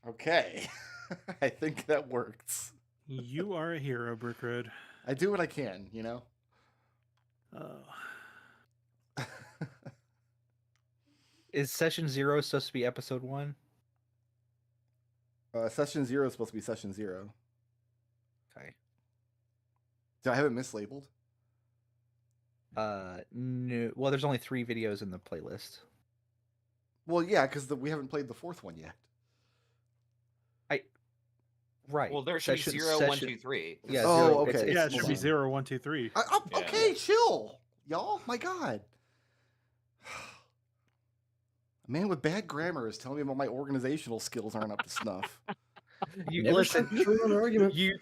Okay. I think that works. You are a hero, Brickroad. I do what I can, you know? Oh. Is session 0 supposed to be episode 1? Session 0 is supposed to be session 0. Okay. Did I have it mislabeled? No. Well, there's only 3 videos in the playlist. Well, yeah, because we haven't played the 4th one yet. Right. Well, there should be 0, 1, 2, 3. Yeah. Oh, 0. okay. Yeah, it should be 0, 1, 2, 3. Okay, chill, y'all. My God. A man with bad grammar is telling me about my organizational skills aren't up to snuff. You Never listen. true on argument. You,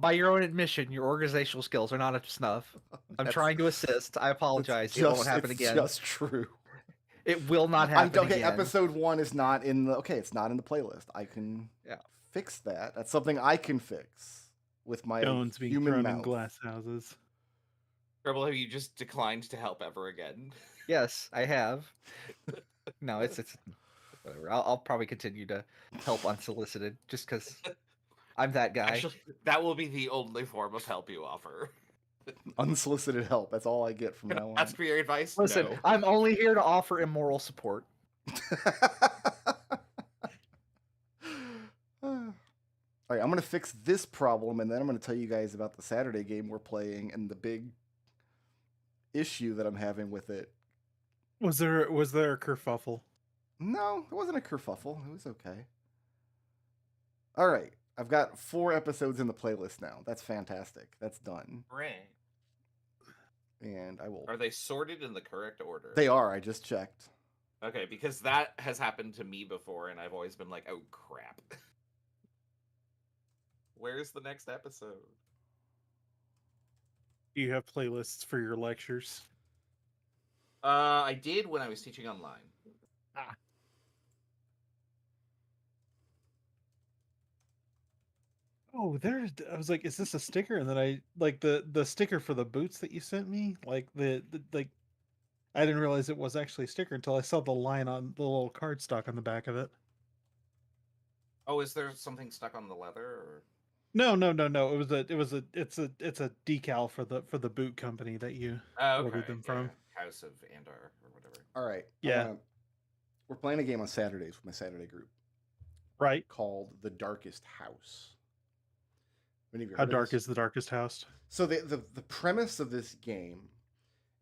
by your own admission, your organizational skills are not up to snuff. I'm trying to assist. I apologize. It won't happen again. It's just true. It will not happen okay, again. episode 1 is not in the. Okay, it's not in the playlist. I can fix that. That's something I can fix with my Stones being human thrown mouth. in glass houses. Treble, have you just declined to help ever again? Yes, I have. No, it's whatever. I'll probably continue to help unsolicited just because I'm that guy. Actually, that will be the only form of help you offer. Unsolicited help. That's all I get from now on. Ask for your advice? Listen, No. I'm only here to offer immoral support. All right, I'm going to fix this problem, and then I'm going to tell you guys about the Saturday game we're playing and the big issue that I'm having with it. Was there a kerfuffle? No, it wasn't a kerfuffle. It was okay. All right, I've got 4 episodes in the playlist now. That's fantastic. That's done. Right. And I will... Are they sorted in the correct order? They are. I just checked. Okay, because that has happened to me before, and I've always been like, oh, crap. Where's the next episode? Do you have playlists for your lectures? I did when I was teaching online. Oh, I was like, is this a sticker? And then I like the sticker for the boots that you sent me. Like the I didn't realize it was actually a sticker until I saw the line on the little cardstock on the back of it. Oh, is there something stuck on the leather? Or... No. It's a decal for the boot company that you ordered them from. House of Andar or whatever. All right. Yeah. We're playing a game on Saturdays with my Saturday group. Right. Called The Darkest House. How dark is the darkest house? So the premise of this game,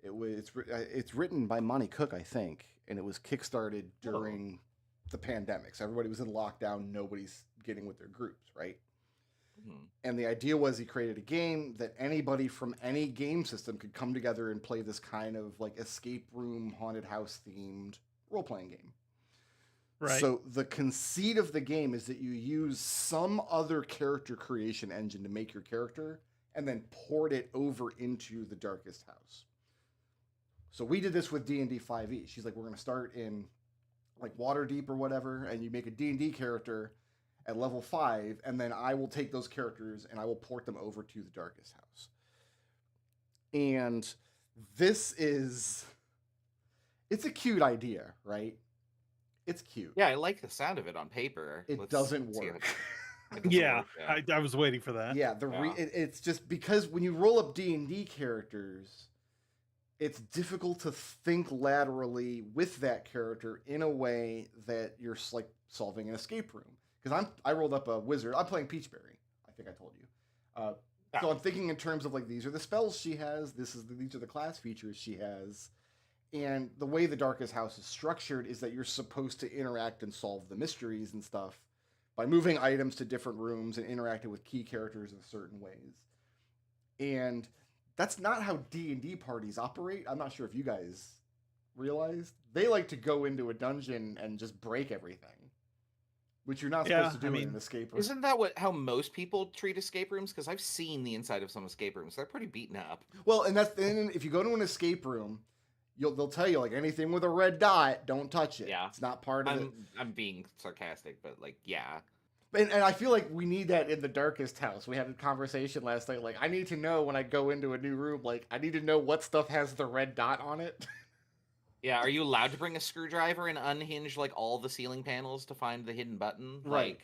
it's written by Monty Cook, I think, and it was kickstarted during the pandemic. So everybody was in lockdown. Nobody's getting with their groups, right? Mm-hmm. And the idea was he created a game that anybody from any game system could come together and play this kind of like escape room, haunted house themed role-playing game. Right. So the conceit of the game is that you use some other character creation engine to make your character and then port it over into the darkest house. So we did this with D&D 5e. She's like, we're going to start in like Waterdeep or whatever, and you make a D&D character at level 5, and then I will take those characters and I will port them over to the darkest house. And it's a cute idea, right? It's cute. Yeah, I like the sound of it on paper. It doesn't work. Yeah, I was waiting for that. Yeah, it's just because when you roll up D&D characters, it's difficult to think laterally with that character in a way that you're like solving an escape room. Because I rolled up a wizard. I'm playing Peachberry. I think I told you. So I'm thinking in terms of like, these are the spells she has. These are the class features she has. And the way the Darkest House is structured is that you're supposed to interact and solve the mysteries and stuff by moving items to different rooms and interacting with key characters in certain ways. And that's not how D&D parties operate. I'm not sure if you guys realized. They like to go into a dungeon and just break everything, which you're not supposed to do in an escape room. Isn't that how most people treat escape rooms? Because I've seen the inside of some escape rooms. They're pretty beaten up. Well, and if you go to an escape room, they'll tell you like anything with a red dot, don't touch it. Yeah, it's not part of it. I'm being sarcastic, but like, yeah. And I feel like we need that in the Darkest House. We had a conversation last night. Like, I need to know when I go into a new room. Like, I need to know what stuff has the red dot on it. Yeah, are you allowed to bring a screwdriver and unhinge like all the ceiling panels to find the hidden button? Right.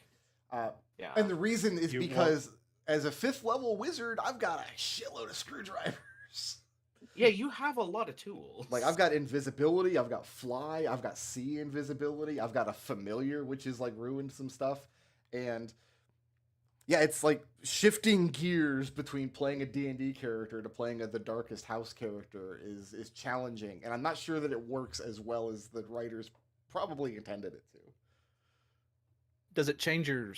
Like, yeah. And the reason is You want- because as a 5th level wizard, I've got a shitload of screwdrivers. Yeah, you have a lot of tools. Like, I've got invisibility, I've got fly, I've got sea invisibility, I've got a familiar, which is like ruined some stuff. And yeah, it's like shifting gears between playing a D&D character to playing the Darkest House character is challenging. And I'm not sure that it works as well as the writers probably intended it to. Does it change your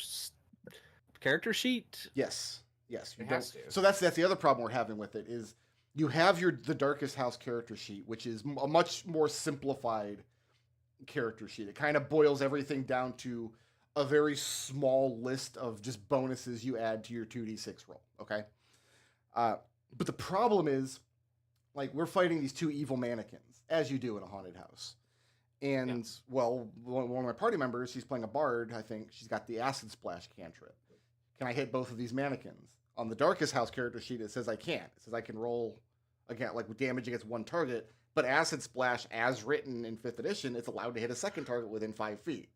character sheet? Yes. Yes. It has to. So that's the other problem we're having with it is you have the Darkest House character sheet, which is a much more simplified character sheet. It kind of boils everything down to a very small list of just bonuses you add to your 2d6 roll, okay? But the problem is, like, we're fighting these 2 evil mannequins, as you do in a haunted house. And, well, one of my party members, she's playing a bard, I think. She's got the acid splash cantrip. Can I hit both of these mannequins? On the Darkest House character sheet, it says I can't. It says I can roll, again, like, with damage against one target, but acid splash, as written in 5th edition, it's allowed to hit a second target within 5 feet.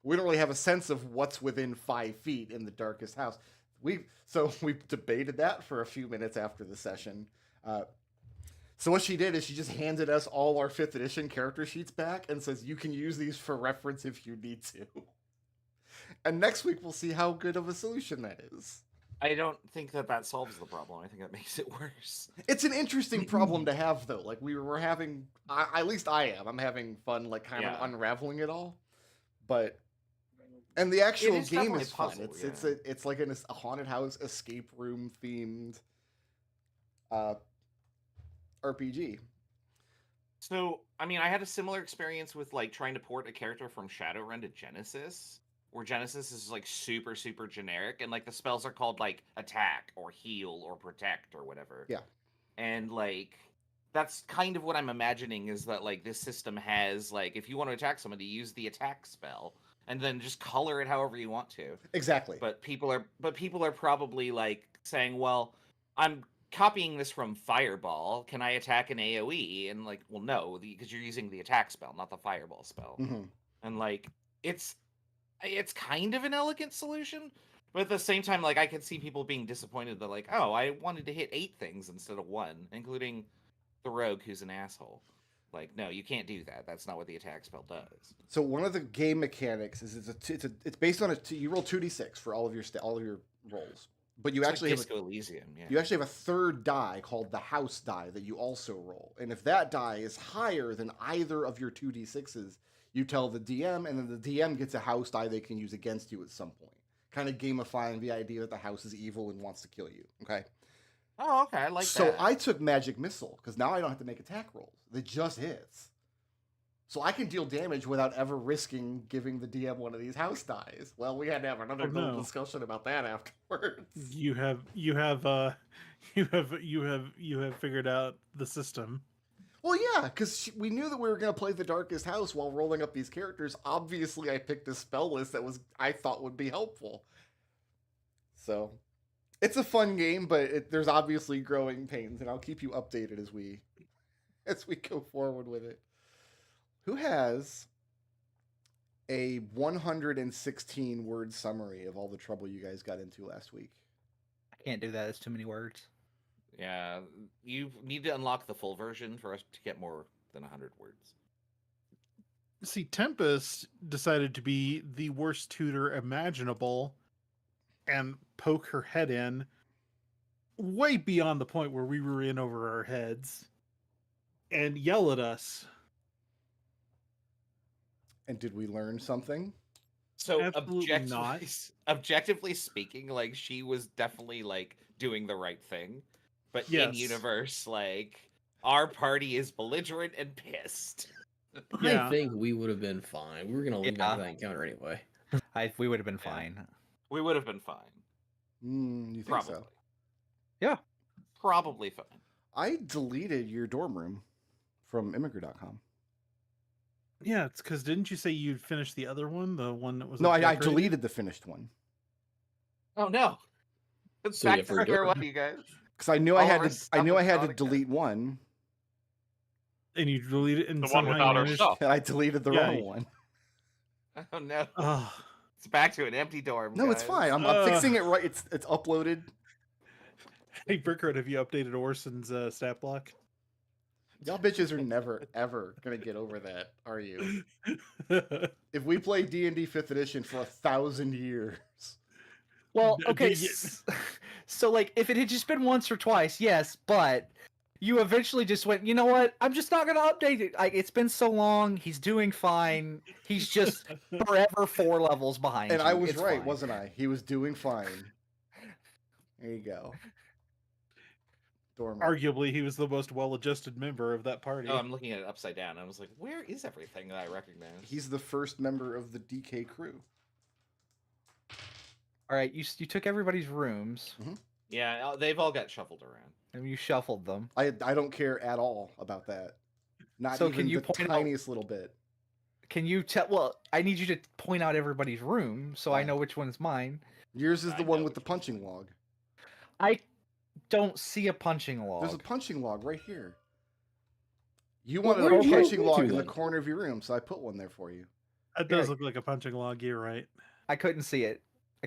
We don't really have a sense of what's within 5 feet in the Darkest House. We debated that for a few minutes after the session. So what she did is she just handed us all our 5th edition character sheets back and says, you can use these for reference if you need to. And next week we'll see how good of a solution that is. I don't think that solves the problem. I think that makes it worse. It's an interesting problem to have, though. Like, we're having, at least I am. I'm having fun, like, kind of unraveling it all. But, and the actual game is fun. It's like a haunted house escape room themed RPG. So, I mean, I had a similar experience with like trying to port a character from Shadowrun to Genesis, where Genesis is like super, super generic, and like the spells are called like attack or heal or protect or whatever. Yeah. And like that's kind of what I'm imagining is that like this system has like if you want to attack somebody, use the attack spell and then just color it however you want to. Exactly. But people are probably like saying, well, I'm copying this from Fireball. Can I attack an AoE? And like, well, no, because you're using the attack spell, not the Fireball spell. Mm-hmm. And like, it's kind of an elegant solution, but at the same time, like, I could see people being disappointed that like, oh, I wanted to hit 8 things instead of 1, including the rogue who's an asshole. Like, no, you can't do that. That's not what the attack spell does. So one of the game mechanics is it's based on you roll 2d6 for all of your rolls, but you It's actually like have Disco Elysium. Yeah. you actually have a third die called the house die that you also roll, and if that die is higher than either of your 2d6s, you tell the DM, and then the DM gets a house die they can use against you at some point, kind of gamifying the idea that the house is evil and wants to kill you. Okay. Oh, okay. I like that. So I took Magic Missile, because now I don't have to make attack rolls. It just hits. So I can deal damage without ever risking giving the DM one of these house dies. Well, we had to have another little discussion about that afterwards. You have figured out the system. Well, yeah, because we knew that we were going to play the Darkest House while rolling up these characters. Obviously, I picked a spell list that I thought would be helpful. So it's a fun game, but there's obviously growing pains, and I'll keep you updated as we go forward with it. Who has a 116-word summary of all the trouble you guys got into last week? I can't do that. It's too many words. Yeah, you need to unlock the full version for us to get more than 100 words. See, Tempest decided to be the worst tutor imaginable and poke her head in way beyond the point where we were in over our heads and yell at us. And did we learn something? So Absolutely objectively speaking, like she was definitely like doing the right thing. But Yes. in universe, like our party is belligerent and pissed. Yeah. I think we would have been fine. We were gonna leave after that encounter anyway. We would have been fine. We would have been fine. You think Probably. so? Yeah. Probably fine. I deleted your dorm room from immigrant.com. Yeah, it's because didn't you say you'd finish the other one? The one that was No, I decorated? deleted the finished one. Oh no. It's So back yeah, to for square Dorm. one, you guys. Because I knew All I of had our to stuff is delete gone again. one. and you delete it, and The one somehow without you our managed. stuff. And I deleted the Yeah, wrong you- one. Oh no. Oh, It's back to an empty dorm. No, it's guys. fine. I'm fixing it right. It's uploaded. hey Brickroad, have you updated Orson's stat block? Y'all bitches are never ever gonna get over that, are you? If we play D&D 5th edition for 1,000 years, Well, D- okay. d- So, like, if it had just been once or twice, yes, but you eventually just went, you know what? I'm just not gonna update it. Like, it's been so long. He's doing fine. He's just forever 4 levels behind. and you. I was It's right, fine. wasn't I? He was doing fine. There you go. Dormer. Arguably, he was the most well-adjusted member of that party. Oh, I'm looking at it upside down. I was like, where is everything that I recognize? He's the first member of the DK crew. All right, you took everybody's rooms Yeah, they've all got shuffled around. and you shuffled them. I don't care at all about that. Not So even can you the point out- tiniest little bit. Can you tell? Well, I need you to point out everybody's room so I Fine. know which one's mine. Yours is I the one know with the which one's punching log. I don't see a punching log. There's a punching log right here. You Well, wanted where'd a you punching go log to in the then? corner of your room, so I put one there for you. That does Here. look like a punching log. You're right. I couldn't see it.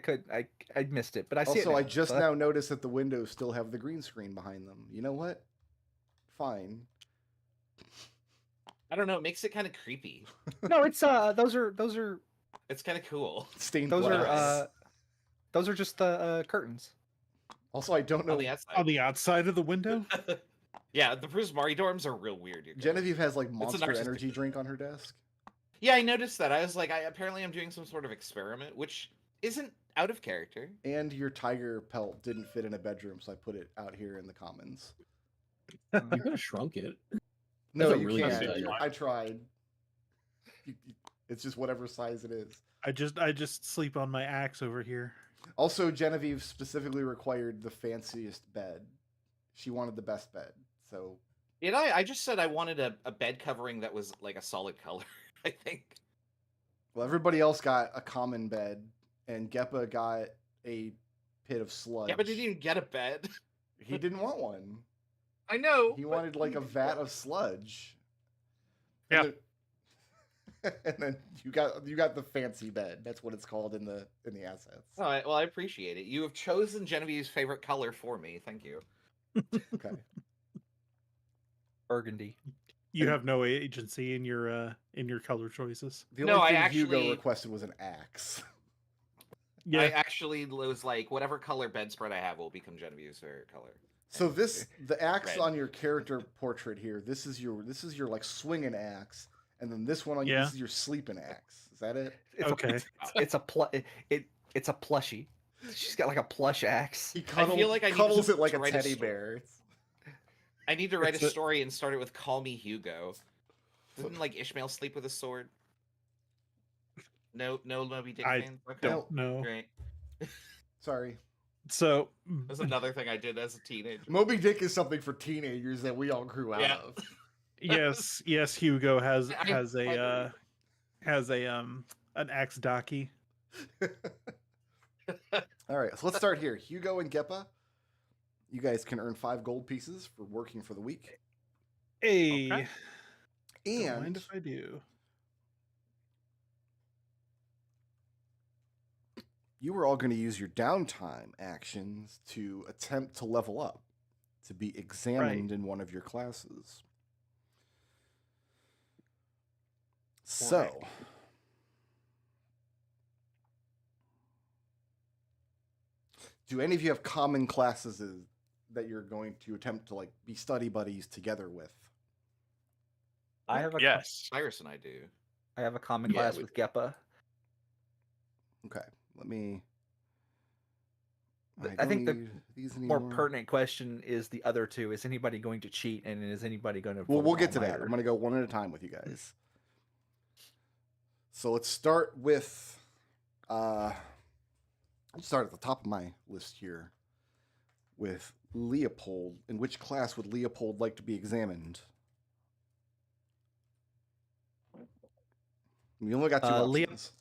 I missed it, but I see it Also, I now, just so that- now noticed that the windows still have the green screen behind them. You know what? Fine. I don't know. It makes it kind of creepy. No, it's those are It's kind of cool. Stained those glass. are just the curtains. Also, I don't know. On the outside. On the outside of the window. Yeah, the Prismari dorms are real weird. you guys. Genevieve has like a Monster narcissistic Energy thing. drink on her desk. Yeah, I noticed that. I was like, apparently I'm doing some sort of experiment, which isn't out of character. And your tiger pelt didn't fit in a bedroom, so I put it out here in the commons. You could have shrunk it. No, That's a you really can't. good idea. I tried. It's just whatever size it is. I just sleep on my axe over here. Also, Genevieve specifically required the fanciest bed. She wanted the best bed. So, Did I just said I wanted a bed covering that was like a solid color, I think. well, everybody else got a common bed, and Geppa got a pit of sludge. Yeah, but didn't even get a bed. He didn't want one. I know. He but- wanted like a vat of sludge. Yeah. And then, and then you got the fancy bed. That's what it's called in the assets. All right, well, I appreciate it. You have chosen Genevieve's favorite color for me. Thank you. Okay. Burgundy. You have no agency in your color choices. The No, only I thing Hugo actually- requested was an axe. Yeah, I actually was like, whatever color bedspread I have will become Genevieve's favorite color. So the axe Red. on your character portrait here. This is your like swinging axe, and then this one on you. Yeah. This is your sleeping axe. Is that it? It's Okay. it's a plushie. She's got like a plush axe. He I feel like I need cuddles to it like a write a teddy story. bear. It's- I need to write It's a a- story and start it with "Call me Hugo." Didn't like Ishmael sleep with a sword? No Moby Dick I fans. Okay, don't know. great. Sorry, So That's another thing I did as a teenager. Moby Dick is something for teenagers that we all grew out Yeah. of. yes, Hugo has I- has a an axe docky. All right, so let's start here. Hugo and Geppa, you guys can earn 5 gold pieces for working for the week, Hey, Okay. don't mind and if I do. you are all going to use your downtime actions to attempt to level up, to be examined in one of your classes. So, do any of you have common classes that you're going to attempt to like be study buddies together with? I have a Yes. Cyris and I do. I have a common Yeah, class we- with Geppa. Okay, let me. I think the don't need these More anymore. pertinent question is the other two. Is anybody going to cheat, and is anybody going to? Well, we'll get to that. I'm going to go one at a time with you guys. So let's start with. Let's start at the top of my list here with Léopold. In which class would Léopold like to be examined? We only got two Leo- options.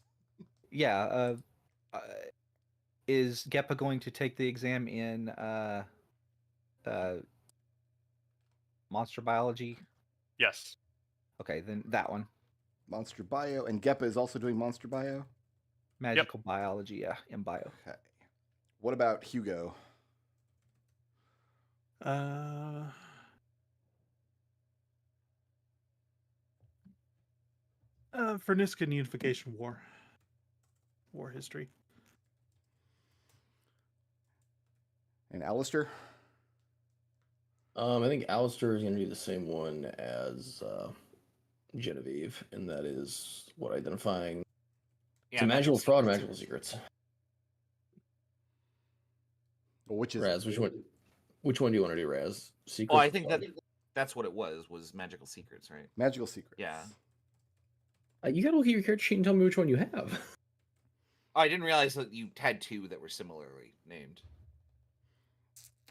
Yeah. Is Geppa going to take the exam in monster biology? Yes. Okay, then that one. Monster Bio, and Geppa is also doing Monster Bio. Magical biology, yeah, in bio. Okay. What about Hugo? For Niscan Unification War. War history. And Alister? I think Alister is going to do the same one as Genevieve, and that is what identifying Yeah, to magical fraud, secrets. magical secrets. Well, which is Raz, which one? Which one do you want to do, Raz? Secrets. Well, I think that's what it was magical secrets, right? Magical Secrets? Yeah. You got to look at your character sheet and tell me which one you have. Oh, I didn't realize that you had two that were similarly named.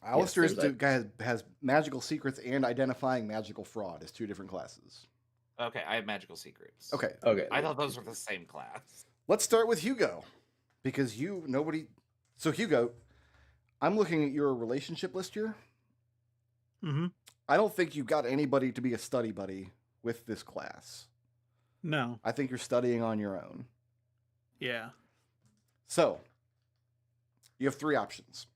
Alister there's has Magical Secrets and Identifying Magical Fraud as 2 different classes. Okay, I have magical secrets. Okay. Okay. I thought those were the same class. Let's start with Hugo. Because So, Hugo, I'm looking at your relationship list here. Mm-hmm. I don't think you got anybody to be a study buddy with this class. No. I think you're studying on your own. Yeah. So, you have 3 options.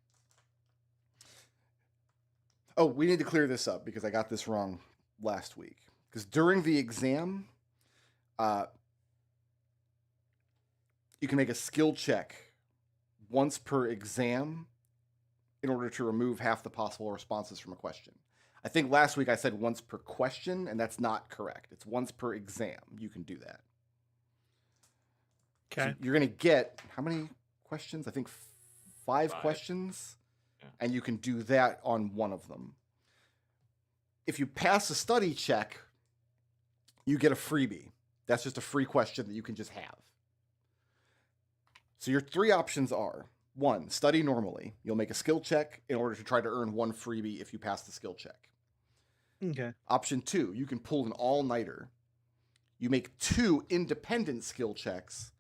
Oh, we need to clear this up because I got this wrong last week. Because during the exam, you can make a skill check once per exam in order to remove half the possible responses from a question. I think last week I said once per question, and that's not correct. It's once per exam. You can do that. Okay. So you're going to get how many questions? I think 5 questions, Yeah. and you can do that on one of them. If you pass a study check, you get a freebie. That's just a free question that you can just have. So your 3 options are: 1, study normally. You'll make a skill check in order to try to earn 1 freebie if you pass the skill check. Okay. Option 2, you can pull an all-nighter. You make 2 independent skill checks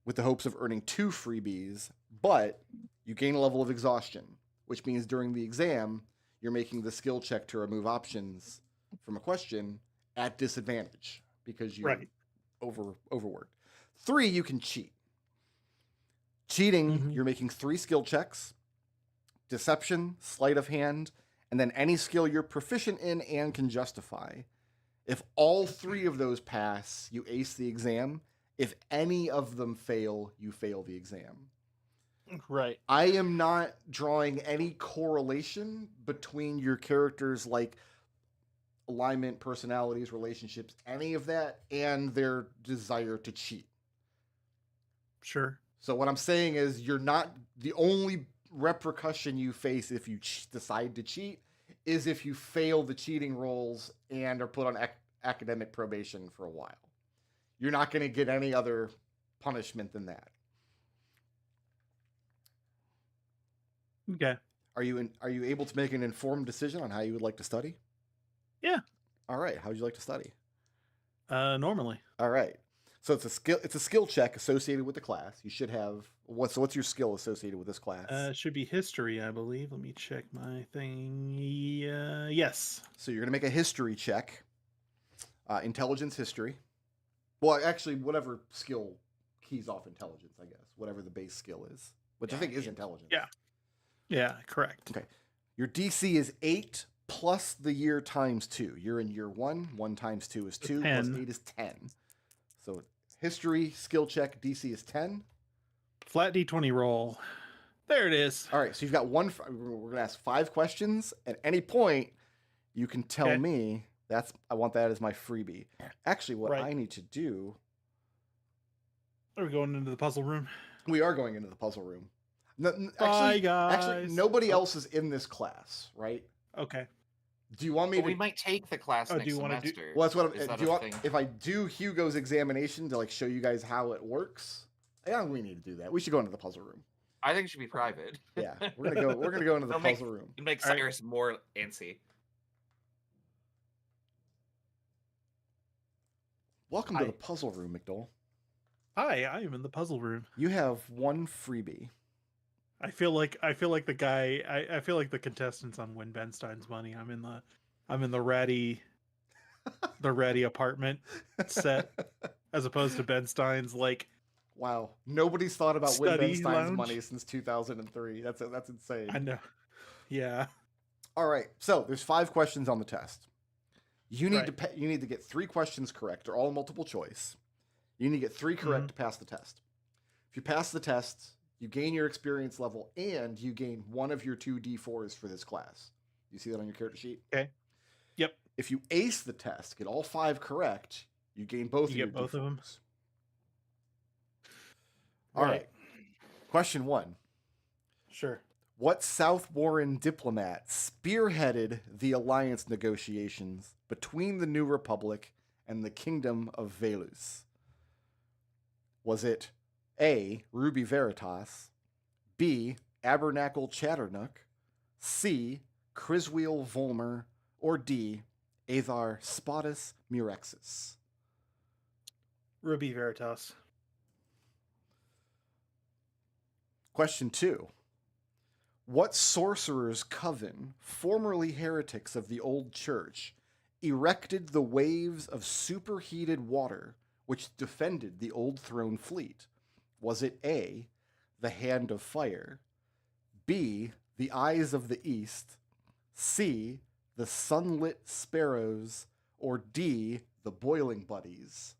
with the hopes of earning 2 freebies, but you gain a level of exhaustion, which means during the exam, you're making the skill check to remove options from a question at disadvantage because you overworked. 3, you can cheat. Cheating, you're making 3 skill checks: deception, sleight of hand, and then any skill you're proficient in and can justify. If all 3 of those pass, you ace the exam. If any of them fail, you fail the exam. Right. I am not drawing any correlation between your characters, like alignment, personalities, relationships, any of that, and their desire to cheat. Sure. So what I'm saying is you're not, the only repercussion you face if you decide to cheat is if you fail the cheating rolls and are put on academic probation for a while. You're not going to get any other punishment than that. Okay. Are you able to make an informed decision on how you would like to study? Yeah. All right. How would you like to study? Normally. All right. So it's a skill check associated with the class. You should have what's your skill associated with this class? It should be history, I believe. Let me check my thing. Yes. So you're gonna make a history check. Intelligence, history. Well, actually, whatever skill keys off intelligence, I guess. Whatever the base skill is, which I think is intelligence. Yeah. Yeah. Correct. Okay. Your DC is 8 plus the year times 2. You're in year 1. 1 times 2 is 2. Plus 10. 8 is 10. So history, skill check, DC is 10. Flat D20 roll. There it is. All right, so you've got one. We're going to ask 5 questions. At any point, you can tell me I want that as my freebie. Actually, what I need to do. Are we going into the puzzle room? We are going into the puzzle room. Bye, guys. Actually, nobody else is in this class, right? Okay. Do you want me Well, to? we might take the class next do you wanna semester. Well, that's what Is I'm. that Do you a want, thing? if I do Hugo's examination to show you guys how it works? Yeah, we need to do that. We should go into the puzzle room. I think it should be private. Yeah, we're gonna go into the They'll make- puzzle room. It makes All right. Cyris more antsy. Welcome to the puzzle room, McDohl. Hi, I am in the puzzle room. You have 1 freebie. I feel like the guy. I feel like the contestants on Win Ben Stein's Money. I'm in the ratty the Ready apartment set, as opposed to Ben Stein's like Wow, nobody's thought about Win Ben study Stein's lounge. money since 2003. That's insane. I know. Yeah. All right, so there's 5 questions on the test. You need Right. to you need to get 3 questions correct. They're all multiple choice. You need to get 3 correct to pass the test. If you pass the test, you gain your experience level and you gain one of your 2 D4s for this class. You see that on your character sheet? Okay. Yep. If you ace the test, get all 5 correct, you gain both You of get your both of them? D4s. All right. Question 1. Sure. What South Warren diplomat spearheaded the alliance negotiations between the New Republic and the Kingdom of Velus? Was it A. Ruby Veritas, B. Abernacle Chatternook, C. Crisweel Volmer, or D. Athar Spotus Murexis? Ruby Veritas. Question 2. What sorcerer's coven, formerly heretics of the old church, erected the waves of superheated water which defended the old throne fleet? Was it A, the Hand of Fire, B, the Eyes of the East, C, the Sunlit Sparrows, or D, the Boiling Buddies?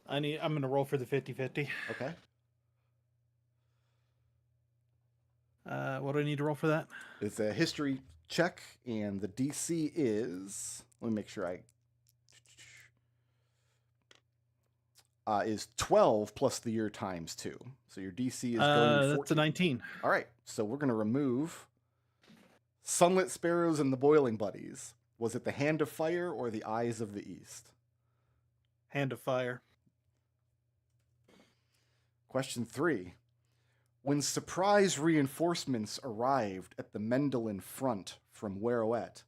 I'm going to roll for the 50-50. Okay. What do I need to roll for that? It's a history check, and the DC is, let me make sure is 12 plus the year times 2. So your DC is going to be 14. That's a 19. All right, so we're going to remove Sunlit Sparrows and the Boiling Buddies. Was it the Hand of Fire or the Eyes of the East? Hand of Fire. Question 3. When surprise reinforcements arrived at the Mendelin front from Weroet,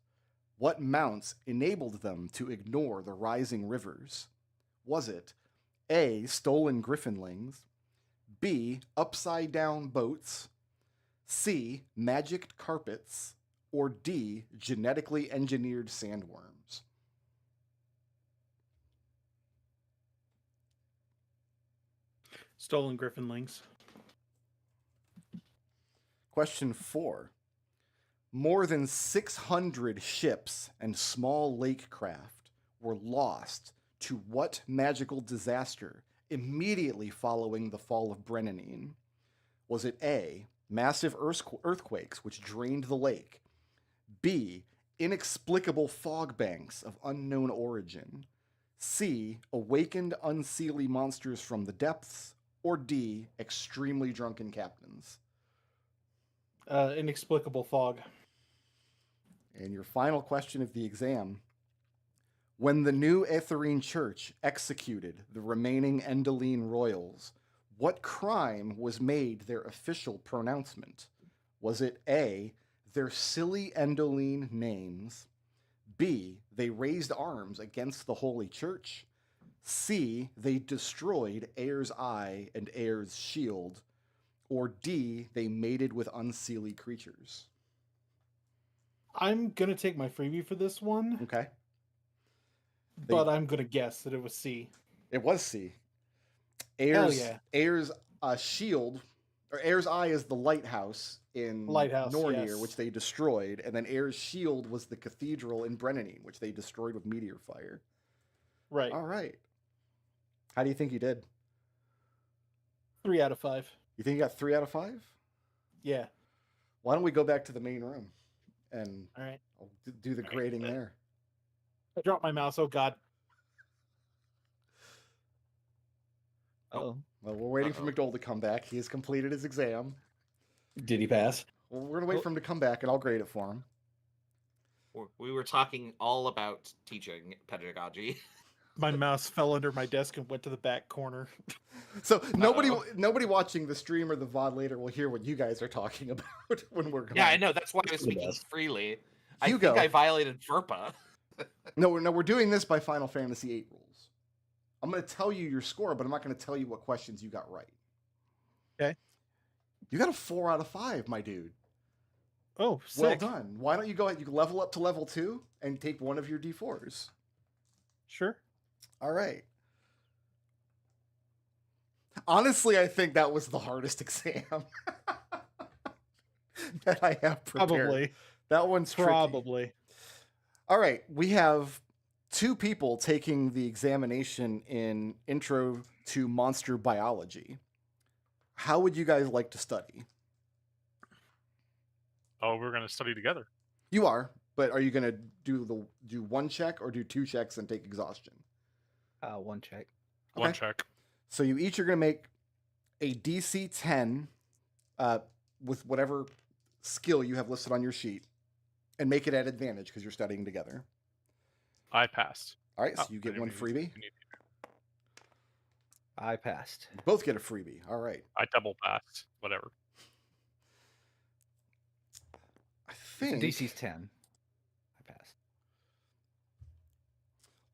what mounts enabled them to ignore the rising rivers? Was it A, stolen griffinlings, B, upside-down boats, C, magicked carpets, or D, genetically engineered sandworms? Stolen griffinlings. Question 4. More than 600 ships and small lake craft were lost to what magical disaster immediately following the fall of Brennanine? Was it A, massive earthquakes which drained the lake, B, inexplicable fog banks of unknown origin, C, awakened unseelie monsters from the depths, or D, extremely drunken captains? Inexplicable fog. And your final question of the exam. When the new Aetherine Church executed the remaining Endoline royals, what crime was made their official pronouncement? Was it A, their silly Endoline names, B, they raised arms against the Holy Church, C, they destroyed Air's Eye and Air's Shield, or D, they mated with unseelie creatures? I'm going to take my freebie for this one, Okay. but I'm going to guess that it was C. It was C. Hell yeah. Air's Shield, or Air's Eye is the lighthouse in Lighthouse, Nornir, yes. which they destroyed, and then Air's Shield was the cathedral in Brennanine, which they destroyed with meteor fire. Right. All right. How do you think you did? 3 out of 5. You think you got 3 out of 5? Yeah. Why don't we go back to the main room and All right. I'll do the grading there? I dropped my mouse. Oh, God. Oh, Well, we're waiting for McDohl to come back. He has completed his exam. Did he pass? Well, we're going to wait for him to come back, and I'll grade it for him. We were talking all about teaching pedagogy. My mouse fell under my desk and went to the back corner. So nobody Uh-oh. watching the stream or the VOD later will hear what you guys are talking about when we're gone. Yeah, I know. That's why I was The speaking best. freely. Hugo. I think I violated FERPA. No, we're doing this by Final Fantasy VIII rules. I'm going to tell you your score, but I'm not going to tell you what questions you got right. Okay. You got a 4 out of 5, my dude. Oh, Well sick. done. Why don't you go ahead? You level up to level 2 and take one of your d4s. Sure. All right. Honestly, I think that was the hardest exam that I have prepared. Probably. That one's tricky. Probably. All right, we have 2 people taking the examination in Intro to Monster Biology. How would you guys like to study? Oh, we're going to study together. You are, but are you going to do 1 check or do 2 checks and take exhaustion? 1 check. Okay. 1 check. So you each are going to make a DC 10 with whatever skill you have listed on your sheet and make it at advantage because you're studying together. I passed. All right, so Oh, you get I one didn't freebie. need- I passed. You both get a freebie. All right. I double passed. Whatever. I The think DC's 10. I passed.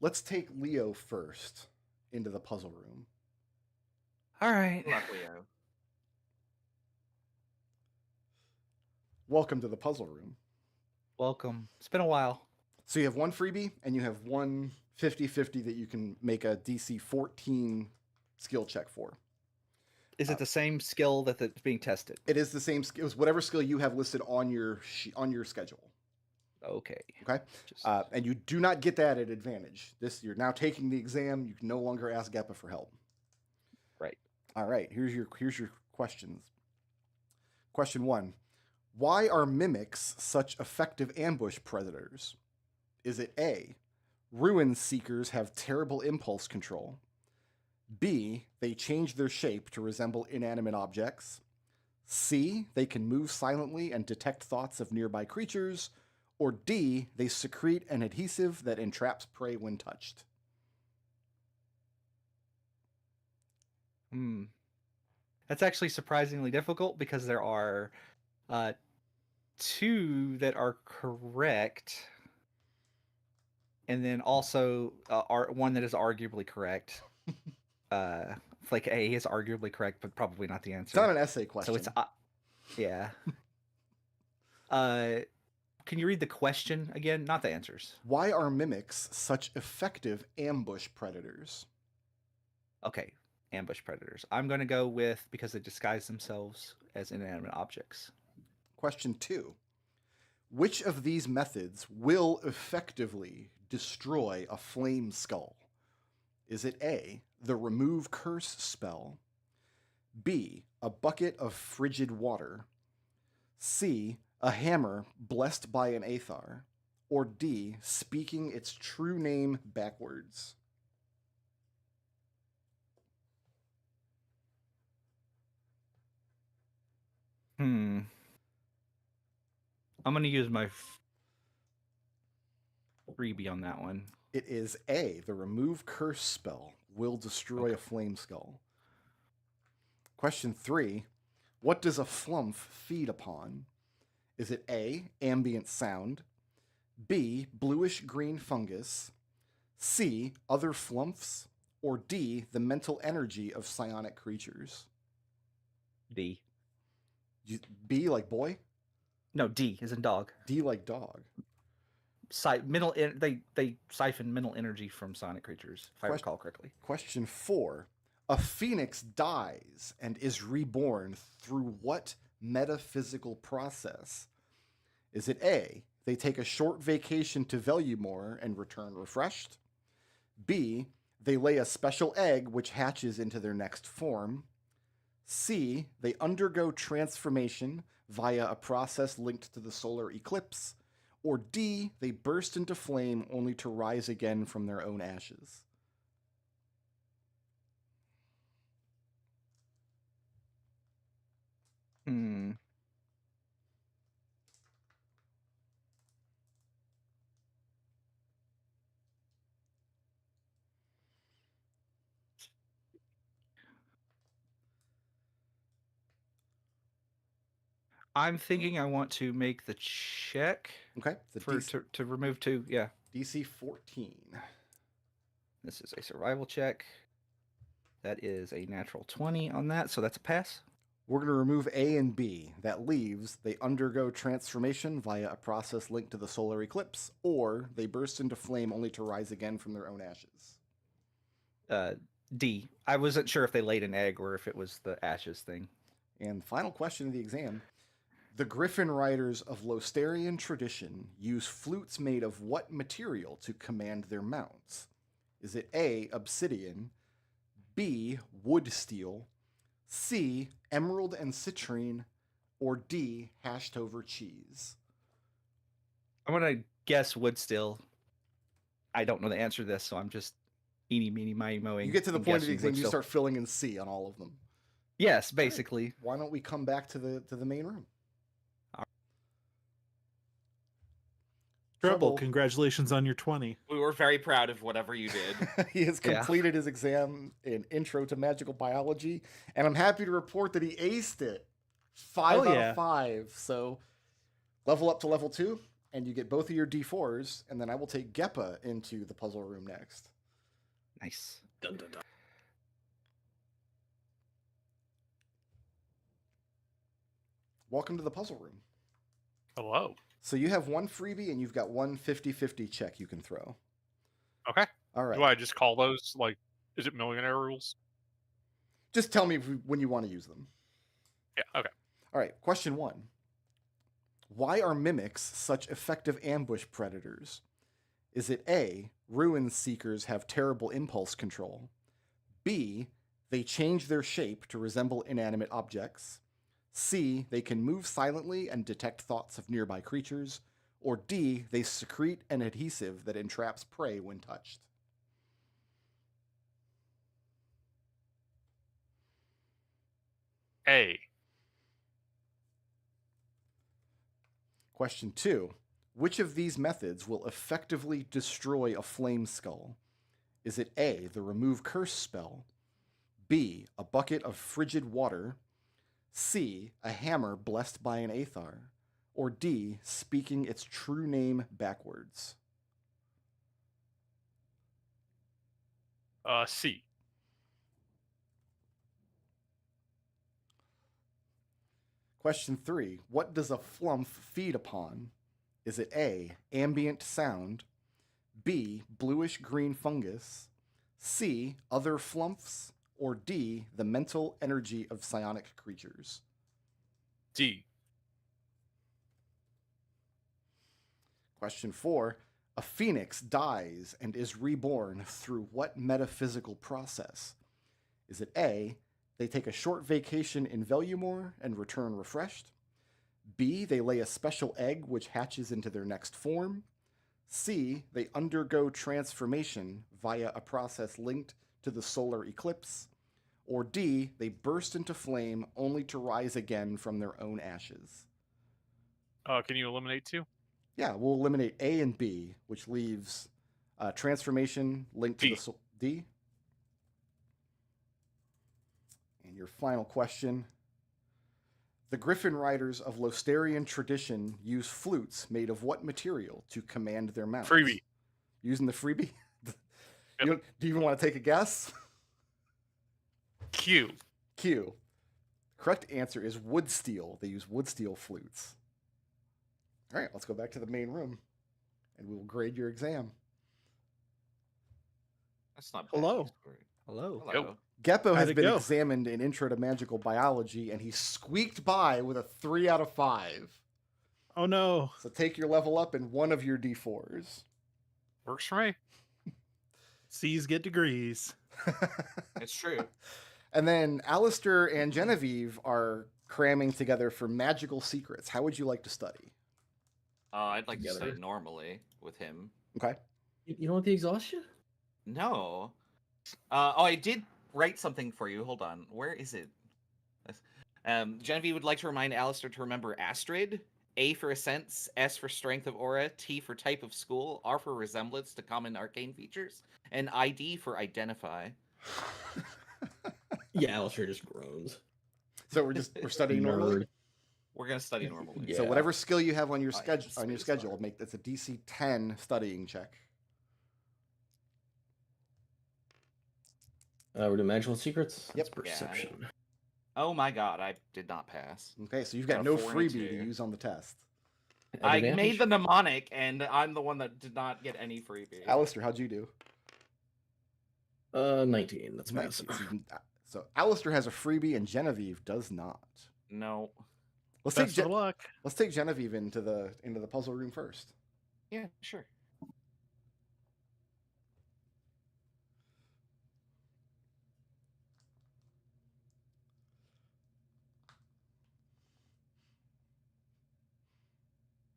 let's take Leo first into the puzzle room. All right. Good luck, Leo. Welcome to the puzzle room. Welcome. It's been a while. So you have 1 freebie and you have 1 50-50 that you can make a DC 14 skill check for. Is it the same skill that's being tested? It is the same skill. It's whatever skill you have listed on your schedule. Okay. Okay. Just- And you do not get that at advantage. You're now taking the exam. You can no longer ask Geppa for help. Right. All right. Here's your questions. Question 1: why are mimics such effective ambush predators? Is it A, ruin seekers have terrible impulse control? B, they change their shape to resemble inanimate objects? C, they can move silently and detect thoughts of nearby creatures? Or D, they secrete an adhesive that entraps prey when touched? That's actually surprisingly difficult because there are 2 that are correct, and then also one that is arguably correct. Like A is arguably correct, but probably not the answer. It's not an essay question. So it's yeah. Can you read the question again? Not the answers. Why are mimics such effective ambush predators? Okay, ambush predators. I'm going to go with because they disguise themselves as inanimate objects. Question 2: which of these methods will effectively destroy a flame skull? Is it A, the remove curse spell? B, a bucket of frigid water? C, a hammer blessed by an Aethar? Or D, speaking its true name backwards? I'm going to use my freebie on that one. It is A, the remove curse spell will destroy a flame skull. Question 3: what does a flumph feed upon? Is it A, ambient sound? B, bluish green fungus? C, other flumphs? Or D, the mental energy of psionic creatures? D. B like boy? No, D is in dog. D like dog. They siphon mental energy from sonic creatures, if I recall correctly. Question 4: a phoenix dies and is reborn through what metaphysical process? Is it A, they take a short vacation to Velumore and return refreshed? B, they lay a special egg which hatches into their next form? C, they undergo transformation via a process linked to the solar eclipse? Or D, they burst into flame only to rise again from their own ashes? I'm thinking I want to make the check Okay, to remove 2. Yeah. DC 14. This is a survival check. That is a natural 20 on that, so that's a pass. We're going to remove A and B. That leaves they undergo transformation via a process linked to the solar eclipse, or they burst into flame only to rise again from their own ashes. D. I wasn't sure if they laid an egg or if it was the ashes thing. And final question of the exam. The Griffin Riders of Losterian tradition use flutes made of what material to command their mounts? Is it A, obsidian, B, wood steel, C, emerald and citrine, or D, hashed over cheese? I'm gonna guess wood still. I don't know the answer to this, so I'm just eeny, meeny, miny, mowing. You get to the and point of the guessing exam, wood you still. start filling in C on all of them. Yes, basically. Why don't we come back to the main room? Treble, congratulations on your 20. We were very proud of whatever you did. He has Yeah. completed his exam in Intro to Magical Biology, and I'm happy to report that he aced it. 5 Hell out yeah. of 5. So level up to level 2, and you get both of your D4s, and then I will take Geppa into the puzzle room next. Nice. Dun, dun, dun. Welcome to the puzzle room. Hello. So you have one freebie, and you've got one 50-50 check you can throw. Okay. All right. Do I just call those like? Is it millionaire rules? Just tell me when you want to use them. Yeah. Okay. All right, question 1. Why are mimics such effective ambush predators? Is it A, ruin seekers have terrible impulse control? B, they change their shape to resemble inanimate objects? C, they can move silently and detect thoughts of nearby creatures? Or D, they secrete an adhesive that entraps prey when touched? A. Question 2. Which of these methods will effectively destroy a flame skull? Is it A, the remove curse spell? B, a bucket of frigid water? C, a hammer blessed by an Aethar? Or D, speaking its true name backwards? C. Question 3. What does a flumph feed upon? Is it A, ambient sound? B, bluish-green fungus? C, other flumphs? Or D, the mental energy of psionic creatures? D. Question 4. A phoenix dies and is reborn through what metaphysical process? Is it A, they take a short vacation in Velumore and return refreshed? B, they lay a special egg which hatches into their next form? C, they undergo transformation via a process linked to the solar eclipse? Or D, they burst into flame only to rise again from their own ashes? Can you eliminate 2? Yeah, we'll eliminate A and B, which leaves transformation linked to D. the D. And your final question. The Griffin Riders of Losterian tradition use flutes made of what material to command their mounts? Freebie. Using the freebie? Yep. Do you even want to take a guess? Q. Q. Correct answer is wood steel. They use wood steel flutes. All right, let's go back to the main room, and we will grade your exam. That's not bad. Hello. Hello. Hello. Geppo has How'd it been go? examined in Intro to Magical Biology, and he squeaked by with a 3 out of 5. Oh no. So take your level up in one of your D4s. Works for me. C's get degrees. It's true. And then Alister and Genevieve are cramming together for magical secrets. How would you like to study? I'd like to Together. study normally with him. Okay. You don't want the exhaustion? No. I did write something for you. Hold on. Where is it? Genevieve would like to remind Alister to remember Astrid. A for Ascents, S for Strength of Aura, T for Type of School, R for Resemblance to Common Arcane Features, and ID for Identify. Yeah, Alistair just groans. So we're studying normally. Nerd. We're gonna study normally. Yeah. So whatever skill you have on your I am schedule, space make that's a DC 10 studying check. We're doing magical secrets. Yep. That's perception. Oh my god, I did not pass. Okay, so you've Got got a no 4 and a freebie to 2. use on the test. I Advantage? made the mnemonic, and I'm the one that did not get any freebie. Alister, how'd you do? 19. That's 19. passive. So Alister has a freebie and Genevieve does not. No. Let's Best of luck. let's take Genevieve into the puzzle room first. Yeah, sure.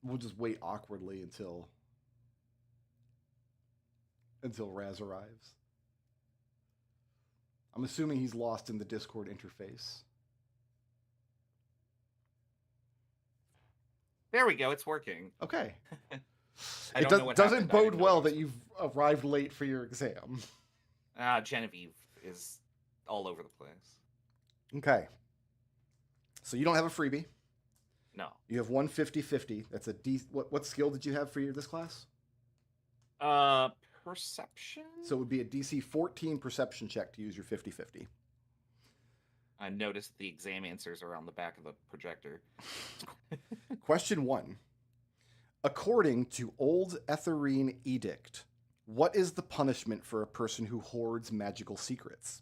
We'll just wait awkwardly until Raz arrives. I'm assuming he's lost in the Discord interface. There we go. It's working. Okay. I It don't know what doesn't happened. I bode didn't know well what that was- you've arrived late for your exam. Genevieve is all over the place. Okay. So you don't have a freebie. No. You have one 50-50. That's a D. What skill did you have for this class? Perception? So it would be a DC 14 perception check to use your 50-50. I noticed the exam answers are on the back of the projector. Question 1. According to Old Etherine Edict, what is the punishment for a person who hoards magical secrets?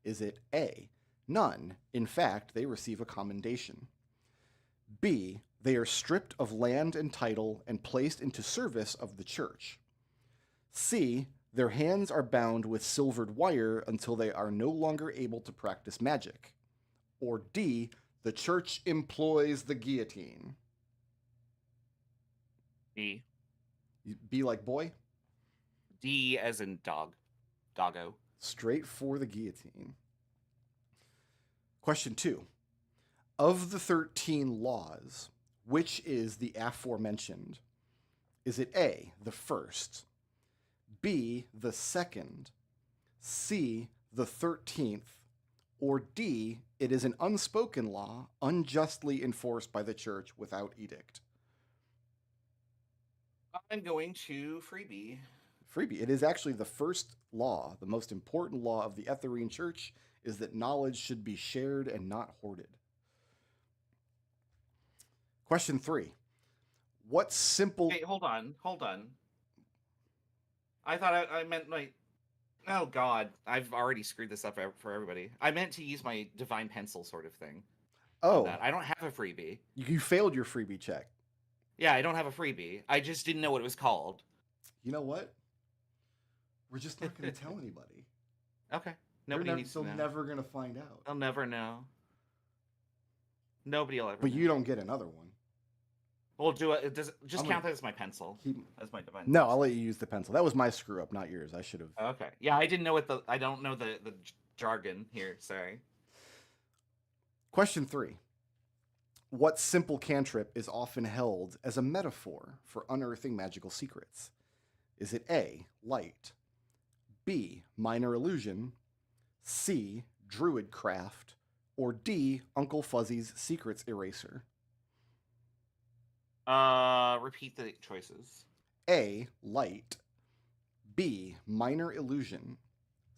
Is it A, none? In fact, they receive a commendation. B, they are stripped of land and title and placed into service of the church. C, their hands are bound with silvered wire until they are no longer able to practice magic. Or D, the church employs the guillotine. D. B like boy? D as in dog. Doggo. Straight for the guillotine. Question 2. Of the 13 laws, which is the aforementioned? Is it A, the first, B, the second, C, the 13th, or D, it is an unspoken law unjustly enforced by the church without edict? I'm going to freebie. Freebie. It is actually the first law, the most important law of the Etherine Church, is that knowledge should be shared and not hoarded. Question 3. What simple... Hey, hold on. I thought I meant like... Oh god, I've already screwed this up for everybody. I meant to use my divine pencil sort of thing. Oh, That. I don't have a freebie. you failed your freebie check. Yeah, I don't have a freebie. I just didn't know what it was called. You know what? We're just not going to tell anybody. Okay. Nobody needs to They're know. never going to find out. They'll never know. Nobody will ever But know. you don't get another one. We'll do it. Does just I'm count gonna that as my pencil? Keep... As my divine No, pencil. I'll let you use the pencil. That was my screw up, not yours. I should have... Okay. Yeah, I didn't know what the... I don't know the jargon here. Sorry. Question 3. What simple cantrip is often held as a metaphor for unearthing magical secrets? Is it A, light, B, minor illusion, C, druid craft, or D, Uncle Fuzzy's secrets eraser? Repeat the choices. A, light, B, minor illusion,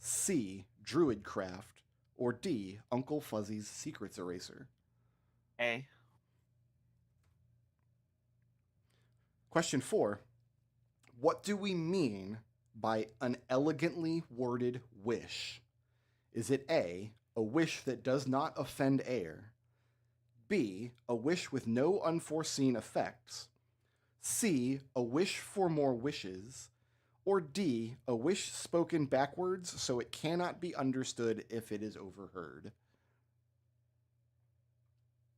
C, druid craft, or D, Uncle Fuzzy's secrets eraser? A. Question 4. What do we mean by an elegantly worded wish? Is it A, a wish that does not offend air, B, a wish with no unforeseen effects, C, a wish for more wishes, or D, a wish spoken backwards so it cannot be understood if it is overheard?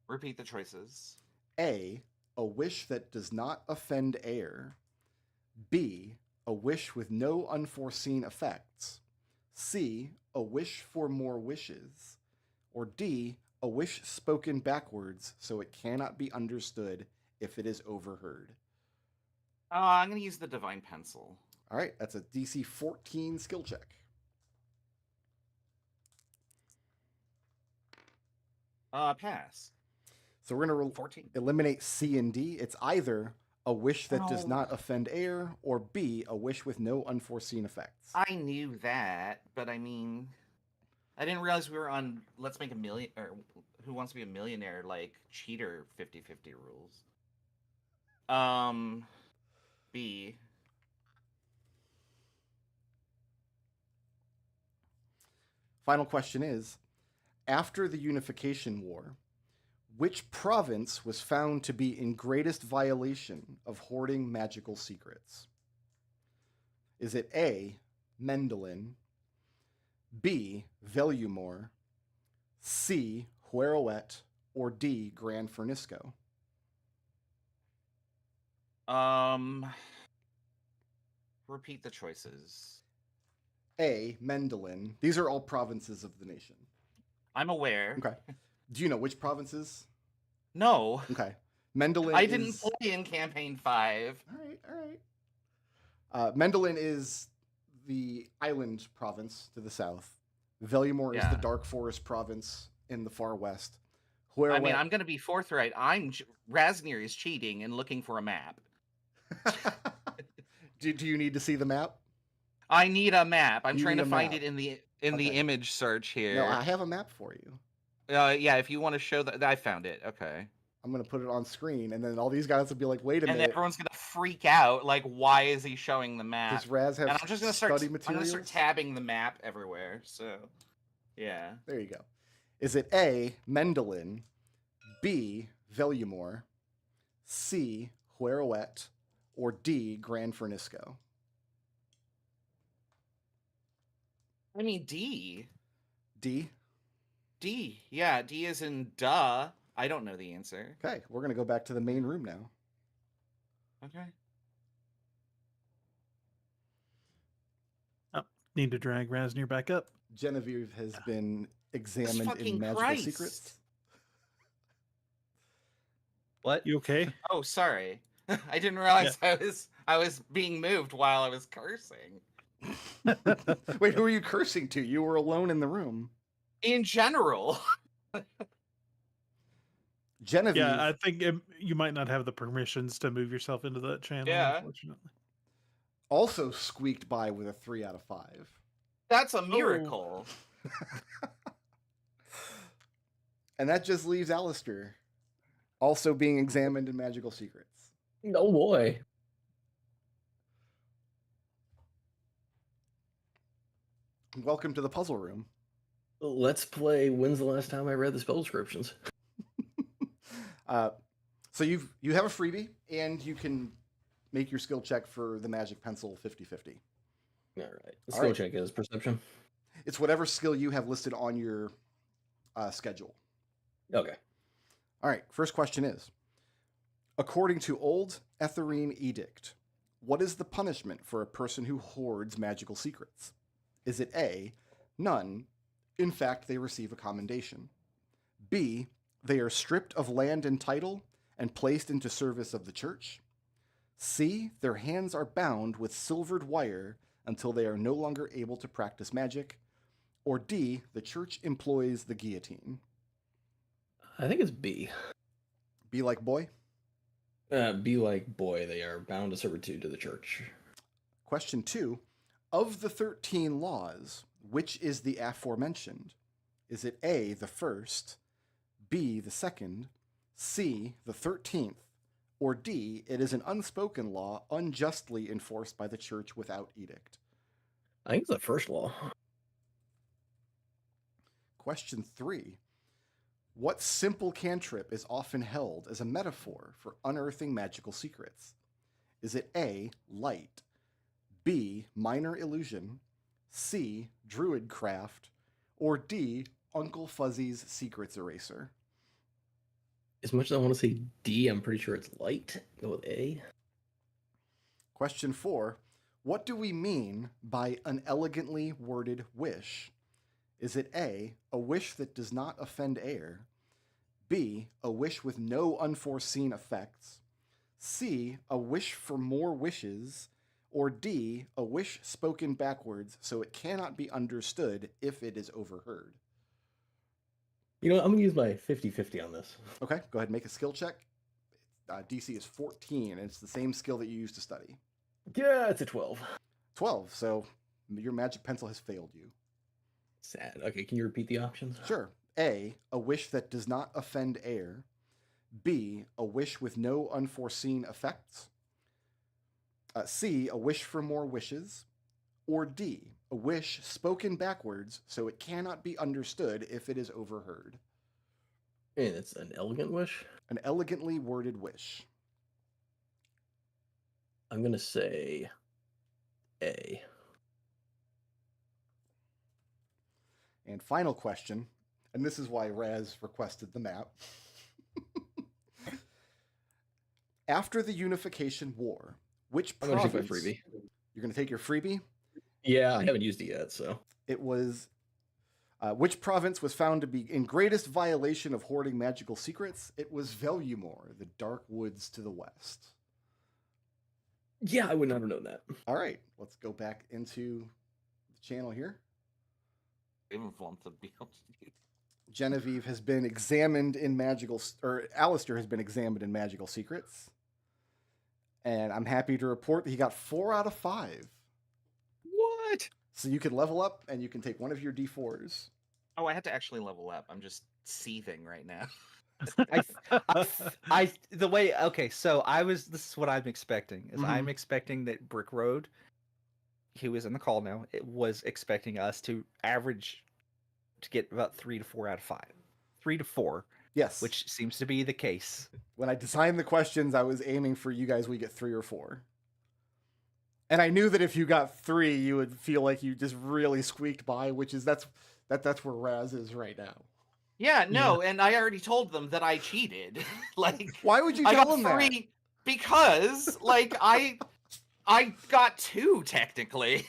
Repeat the choices. A, a wish that does not offend air, B, a wish with no unforeseen effects, C, a wish for more wishes, or D, a wish spoken backwards so it cannot be understood if it is overheard? I'm going to use the divine pencil. All right, that's a DC 14 skill check. Pass. So we're going to 14. eliminate C and D. It's either a wish that does Oh. not offend air, or B, a wish with no unforeseen effects. I knew that, but I mean... I didn't realize we were on Let's Make a Million or Who Wants to Be a Millionaire, like cheater 50-50 rules. B. Final question is, after the Unification War, which province was found to be in greatest violation of hoarding magical secrets? Is it A, Mendelin, B, Velumor, C, Huerouet, or D, Gran Fernisco? Repeat the choices. A, Mendelin. These are all provinces of the nation. I'm aware. Okay. Do you know which provinces? No. Okay. Mendelin I didn't is... play in campaign 5. All right. Mendelin is the island province to the south. Velumor is the Yeah. dark forest province in the far west. I mean, I'm going to be forthright. Razanir is cheating and looking for a map. do you need to see the map? I need a map. I'm You trying need to a find map. it in the Okay. image search here. No, I have a map for you. Yeah, if you want to show that, I found it. Okay. I'm going to put it on screen, and then all these guys will be like, wait a And minute. everyone's gonna freak out. Like, why is he showing the map? Does Raz have And I'm just gonna study I'm materials? gonna start tabbing the map everywhere. So, yeah. There you go. Is it A, Mendelin, B, Velumor, C, Huerouet, or D, Gran Fernisco? I mean, D. D? Yeah, D is in duh. I don't know the answer. Okay, we're going to go back to the main room now. Okay. Need to drag Razanir back up. Genevieve has been examined in fucking magical Christ. secrets. What? You okay? Oh, sorry. I didn't realize I was being moved while I was cursing. Wait, who are you cursing to? You were alone in the room. In general. Genevieve. Yeah, I think you might not have the permissions to move yourself into that channel, Yeah. unfortunately. also squeaked by with a 3 out of 5. That's a miracle. And that just leaves Alister also being examined in magical secrets. Oh boy. Welcome to the puzzle room. Let's play When's the Last Time I Read the Spell Descriptions? So you have a freebie, and you can make your skill check for the magic pencil 50-50. All right. The All skill right. check is perception. It's whatever skill you have listed on your schedule. Okay. All right, first question is, according to Old Etherine Edict, what is the punishment for a person who hoards magical secrets? Is it A, none, in fact they receive a commendation? B, they are stripped of land and title and placed into service of the church? C, their hands are bound with silvered wire until they are no longer able to practice magic? Or D, the church employs the guillotine? I think it's B. Be like boy? Be like boy, they are bound to servitude to the church. Question 2. Of the 13 laws, which is the aforementioned? Is it A, the first, B, the second, C, the 13th, or D, it is an unspoken law unjustly enforced by the church without edict? I think it's the first law. Question 3. What simple cantrip is often held as a metaphor for unearthing magical secrets? Is it A, light, B, minor illusion, C, druid craft, or D, Uncle Fuzzy's secrets eraser? As much as I want to say D, I'm pretty sure it's light. Go with A. Question 4. What do we mean by an elegantly worded wish? Is it A, a wish that does not offend air, B, a wish with no unforeseen effects, C, a wish for more wishes, or D, a wish spoken backwards so it cannot be understood if it is overheard? You know what? I'm going to use my 50-50 on this. Okay, go ahead and make a skill check. DC is 14, and it's the same skill that you used to study. Yeah, it's a 12. 12, so your magic pencil has failed you. Sad. Okay, can you repeat the options? Sure. A wish that does not offend air. B, a wish with no unforeseen effects. C, a wish for more wishes. Or D, a wish spoken backwards so it cannot be understood if it is overheard. And it's an elegant wish. An elegantly worded wish. I'm going to say A. And final question, and this is why Raz requested the map. After the Unification War, which I'm going to province... take my freebie. You're going to take your freebie? Yeah, I haven't used it yet, so. It was... which province was found to be in greatest violation of hoarding magical secrets? It was Velumor, the dark woods to the west. Yeah, I would never know that. All right, let's go back into the channel here. Even Flumph would be able to do. Genevieve has been examined in magical, or Alister has been examined in magical secrets. And I'm happy to report that he got 4 out of 5. What? So you can level up and you can take one of your D4s. Oh, I had to actually level up. I'm just seething right now. The way, okay, so this is what I'm expecting, is I'm expecting that Brickroad, who is in the call now, it was expecting us to average to get about 3 to 4 out of 5. 3 to 4. Yes. Which seems to be the case. When I designed the questions, I was aiming for you guys, we get 3 or 4. And I knew that if you got 3, you would feel like you just really squeaked by, which is that's where Raz is right now. Yeah, no, and I already told them that I cheated. Like, why would you I tell got them that? 3 because, like, I got 2 technically.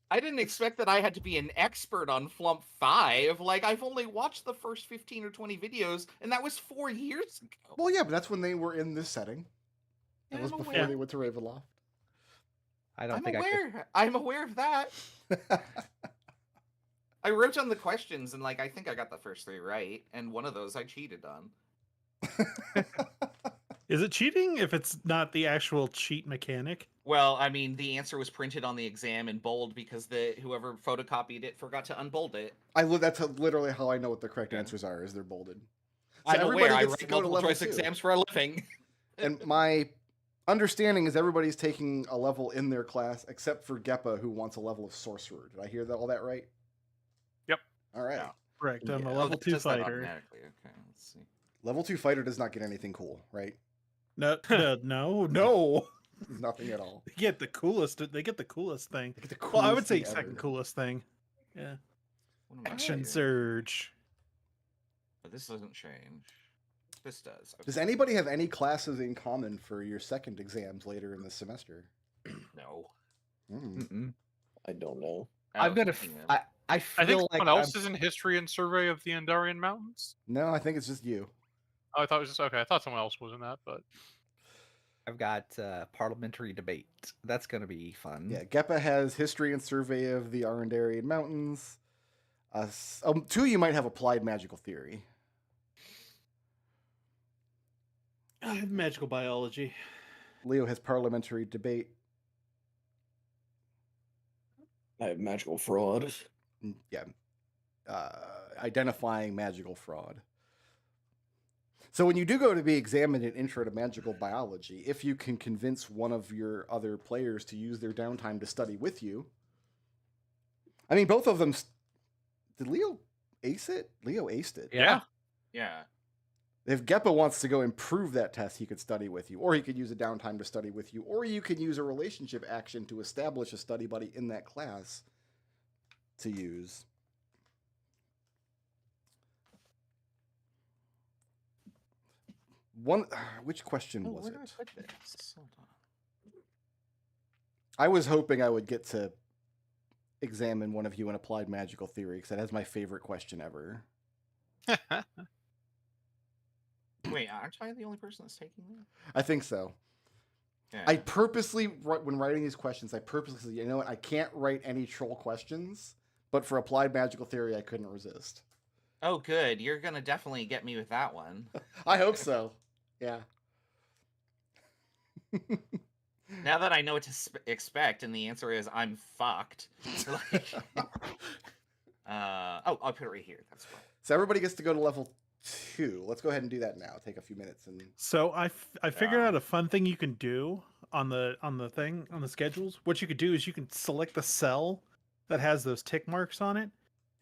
I didn't expect that I had to be an expert on Flumph 5. Like, I've only watched the first 15 or 20 videos, and that was 4 years ago. Well, yeah, but that's when they were in this setting. That Yeah, was I'm before aware. they went to Ravenloft. I'm aware of that. I wrote down the questions, and, like, I think I got the first 3 right, and one of those I cheated on. Is it cheating if it's not the actual cheat mechanic? Well, I mean, the answer was printed on the exam in bold because whoever photocopied it forgot to unbold it. That's literally how I know what the correct answers are, is they're bolded. So I'm everybody aware. I gets to write go to multiple level choice 2. exams for a living. And my understanding is everybody's taking a level in their class, except for Geppa, who wants a level of sorcerer. Did I hear all that right? Yep. All right. Yeah. Correct. I'm a Yeah. level It 2 does that fighter. automatically. Okay, let's see. Level 2 fighter does not get anything cool, right? No. Nothing at all. They get the coolest. They get the coolest thing. They get the Well, I would coolest say thing second ever. coolest thing. Yeah. What am I Action doing? surge. But this doesn't change. This does. Does Okay. anybody have any classes in common for your second exams later in the semester? No. Hmm. I don't know. I'm gonna. I I feel think like someone else is in history and survey of the Andarian Mountains. No, I think it's just you. Oh, I thought it was just okay. I thought someone else was in that, but I've got parliamentary debate. That's gonna be fun. Yeah, Geppa has history and survey of the Arundarian Mountains. 2 of you might have applied magical theory. I have magical biology. Leo has parliamentary debate. I have magical fraud. Yeah. Identifying magical fraud. So when you do go to be examined in Intro to Magical Biology, if you can convince one of your other players to use their downtime to study with you, I mean, both of them. Did Leo ace it? Leo aced it. yeah. Yeah. If Geppa wants to go improve that test, he could study with you, or he could use a downtime to study with you, or you could use a relationship action to establish a study buddy in that class to use. Which question was where it? do I put this? Hold on. I was hoping I would get to examine one of you in applied magical theory, because that is my favorite question ever. Wait, aren't I the only person that's taking that? I think so. Yeah. I purposely, when writing these questions, I purposely said, you know what, I can't write any troll questions, but for applied magical theory, I couldn't resist. Oh, good. You're gonna definitely get me with that one. I hope so. Yeah. Now that I know what to expect, and the answer is I'm fucked. Like, I'll put it right here. That's fine. So everybody gets to go to level 2. Let's go ahead and do that now. Take a few minutes and So I figured Yeah. out a fun thing you can do on the schedules. What you could do is you can select the cell that has those tick marks on it,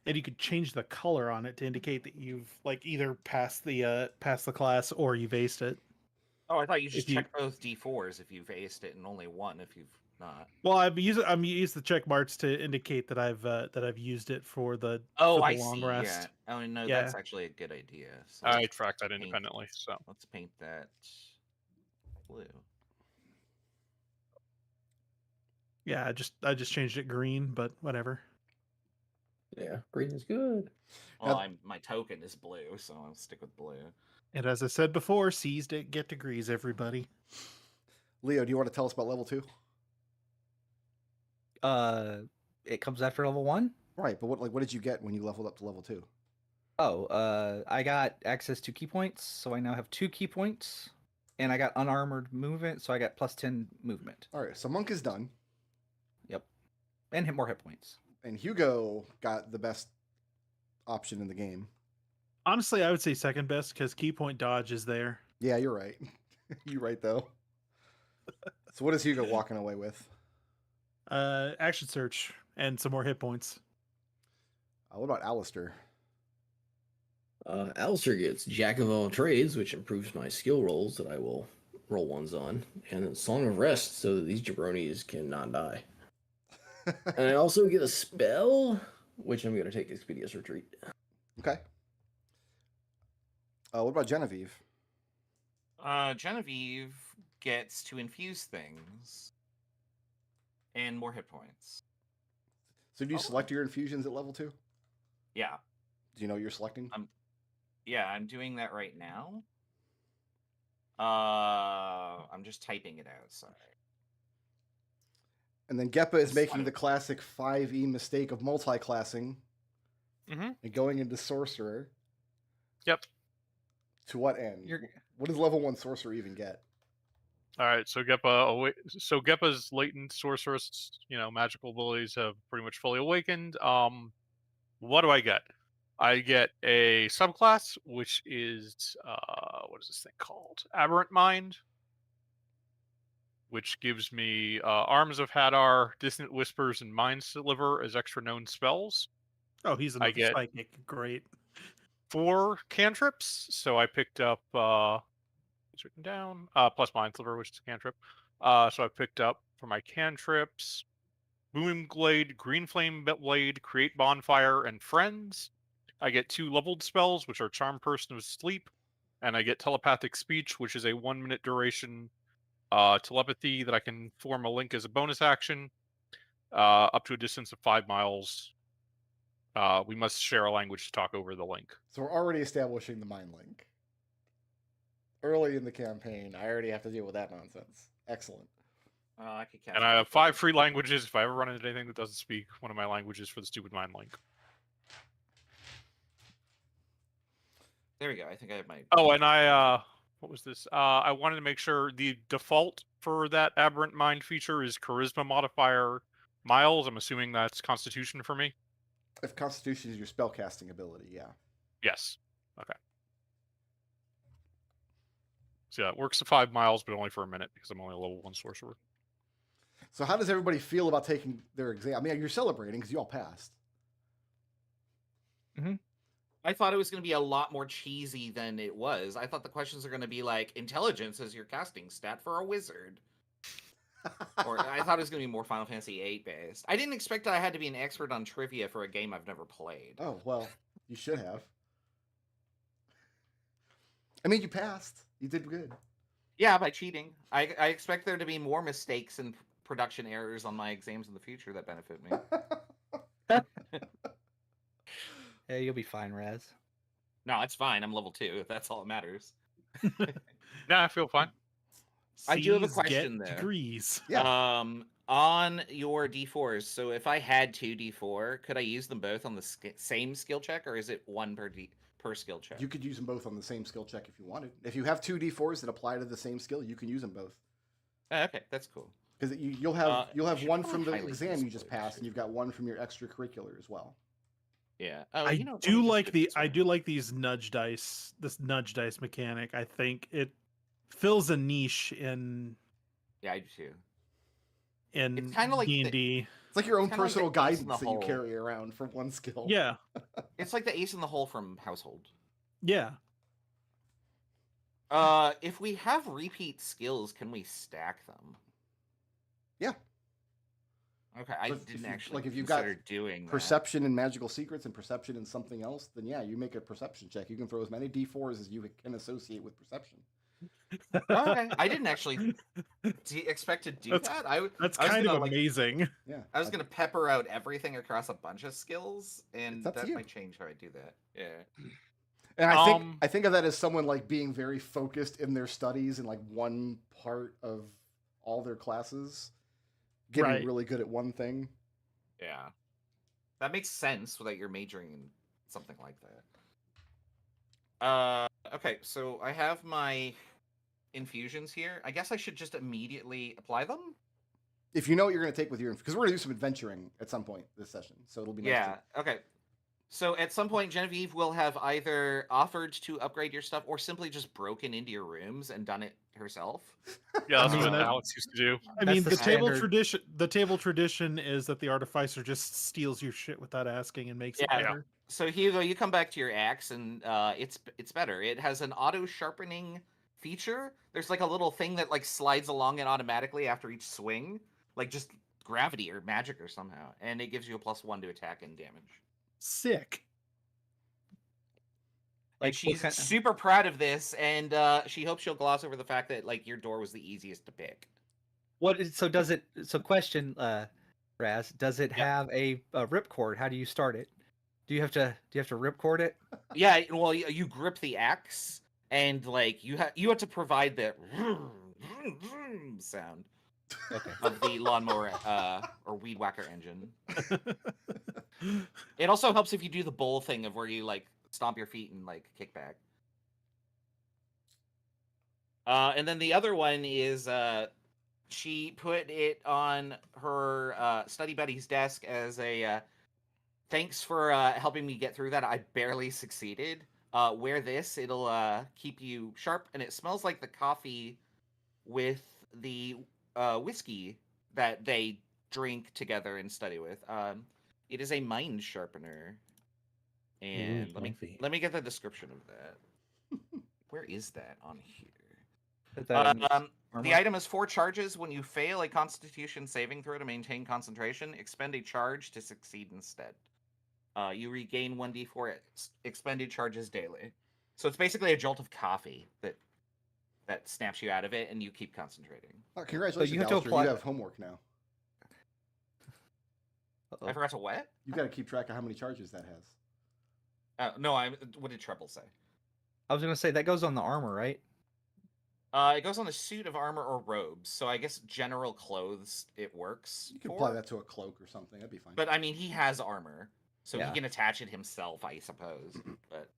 and you could change the color on it to indicate that you've like either passed the class or you've aced it. Oh, I thought you just If you- check both D4s if you've aced it, and only one if you've not. Well, I'm used the check marks to indicate that I've used it for the Oh, for the I long see. rest. Yeah. Oh no, Yeah. that's actually a good idea. So I let's tracked that paint- independently. So Let's paint that blue. Yeah, I just changed it green, but whatever. Yeah, green is good. Well, Now- my token is blue, so I'll stick with blue. And as I said before, C's get degrees, everybody. Leo, do you want to tell us about level 2? It comes after level 1. Right, but what did you get when you leveled up to level 2? Oh, I got access to key points, so I now have 2 key points, and I got unarmored movement, so I got plus 10 movement. All right, so Monk is done, Yep, and hit more hit points. and Hugo got the best option in the game. Honestly, I would say second best because key point dodge is there. Yeah, you're right. You're right though. So what is Hugo walking away with? Action search and some more hit points. What about Alister? Alister gets Jack of all trades, which improves my skill rolls that I will roll ones on, and then Song of Rest so that these jabronis cannot die. And I also get a spell, which I'm going to take Expedious Retreat. Okay. What about Genevieve? Genevieve gets to infuse things and more hit points. So do you Oh. select your infusions at level 2? Yeah, Do you know what you're selecting? yeah, I'm doing that right now. I'm just typing it out. Sorry. And then Geppa is It's making fine. the classic 5e mistake of multi-classing Mhm. and going into Sorcerer. Yep. To what end? You're What does level 1 Sorcerer even get? All right, so Geppa's latent sorceress, magical abilities have pretty much fully awakened. What do I get? I get a subclass, which is what is this thing called? Aberrant Mind, which gives me Arms of Hadar, Dissonant Whispers, and Mind Sliver as extra known spells. Oh, he's another get- psychic. Great. 4 cantrips, so I picked up it's written down plus Mind Sliver, which is a cantrip. So I picked up for my cantrips Booming Glade, Green Flame Blade, Create Bonfire, and Friends. I get 2 leveled spells, which are Charm Person of Sleep, and I get Telepathic Speech, which is a 1-minute duration telepathy that I can form a link as a bonus action up to a distance of 5 miles. We must share a language to talk over the link. So we're already establishing the mind link. Early in the campaign, I already have to deal with that nonsense. Excellent. I could catch And I have 5 free languages if I ever run into anything that doesn't speak one of my languages for the stupid mind link. There we go. I think I have my. Oh, and what was this? I wanted to make sure the default for that Aberrant Mind feature is Charisma modifier miles. I'm assuming that's Constitution for me. If Constitution is your spellcasting ability, yeah. Yes. Okay. So yeah, it works to 5 miles, but only for a minute because I'm only a level 1 sorcerer. So how does everybody feel about taking their exam? I mean, you're celebrating because you all passed. I thought it was going to be a lot more cheesy than it was. I thought the questions are going to be like intelligence is your casting stat for a wizard. Or I thought it was going to be more Final Fantasy VIII based. I didn't expect that I had to be an expert on trivia for a game I've never played. Oh, well, you should have. I mean, you passed. You did good. Yeah, by cheating. I expect there to be more mistakes and production errors on my exams in the future that benefit me. Yeah, you'll be fine, Raz. No, it's fine. I'm level 2, if that's all that matters. Nah, I feel fine. I do have a C's get question, though. Degrees. Yeah. On your D4s, so if I had 2 D4, could I use them both on the same skill check, or is it 1 per skill check? You could use them both on the same skill check if you wanted. If you have 2 D4s that apply to the same skill, you can use them both. Okay, that's cool. Because you'll have should one probably from the highlight exam these you just for passed, sure. and you've got one from your extracurricular as well. Yeah. Oh, I you know, let me do just like put the this I one. do like these nudge dice. This nudge dice mechanic. I think it fills a niche in Yeah, I do too. in kinda like the- D&D. It's like your own It's kinda like the personal ace in the guidance that you hole. carry around for one skill. Yeah, It's like the ace in the hole from Household. yeah. If we have repeat skills, can we stack them? Yeah. Okay, I So if didn't you- actually like, if you've got consider doing that. Perception in magical secrets and perception in something else, then yeah, you make a perception check. You can throw as many d4s as you can associate with perception. Oh, okay, I didn't actually expect to do That's- that. That's I was kind of gonna, like, amazing. Yeah. I was gonna pepper out everything across a bunch of skills, and It's up to that you. might change how I do that. Yeah. And I think of that as someone like being very focused in their studies in like one part of all their classes, getting Right. really good at one thing. Yeah. That makes sense that you're majoring in something like that. Okay, so I have my infusions here. I guess I should just immediately apply them? If you know what you're going to take with your, because we're going to do some adventuring at some point this session, so it'll be nice. Yeah, okay. So at some point, Genevieve will have either offered to upgrade your stuff or simply just broken into your rooms and done it herself. Yeah, that's I mean, what that- Alex used to do. I That's mean, the the table standard. tradition. The table tradition is that the artificer just steals your shit without asking and makes it Yeah. better. So Hugo, you come back to your axe, and it's better. It has an auto sharpening feature. There's like a little thing that like slides along it automatically after each swing, like just gravity or magic or somehow, and it gives you a +1 to attack and damage. Sick. And Like, what she's kind- super proud of this, and she hopes you'll gloss over the fact that like your door was the easiest to pick. So does it? So question, Raz, does it Yeah. have a ripcord? How do you start it? Do you have to ripcord it? Yeah, well, you grip the axe, and like you have to provide the sound Okay. of the lawnmower or weed whacker engine. It also helps if you do the bowl thing of where you like stomp your feet and like kick back. And then the other one is she put it on her study buddy's desk as a thanks for helping me get through that. I barely succeeded. Wear this; it'll keep you sharp, and it smells like the coffee with the whiskey that they drink together and study with. It is a mind sharpener. And coffee. let me get the description of that. Where is that on here? Put that in his The armor. item has 4 charges. When you fail a Constitution saving throw to maintain concentration, expend a charge to succeed instead. You regain 1d4 expended charges daily. So it's basically a jolt of coffee that snaps you out of it, and you keep concentrating. Oh, congratulations, you have to Alister. apply- You have homework now. Uh-oh. I forgot to what? You've got to keep track of how many charges that has. No, what did Treble say? I was gonna say that goes on the armor, right? It goes on a suit of armor or robes, so I guess general clothes it works. You could for. apply that to a cloak or something. That'd be fine. But I mean, he has armor, so Yeah. he can attach it himself, I suppose. But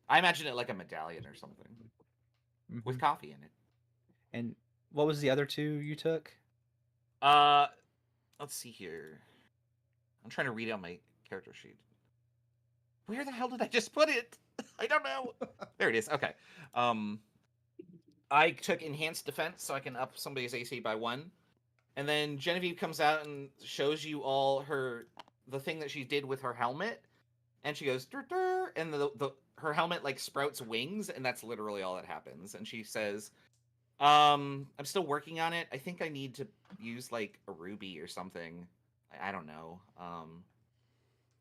I imagine it like a medallion or something with Mhm. coffee in it. And what was the other two you took? Let's see here. I'm trying to read out my character sheet. Where the hell did I just put it? I don't know. There it is. Okay. I took enhanced defense, so I can up somebody's AC by 1. And then Genevieve comes out and shows you all the thing that she did with her helmet, and she goes, "Dur, dur," and her helmet like sprouts wings, and that's literally all that happens. And she says, I'm still working on it. I think I need to use like a ruby or something. I don't know.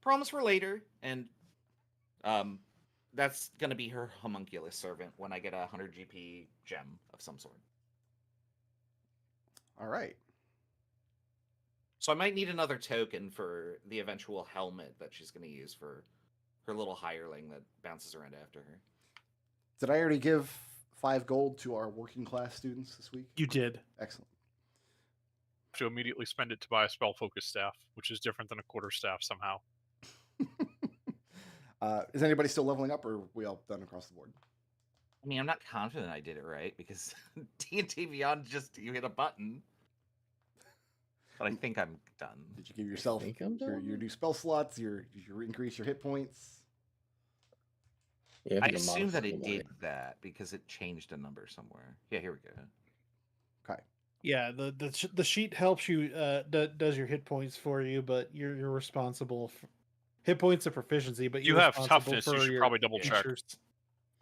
Promise for later. And that's gonna be her homunculus servant when I get a 100 GP gem of some sort. All right. So I might need another token for the eventual helmet that she's gonna use for her little hireling that bounces around after her. Did I already give 5 gold to our working class students this week? You did. Excellent. To immediately spend it to buy a spell focused staff, which is different than a quarter staff somehow. Is anybody still leveling up, or are we all done across the board? I mean, I'm not confident I did it right because D&D Beyond just you hit a button. but I think I'm done. Did you give yourself think I'm your done? new spell slots? Did you increase your hit points? Yeah, I think I'm assume that modifying it mine. did that because it changed a number somewhere. Yeah, here we go. Okay. Yeah, the sheet helps you does your hit points for you, but you're responsible for hit points of proficiency. But You you're have responsible toughness. You for should your probably double check. features.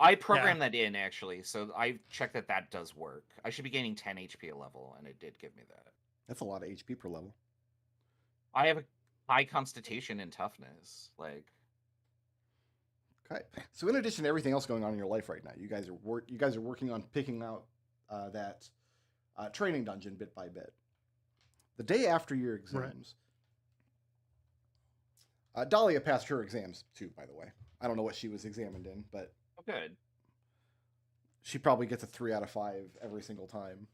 I programmed that in actually, so I checked that does work. I should be gaining 10 HP a level, and it did give me that. That's a lot of HP per level. I have a high constitution and toughness. Like, Okay. So in addition to everything else going on in your life right now, you guys are working on picking out that training dungeon bit by bit. The day after your exams, Dahlia passed her exams too. By the way, I don't know what she was examined in, but oh, good. she probably gets a 3 out of 5 every single time.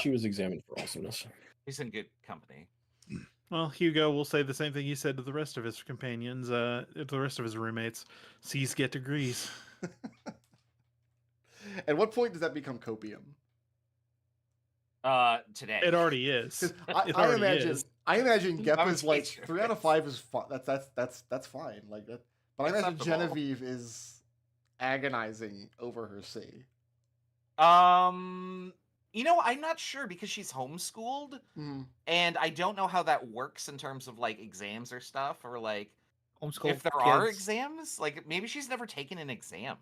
She was examined for awesomeness. He's in good company. Well, Hugo will say the same thing he said to the rest of his companions, to the rest of his roommates. C's get degrees. At what point does that become copium? Today. It already is. 'Cause It I already imagine is. Geppa's like face your 3 out of face. 5 is fine. That's fine. Like that. But I imagine Acceptable. Genevieve is agonizing over her C. You know, I'm not sure because she's homeschooled, and I don't know how that works in terms of like exams or stuff, or like Homeschool if there are kids, exams. Like maybe she's never taken an exam.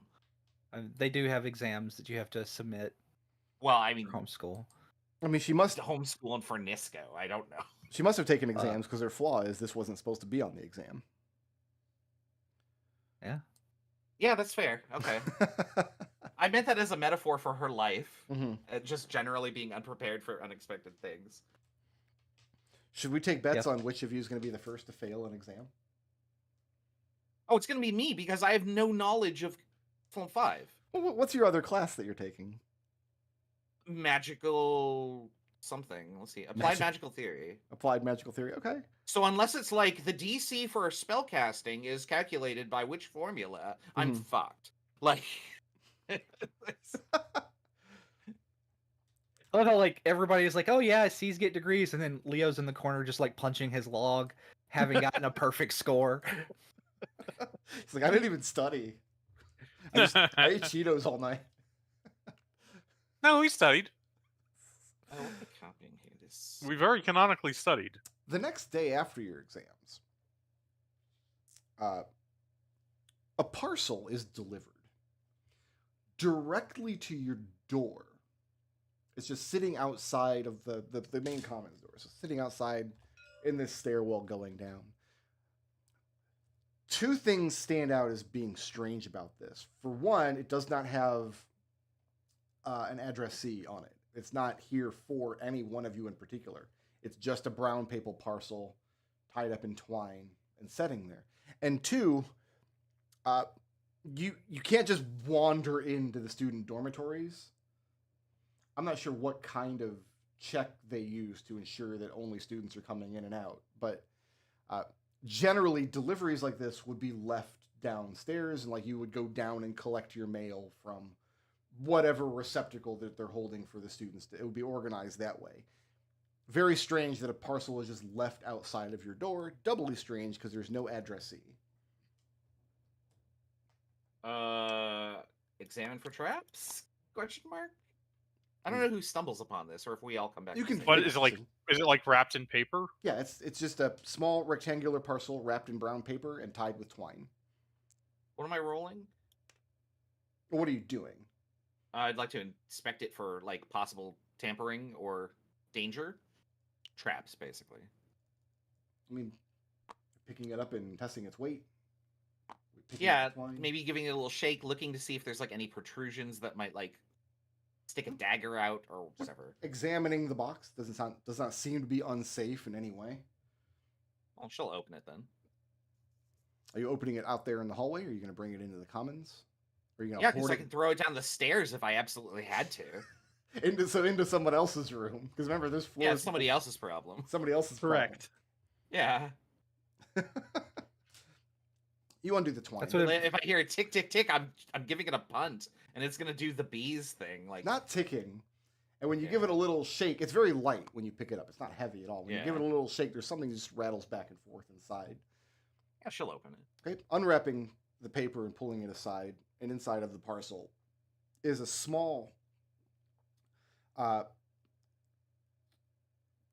they do have exams that you have to submit Well, I mean, for homeschool. I mean, she must homeschooling for Nisco. I don't know. have taken exams because her flaw is this wasn't supposed to be on the exam. Yeah. Yeah, that's fair. Okay. I meant that as a metaphor for her life, just generally being unprepared for unexpected things. Should we take bets on which of you is going to be the first to fail an exam? Oh, it's going to be me because I have no knowledge of Flumph 5. Well, what's your other class that you're taking? Magical something. Let's see. Applied Magical Theory. Applied Magical Theory. Okay. So unless it's like the DC for spellcasting is calculated by which formula, I'm fucked. Like, I love how like everybody's like, "Oh yeah, C's get degrees," and then Leo's in the corner just like punching his log, having gotten a perfect score. He's like, I didn't even study. I ate Cheetos all night. No, we studied. I want the copying here. This We very canonically studied. The next day after your exams, a parcel is delivered directly to your door. It's just sitting outside of the main commons door. So sitting outside in this stairwell going down. Two things stand out as being strange about this. For one, it does not have an addressee on it. It's not here for any one of you in particular. It's just a brown paper parcel tied up in twine and setting there. And two, you can't just wander into the student dormitories. I'm not sure what kind of check they use to ensure that only students are coming in and out, but generally deliveries like this would be left downstairs, and like you would go down and collect your mail from whatever receptacle that they're holding for the students. It would be organized that way. Very strange that a parcel is just left outside of your door. Doubly strange because there's no addressee. examine for traps? Question mark. I don't know who stumbles upon this, or if we all come back. You to can- the same But thing. is it like wrapped in paper? Yeah, it's just a small rectangular parcel wrapped in brown paper and tied with twine. What am I rolling? What are you doing? I'd like to inspect it for like possible tampering or danger. Traps, basically. I mean, picking it up and testing its weight. Picking Yeah, up the twine. maybe giving it a little shake, looking to see if there's like any protrusions that might like stick a dagger out or whatever. Examining the box does not seem to be unsafe in any way. Well, she'll open it then. Are you opening it out there in the hallway, or are you going to bring it into the commons? Or are you going Yeah, to because hoard I can throw it down the stairs if I absolutely had to. it into someone else's room? Because remember, this floor Yeah, is it's somebody else's problem. somebody else's Correct. Yeah. problem. You undo the twine. That's what If I hear a tick, tick, tick, I'm giving it a punt, and it's gonna do the bees thing. Like, Not ticking. And when you give it a little shake, it's very light when you pick it up. It's not heavy at all. When you give it a little shake, there's something that just rattles back and forth inside. Yeah, she'll open it. Okay, unwrapping the paper and pulling it aside, and inside of the parcel is a small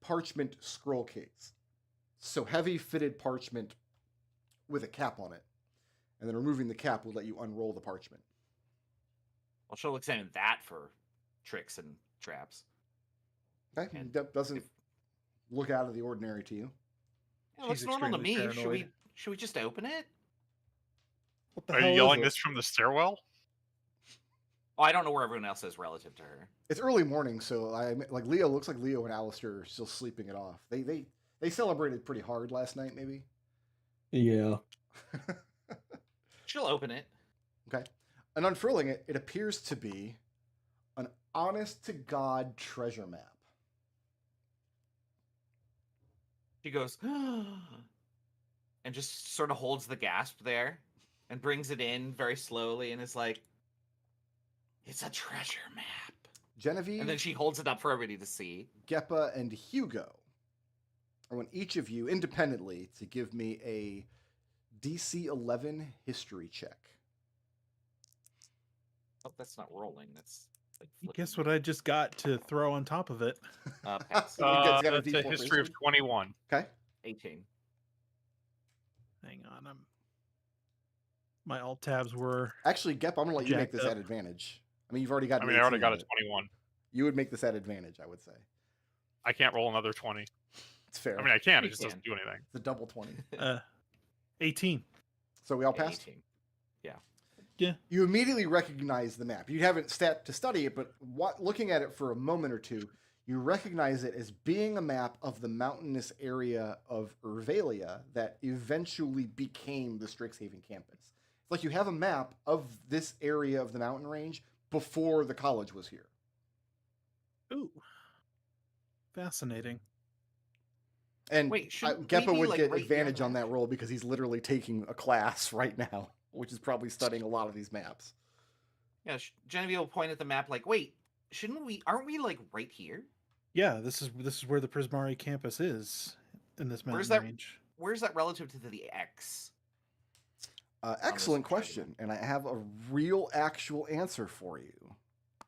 parchment scroll case. So heavy fitted parchment with a cap on it. And then removing the cap will let you unroll the parchment. Well, she'll examine that for tricks and traps. Okay, And that doesn't look out of the ordinary to you. Yeah, looks She's normal to me. extremely Should we just open it? What the Are hell you is yelling it? this from the stairwell? Oh, I don't know where everyone else is relative to her. It's early morning, so Leo looks like Leo and Alister are still sleeping it off. They celebrated pretty hard last night, maybe. Yeah. She'll open it. Okay. And unfurling it, it appears to be an honest-to-God treasure map. She goes, and just sort of holds the gasp there and brings it in very slowly and is like, it's a treasure map. Genevieve, And then she holds it up for everybody to see. Geppa, and Hugo. I want each of you independently to give me a DC 11 history check. Oh, that's not rolling. That's like flipping. Guess what I just got to throw on top of it? Pass. You get a That's a D4 history of 21. Okay. 18. Hang on, my alt tabs were. Actually, Geppa, I'm going to let you make Jacked this up. at advantage. I mean, you've already got I an mean, I already 18, got a but 21. You would make this at advantage, I would say. I can't roll another 20. It's fair. I mean, I can. You It just can. doesn't do anything. It's a double 20. 18. So we all passed? 18. You immediately recognize the map. You haven't sat to study it, but looking at it for a moment or two, you recognize it as being a map of the mountainous area of Urvalia that eventually became the Strixhaven campus. It's like you have a map of this area of the mountain range before the college was here. Ooh, fascinating. And Wait, shouldn't we Geppa be, would like, get right here advantage on on that? that roll because he's literally taking a class right now, which is probably studying a lot of these maps. Yeah, Genevieve will point at the map like, wait, aren't we like right here? Yeah, this is where the Prismari campus is in this mountain Where's that- range. Where's that relative to the X? Excellent treasure question, and I have a real actual answer for you,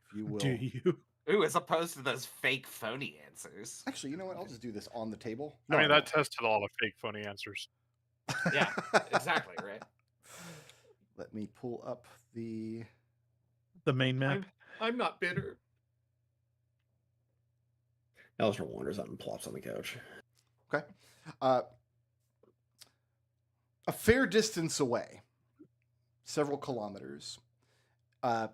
if you will. Do you? Ooh, as opposed to those fake phony answers. Actually, you know what? I'll just do this on the table. I mean, No, that tested all the fake phony answers. Yeah, exactly, right? Let me pull up the... The main map. I'm not bitter. Alister wanders out and plops on the couch. Okay. A fair distance away, several kilometers, to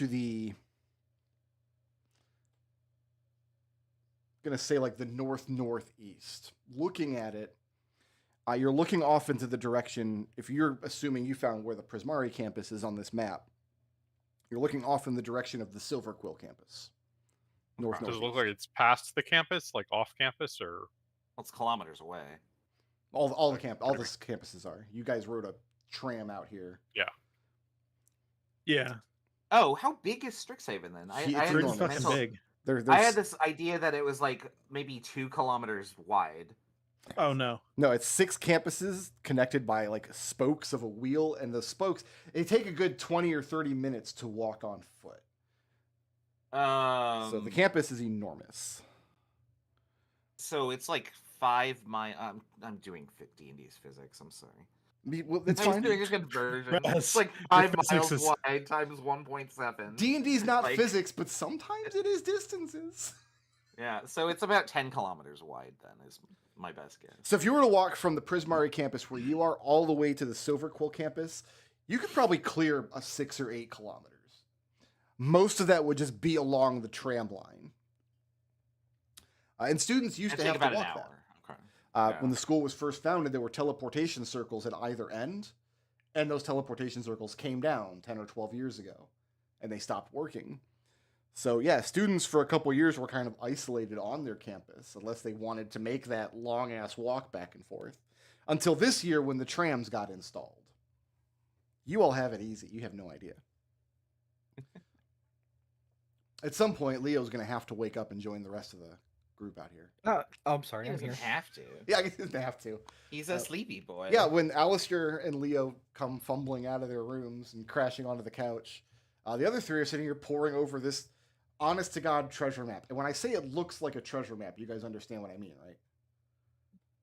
the... I'm going to say like the northeast. Looking at it, you're looking off into the direction, if you're assuming you found where the Prismari campus is on this map, you're looking off in the direction of the Silver Quill campus. Does it look Northeast. like it's past the campus, like off campus, or Well, it's kilometers away. All the campuses are. You guys rode a tram out here. Yeah, Oh, how big is Strixhaven then? It's had pretty this enormous. fucking mental- big. I had this idea that it was like maybe 2 kilometers wide. Oh no. No, it's 6 campuses connected by like spokes of a wheel, and the spokes, they take a good 20 or 30 minutes to walk on foot. So the campus is enormous. So it's like 5 miles. I'm doing D&D's physics. I'm sorry. Well, it's I'm fine. doing a conversion. Russ, It's like your 5 physics miles is- wide times 1.7. D&D's not Like- physics, but sometimes it is distances. Yeah, so it's about 10 kilometers wide then is my best guess. So if you were to walk from the Prismari campus where you are all the way to the Silver Quill campus, you could probably clear a 6 or 8 kilometers. Most of that would just be along the tram line. And students used It'd to take have to about an walk that. hour. Okay. When the school was first founded, there were teleportation circles at either end, and those teleportation circles came down 10 or 12 years ago, and they stopped working. So yeah, students for a couple years were kind of isolated on their campus, unless they wanted to make that long-ass walk back and forth, until this year when the trams got installed. You all have it easy. You have no idea. At some point, Leo's going to have to wake up and join the rest of the group out here. Oh, I'm sorry. He I'm doesn't here. have to. Yeah, I guess he doesn't have to. He's a sleepy boy. Yeah, when Alister and Leo come fumbling out of their rooms and crashing onto the couch, the other three are sitting here poring over this honest-to-God treasure map. And when I say it looks like a treasure map, you guys understand what I mean, right?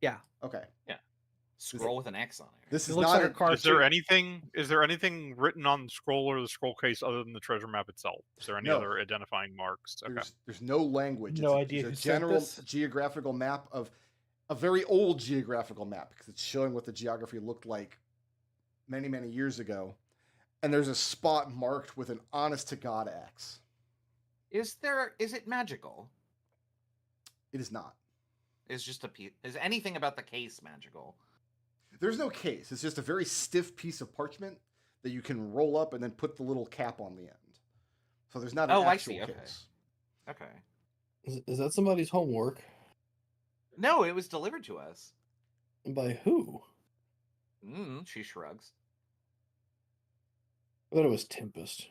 Yeah. Okay. Scroll with an X on it. This It is looks not like a a car. Is there anything written on the scroll or the scroll case other than the treasure map itself? Is there any No. other identifying marks? Okay. There's no language. No it's idea a who sent general this. geographical map of a very old geographical map because it's showing what the geography looked like many, many years ago. And there's a spot marked with an honest-to-God X. Is it magical? It is not. Is just a piece? Is anything about the case magical? There's no case. It's just a very stiff piece of parchment that you can roll up and then put the little cap on the end. So there's not an I actual see. Okay. case. Okay. Is that somebody's homework? No, it was delivered to us. By who? She shrugs. I thought it was Tempest.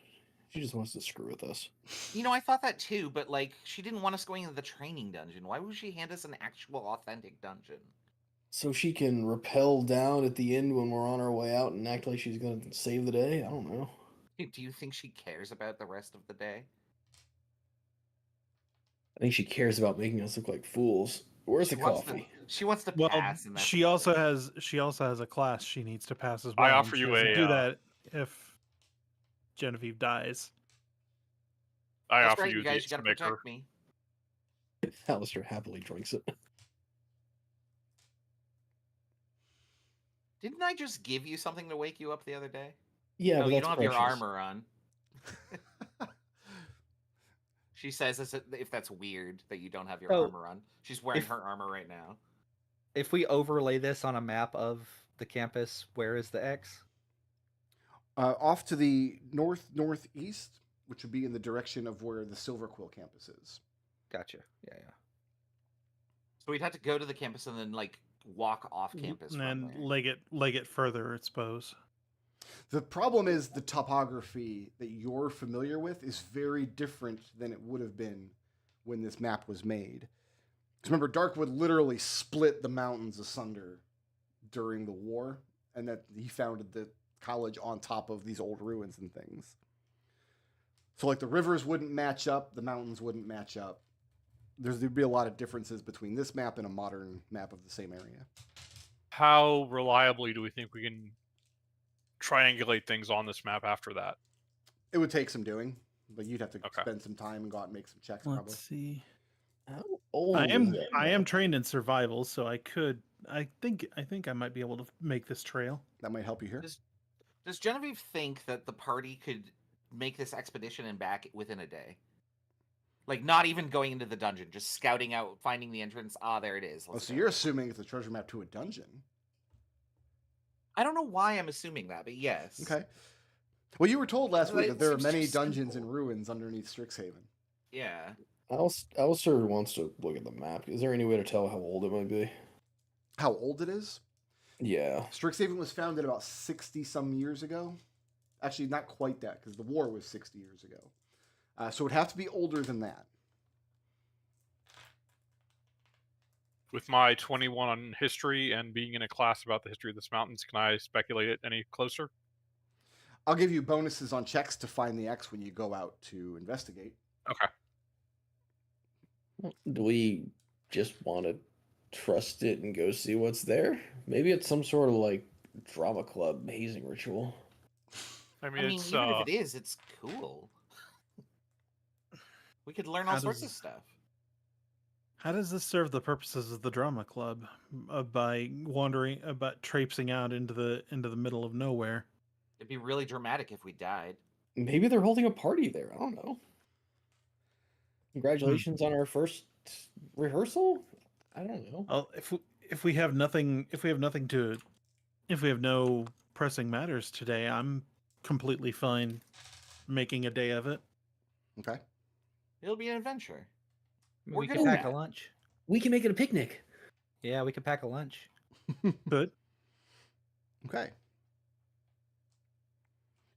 She just wants to screw with us. You know, I thought that too, but like, she didn't want us going into the training dungeon. Why would she hand us an actual authentic dungeon? So she can rappel down at the end when we're on our way out and act like she's going to save the day? I don't know. Do you think she cares about the rest of the day? I think she cares about making us look like fools. Where's the wants coffee? She wants to Well, pass. And that's she also has a class she needs to pass as well. I and offer she you doesn't a, do that if Genevieve dies. I That's offer right, you you the guys. You gotta maker. protect me. Alister happily drinks it. Didn't I just give you something to wake you up the other day? Yeah, Oh, but you that's don't have your precious. armor on. She says if that's weird that you don't have your So, armor on. She's wearing if- her armor right now. If we overlay this on a map of the campus, where is the X? Off to the northeast, which would be in the direction of where the Silver Quill campus is. Gotcha. Yeah. So we'd have to go to the campus and then like walk off campus. And from then there. leg it further, I suppose. The problem is the topography that you're familiar with is very different than it would have been when this map was made. 'Cause remember, Darkwood literally split the mountains asunder during the war, and that he founded the college on top of these old ruins and things. So, like, the rivers wouldn't match up, the mountains wouldn't match up. There'd be a lot of differences between this map and a modern map of the same area. How reliably do we think we can triangulate things on this map after that? It would take some doing, but you'd have to Okay. spend some time and go out and make some checks, probably. Let's see. How old I is am that I am map? trained in survival, so I think I might be able to make this trail. That might help you here. Does Genevieve think that the party could make this expedition and back within a day? Like, not even going into the dungeon, just scouting out, finding the entrance. Ah, there it is. Oh, Let's so go. you're assuming it's a treasure map to a dungeon. I don't know why I'm assuming that, but yes. Okay. Well, you were told last week It that there are seems many too dungeons simple. and ruins underneath Strixhaven. Yeah. Alister wants to look at the map. Is there any way to tell how old it might be? How old it is? Yeah. Strixhaven was founded about 60-some years ago. Actually, not quite that, because the war was 60 years ago. So it would have to be older than that. With my 21 on history and being in a class about the history of this mountains, can I speculate it any closer? I'll give you bonuses on checks to find the X when you go out to investigate. Okay. Do we just want to trust it and go see what's there? Maybe it's some sort of like drama club hazing ritual. I mean, it's even if it is, it's cool. We could learn all How sorts does- of stuff. How does this serve the purposes of the drama club by traipsing out into the middle of nowhere? It'd be really dramatic if we died. Maybe they're holding a party there. I don't know. Congratulations on our first rehearsal. I don't know. Well, if we have no pressing matters today, I'm completely fine making a day of it. Okay. It'll be an adventure. We We're could good at pack a that. lunch. We can make it a picnic. Yeah, we could pack a lunch. Good. Okay.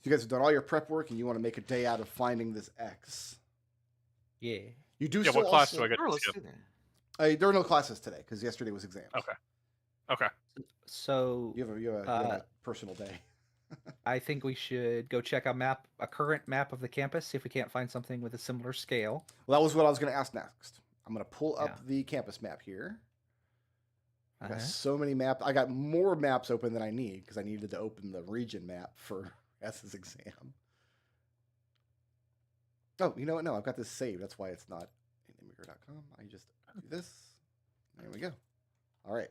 So you guys have done all your prep work and you want to make a day out of finding this X. Yeah. You do Yeah, still what class also, do I get Sure, to let's skip? do that. there are no classes today because yesterday was exams. Okay. Okay. So You have a personal day. I think we should go check a current map of the campus, see if we can't find something with a similar scale. Well, that was what I was going to ask next. I'm going to pull up Yeah. the campus map here. I got Uh-huh. so many maps. I got more maps open than I need because I needed to open the region map for S's exam. Oh, you know what? No, I've got this saved. That's why it's not in immigrant.com. I just do this. There we go. All right.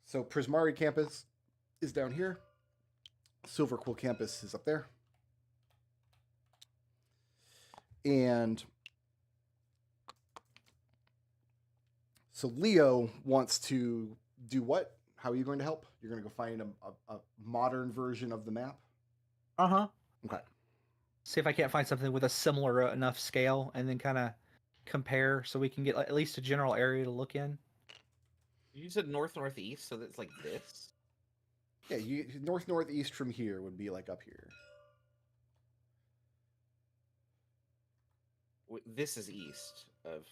So Prismari campus is down here. Silver Quill campus is up there. And so Leo wants to do what? How are you going to help? You're going to go find a modern version of the map? Uh-huh. Okay. See if I can't find something with a similar enough scale and then kind of compare so we can get at least a general area to look in. You said northeast, so that's like this. Yeah, northeast from here would be like up here. This is east of.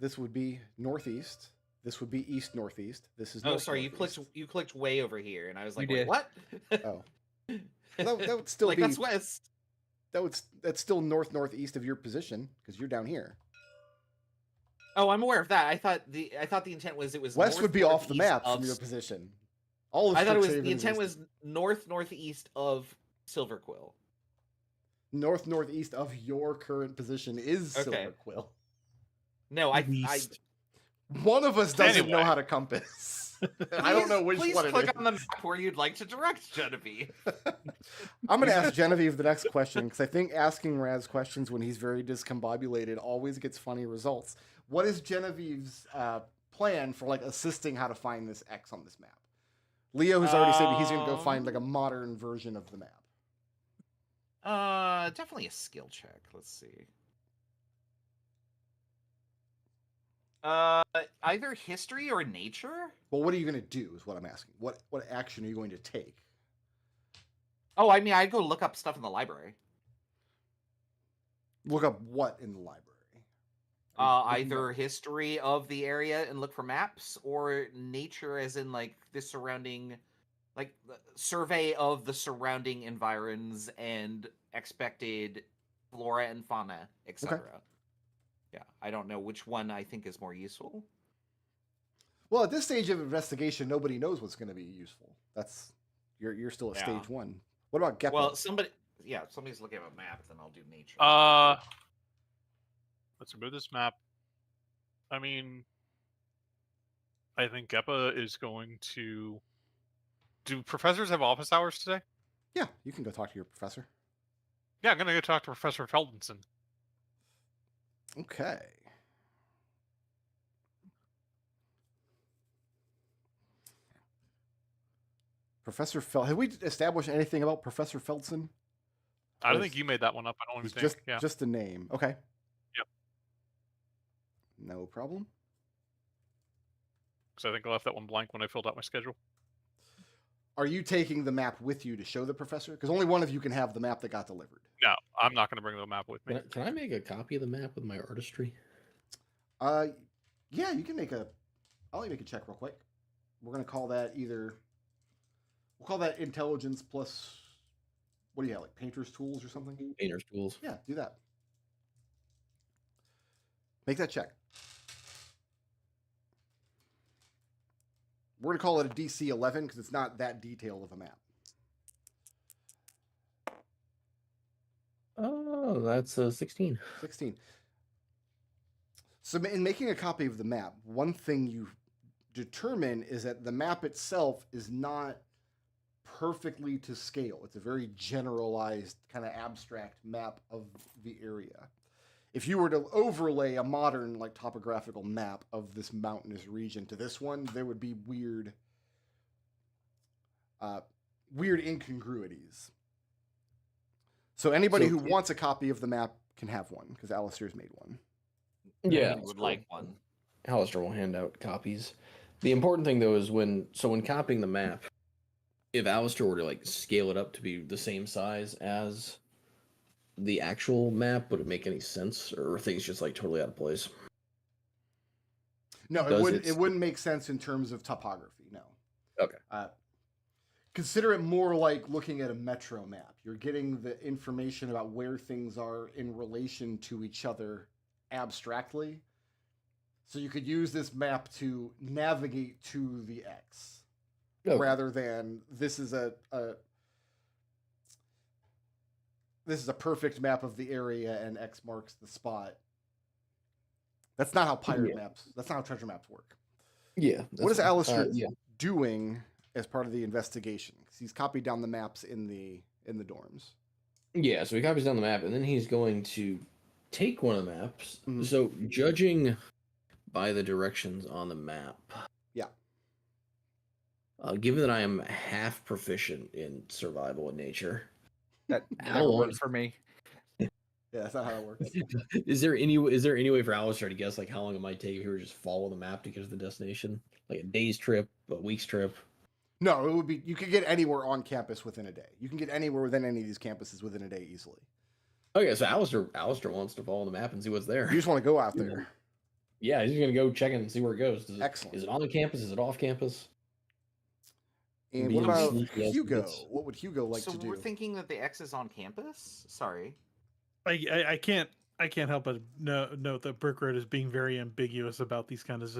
This would be northeast. This would be east northeast. This is. Oh, north, sorry, northeast. you clicked way over here, and I was like, You wait, did. what? Oh, well, that would still like be. that's west. That's still northeast of your position because you're down here. Oh, I'm aware of that. I thought the intent was it was West would be off the northeast map of from your position. All of I thought it was Strixhaven the intent is was northeast of Silverquill. northeast of your current position is Okay. Silver Quill. No, I East. One of us doesn't know Anyway. how to compass. I don't know which please one it click is. on the map where you'd like to direct Genevieve. I'm going to ask Genevieve the next question because I think asking Raz questions when he's very discombobulated always gets funny results. What is Genevieve's plan for like assisting how to find this X on this map? Leo has already said he's going to go find like a modern version of the map. Definitely a skill check. Let's see. Either history or nature. Well, what are you going to do is what I'm asking. What action are you going to take? Oh, I mean, I'd go look up stuff in the library. Look up what in the library? Either history of the area and look for maps, or nature, as in like the surrounding, like the survey of the surrounding environs and expected flora and fauna, etc. Yeah, I don't know which one I think is more useful. Well, at this stage of investigation, nobody knows what's going to be useful. That's you're still at Yeah. stage one. What about Geppa? Well, somebody's looking at a map, then I'll do nature. Let's remove this map. I mean, I think Geppa is going to. Do professors have office hours today? Yeah, you can go talk to your professor. Yeah, I'm gonna go talk to Professor Feldenson. Okay. Professor Have we established anything about Professor Feldson? I don't Or think is- you made that one up. I don't even He's think. just a name. Okay. Yep. No problem. Because I think I left that one blank when I filled out my schedule. Are you taking the map with you to show the professor? Because only one of you can have the map that got delivered. No, I'm not going to bring the map with me. Can I make a copy of the map with my artistry? Yeah, you can make a. I'll let you make a check real quick. We're gonna call that we'll call that intelligence plus. What do you have, like painter's tools or something? Painter's tools. Yeah, do that. Make that check. We're gonna call it a DC 11 because it's not that detailed of a map. Oh, that's 16. 16. So in making a copy of the map, one thing you determine is that the map itself is not perfectly to scale. It's a very generalized, kind of abstract map of the area. If you were to overlay a modern, like, topographical map of this mountainous region to this one, there would be weird incongruities. So anybody who wants a copy of the map can have one, because Alister's made one. Yeah, I would like one. Alister will hand out copies. The important thing though is when copying the map, if Alister were to like scale it up to be the same size as the actual map, would it make any sense, or are things just like totally out of place? No, it Does wouldn't. it- It wouldn't make sense in terms of topography. No. Okay. Consider it more like looking at a metro map. You're getting the information about where things are in relation to each other abstractly. So you could use this map to navigate to the X, Okay. rather than this is a perfect map of the area and X marks the spot. That's not how pirate maps. That's not how treasure maps work. Yeah. What is Alister Yeah. doing as part of the investigation? 'Cause he's copied down the maps in the dorms. Yeah, so he copies down the map, and then he's going to take one of the maps. Mhm. So, judging by the directions on the map, Yeah. given that I am half proficient in survival and nature, That How never long worked is- for me. Yeah, that's not how it works. is there any way for Alistair to guess like how long it might take if he were to just follow the map to get to the destination, like a day's trip, a week's trip? No, it would be. You could get anywhere on campus within a day. You can get anywhere within any of these campuses within a day easily. Okay, so Alistair wants to follow the map and see what's there. You just want to go out there. Yeah, he's gonna go check it and see where it goes. Excellent. Is it on the campus? Is it off campus? And Be what about sneaky as Hugo? bits. What would Hugo like so to do? we're thinking that the X is on campus? Sorry. I can't help but note that Brickroad is being very ambiguous about these kind of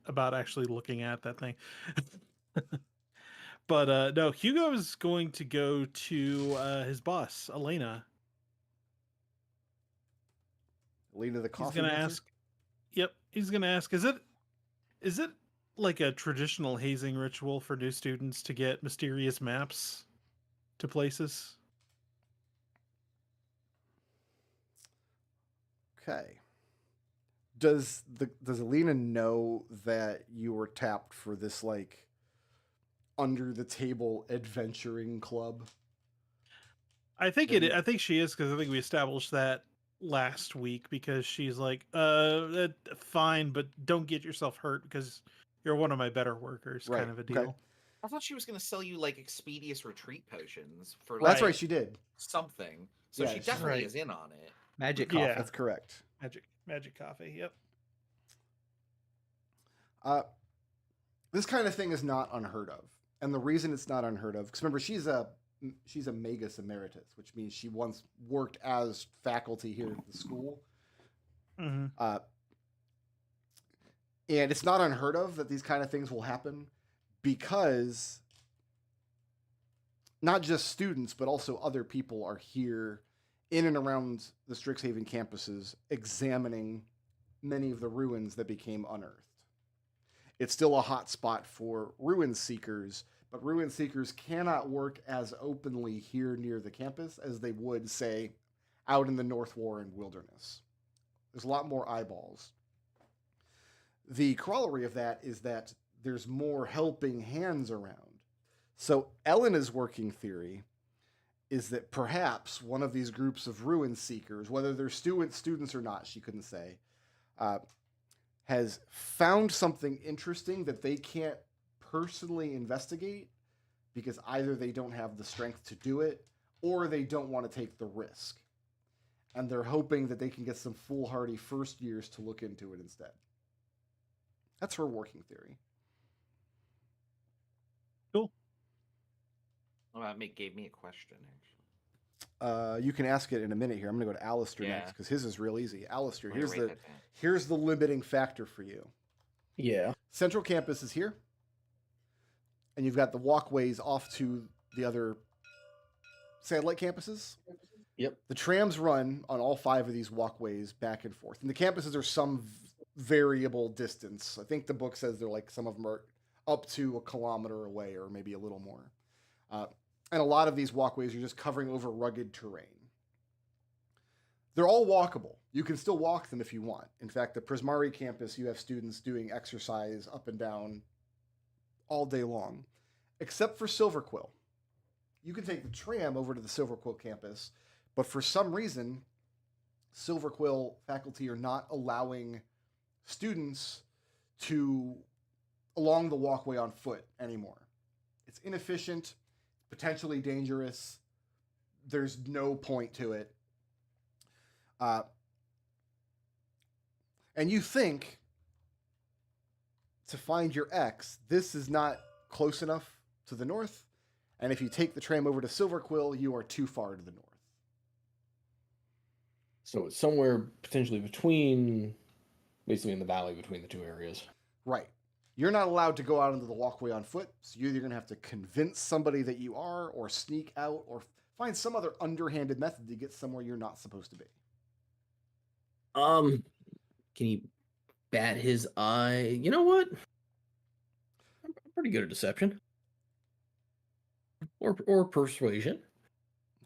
about actually looking at that thing. But no, Hugo is going to go to his boss, Elena. Lead to the He's coffee. gonna dancer? ask. Yep, he's gonna ask. Is it like a traditional hazing ritual for new students to get mysterious maps to places? Okay. Does Alina know that you were tapped for this like under the table adventuring club? I think Have it. you- I think she is, because I think we established that last week, because she's like, fine, but don't get yourself hurt because you're one of my better workers," Right, kind of a okay. deal. I thought she was going to sell you like expeditious retreat potions for Well, that's like, right. She did. something. So Yeah, she she's definitely right. is in on it. Magic Yeah. coffee. That's correct. Magic coffee. Yep. This kind of thing is not unheard of, and the reason it's not unheard of, because remember she's a Magus Emeritus, which means she once worked as faculty here at the school. Mm-hmm. And it's not unheard of that these kind of things will happen, because not just students, but also other people are here in and around the Strixhaven campuses examining many of the ruins that became unearthed. It's still a hot spot for ruin seekers, but ruin seekers cannot work as openly here near the campus as they would, say, out in the North Warren wilderness. There's a lot more eyeballs. The corollary of that is that there's more helping hands around. So Elena's working theory is that perhaps one of these groups of ruin seekers, whether they're students or not, she couldn't say, has found something interesting that they can't personally investigate because either they don't have the strength to do it or they don't want to take the risk. And they're hoping that they can get some foolhardy first years to look into it instead. That's her working theory. Well, that gave me a question, actually. You can ask it in a minute here. I'm going to go to Alister Yeah. next because his is real easy. Alister, Let me here's write the that down. here's the limiting factor for you. Yeah. Central campus is here, and you've got the walkways off to the other satellite campuses. Yep. The trams run on all 5 of these walkways back and forth, and the campuses are some variable distance. I think the book says they're like some of them are up to a kilometer away or maybe a little more. And a lot of these walkways are just covering over rugged terrain. They're all walkable. You can still walk them if you want. In fact, the Prismari campus, you have students doing exercise up and down all day long, except for Silverquill. You can take the tram over to the Silverquill campus, but for some reason, Silverquill faculty are not allowing students to along the walkway on foot anymore. It's inefficient, potentially dangerous. There's no point to it. And you think, to find your X, this is not close enough to the north. And if you take the tram over to Silverquill, you are too far to the north. So it's somewhere potentially between, basically in the valley between the two areas. Right. You're not allowed to go out into the walkway on foot, so you're either going to have to convince somebody that you are, or sneak out, or find some other underhanded method to get somewhere you're not supposed to be. Can he bat his eye? You know what? I'm pretty good at deception. Or persuasion.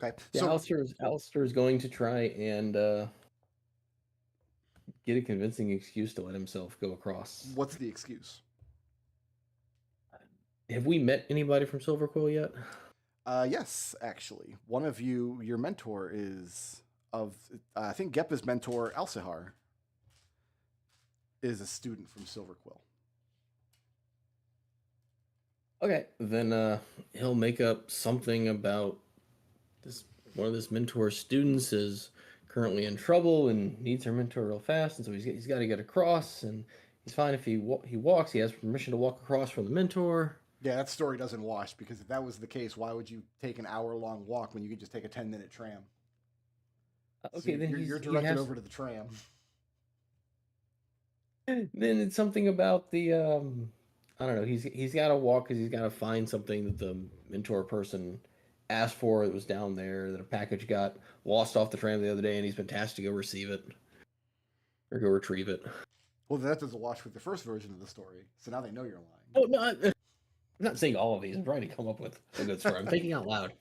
Okay. Yeah, So Alister is going to try and get a convincing excuse to let himself go across. what's the excuse? Have we met anybody from Silverquill yet? Yes, actually. One of you, your mentor is of, I think Geppa's mentor, Alcihar, is a student from Silverquill. Okay, then he'll make up something about this. One of this mentor's students is currently in trouble and needs her mentor real fast, and so he's got to get across, and he's fine if he walks. He has permission to walk across from the mentor. Yeah, that story doesn't wash, because if that was the case, why would you take an hour-long walk when you could just take a 10-minute tram? Okay, So then you're directed over to the tram. Then it's something about the I don't know. He's got to walk because he's got to find something that the mentor person asked for that was down there. That a package got lost off the tram the other day, and he's been tasked to go receive it or go retrieve it. Well, that doesn't wash with the first version of the story, so now they know you're lying. Oh no, I'm not saying all of these. I'm trying to come up with a good story. I'm thinking out loud.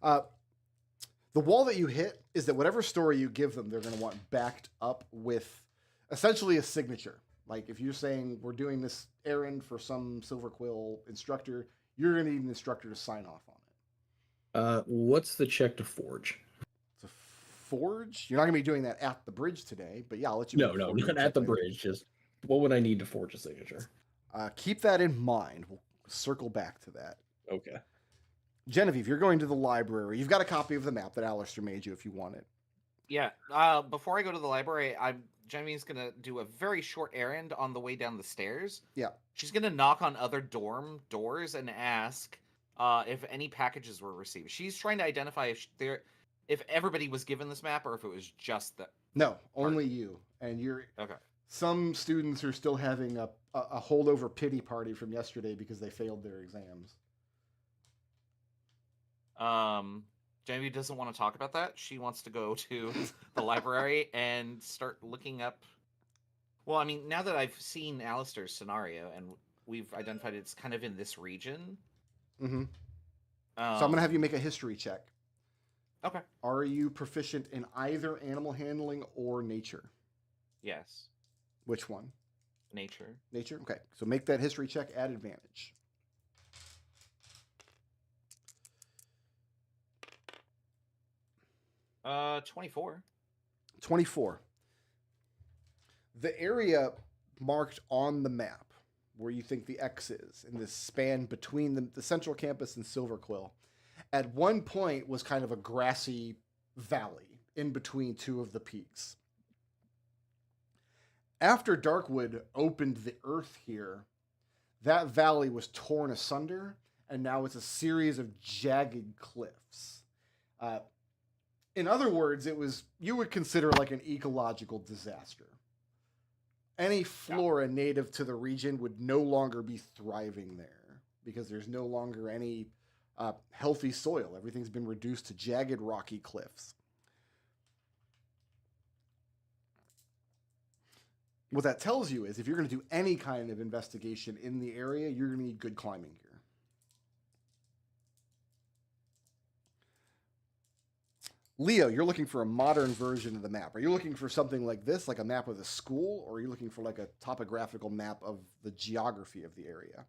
The wall that you hit is that whatever story you give them, they're going to want backed up with essentially a signature. Like if you're saying we're doing this errand for some Silverquill instructor, you're going to need an instructor to sign off on it. What's the check to forge? It's a forge? You're not going to be doing that at the bridge today, but yeah, I'll let you. No, not at the bridge. Just what would I need to forge a signature? Keep that in mind. We'll circle back to that. Okay. Genevieve, you're going to the library. You've got a copy of the map that Alister made you if you want it. Yeah. Before I go to the library, Genevieve's gonna do a very short errand on the way down the stairs. Yeah. She's gonna knock on other dorm doors and ask if any packages were received. She's trying to identify if everybody was given this map or if it was just the. No, only you. And you're Okay. Some students are still having a holdover pity party from yesterday because they failed their exams. Genevieve doesn't want to talk about that. She wants to go to the library and start looking up. Well, I mean, now that I've seen Alister's scenario and we've identified it's kind of in this region. Mm-hmm. So I'm going to have you make a history check. Okay. Are you proficient in either animal handling or nature? Yes. Which one? Nature. Nature? Okay. So make that history check at advantage. Uh, 24. 24. The area marked on the map where you think the X is in this span between the central campus and Silverquill at one point was kind of a grassy valley in between two of the peaks. After Darkwood opened the earth here, that valley was torn asunder, and now it's a series of jagged cliffs. In other words, you would consider like an ecological disaster. Any flora native to the region would no longer be thriving there because there's no longer any healthy soil. Everything's been reduced to jagged rocky cliffs. What that tells you is if you're going to do any kind of investigation in the area, you're going to need good climbing gear. Leo, you're looking for a modern version of the map. Are you looking for something like this, like a map of the school, or are you looking for like a topographical map of the geography of the area?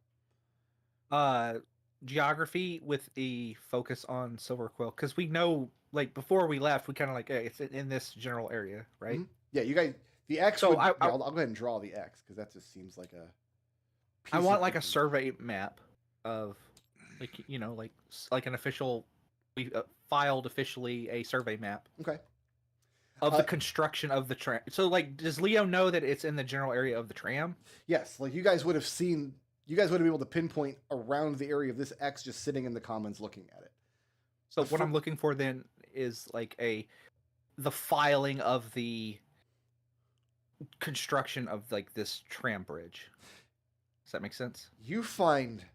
Geography with a focus on Silverquill, because we know, like before we left, we kind of like it's in this general area, right? Mm-hmm. Yeah, you guys. The X. So I'll go ahead and draw the X because that just seems like a. I want like a survey map of like like an official. We filed officially a survey map Okay. of the construction of the tram. So, like, does Leo know that it's in the general area of the tram? Yes, like you guys would have seen. You guys would have been able to pinpoint around the area of this X just sitting in the commons looking at it. So The what fir- I'm looking for then is like the filing of the construction of like this tram bridge. Does that make sense? You find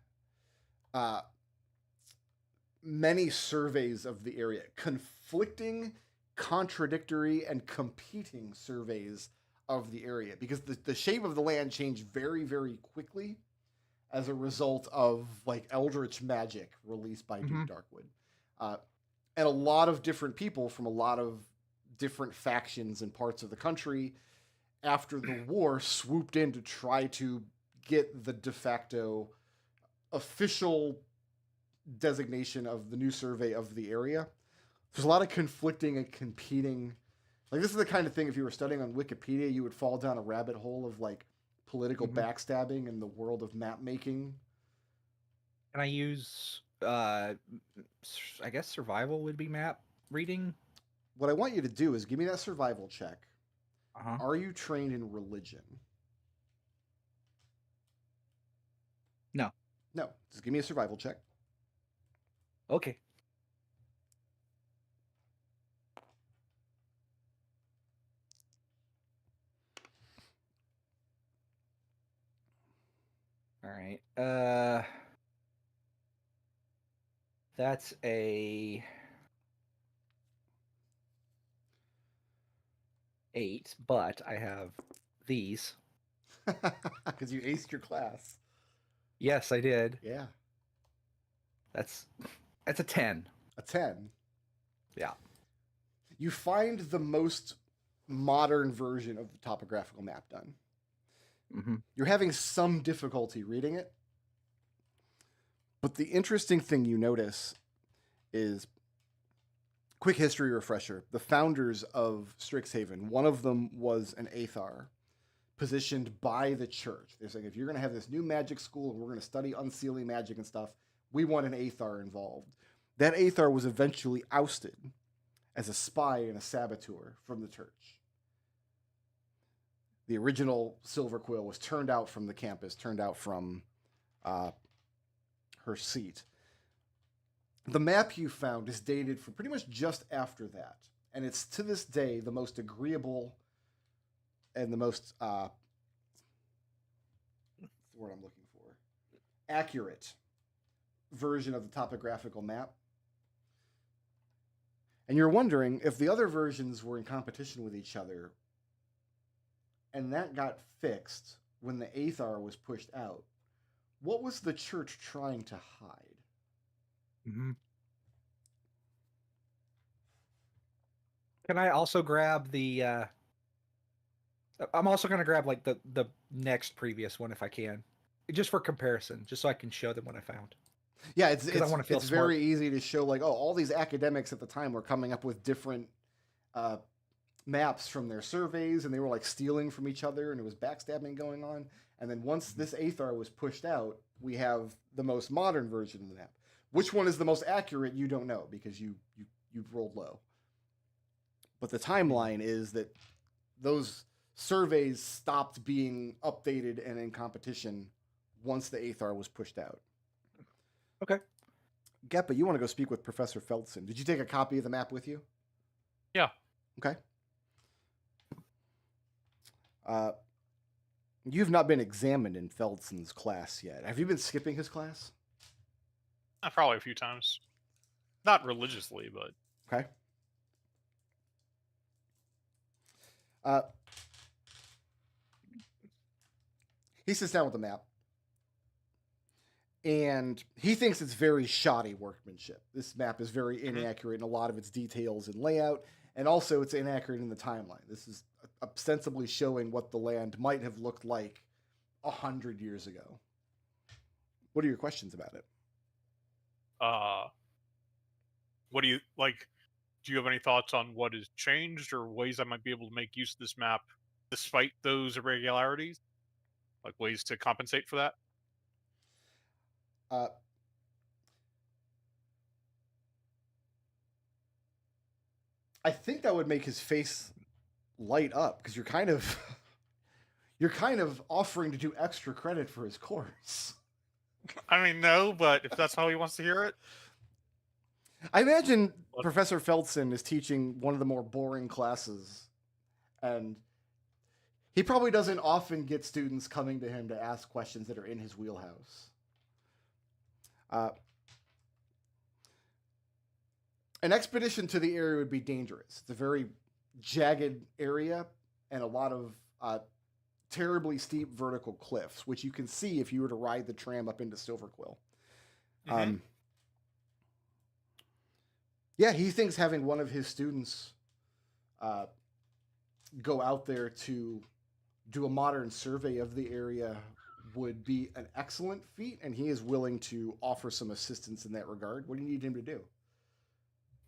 many surveys of the area, conflicting, contradictory, and competing surveys of the area, because the shape of the land changed very, very quickly as a result of like eldritch magic released by Duke Darkwood. And a lot of different people from a lot of different factions and parts of the country after the war swooped in to try to get the de facto official designation of the new survey of the area. There's a lot of conflicting and competing. Like, this is the kind of thing, if you were studying on Wikipedia, you would fall down a rabbit hole of like political backstabbing in the world of map making. Can I use I guess survival would be map reading? What I want you to do is give me that survival check. Uh-huh. Are you trained in religion? No. No. Just give me a survival check. Okay. All right. That's a 8, but I have these. Because you aced your class. Yes, I did. Yeah. That's a 10. A 10. Yeah. You find the most modern version of the topographical map done. Mm-hmm. You're having some difficulty reading it. But the interesting thing you notice is, quick history refresher. The founders of Strixhaven, one of them was an Aethar positioned by the church. They're saying, if you're going to have this new magic school and we're going to study unsealing magic and stuff, we want an Aethar involved. That Aethar was eventually ousted as a spy and a saboteur from the church. The original Silver Quill was turned out from the campus, turned out from her seat. The map you found is dated from pretty much just after that. And it's to this day the most agreeable and the most, what's the word I'm looking for? Accurate version of the topographical map. And you're wondering if the other versions were in competition with each other, and that got fixed when the Aethar was pushed out, what was the church trying to hide? Mm-hmm. Can I also grab the I'm also going to grab like the next previous one if I can, just for comparison, just so I can show them what I found. Yeah, it's smart. very easy to show, like, oh, all these academics at the time were coming up with different maps from their surveys, and they were like stealing from each other, and it was backstabbing going on. And then once this Aethar was pushed out, we have the most modern version of the map. Which one is the most accurate? You don't know, because you've rolled low. But the timeline is that those surveys stopped being updated and in competition once the Aethar was pushed out. Okay. Geppa, you want to go speak with Professor Feldson. Did you take a copy of the map with you? Yeah. Okay. You've not been examined in Feldson's class yet. Have you been skipping his class? Probably a few times. Not religiously, but... Okay. He sits down with the map, and he thinks it's very shoddy workmanship. This map is very inaccurate in a lot of its details and layout, and also it's inaccurate in the timeline. This is ostensibly showing what the land might have looked like 100 years ago. What are your questions about it? What do you like? Do you have any thoughts on what has changed or ways I might be able to make use of this map despite those irregularities? Like ways to compensate for that? I think that would make his face light up because you're kind of offering to do extra credit for his course. I mean, no, but if that's how he wants to hear it. I imagine Professor Feldson is teaching one of the more boring classes, and he probably doesn't often get students coming to him to ask questions that are in his wheelhouse. An expedition to the area would be dangerous. It's a very jagged area and a lot of terribly steep vertical cliffs, which you can see if you were to ride the tram up into Silverquill. Mhm. Yeah, he thinks having one of his students go out there to do a modern survey of the area would be an excellent feat, and he is willing to offer some assistance in that regard. What do you need him to do?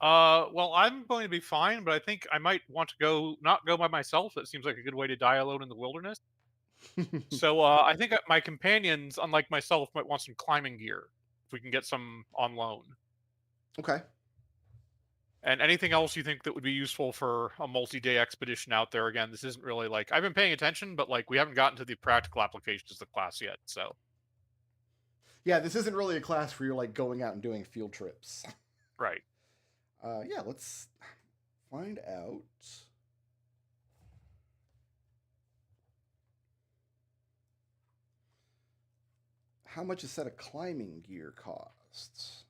Well, I'm going to be fine, but I think I might want to not go by myself. That seems like a good way to die alone in the wilderness. So I think my companions, unlike myself, might want some climbing gear if we can get some on loan. Okay. And anything else you think that would be useful for a multi-day expedition out there? Again, this isn't really like I've been paying attention, but like we haven't gotten to the practical applications of the class yet. So Yeah, this isn't really a class where you're like going out and doing field trips. right. Yeah, let's find out. How much a set of climbing gear costs?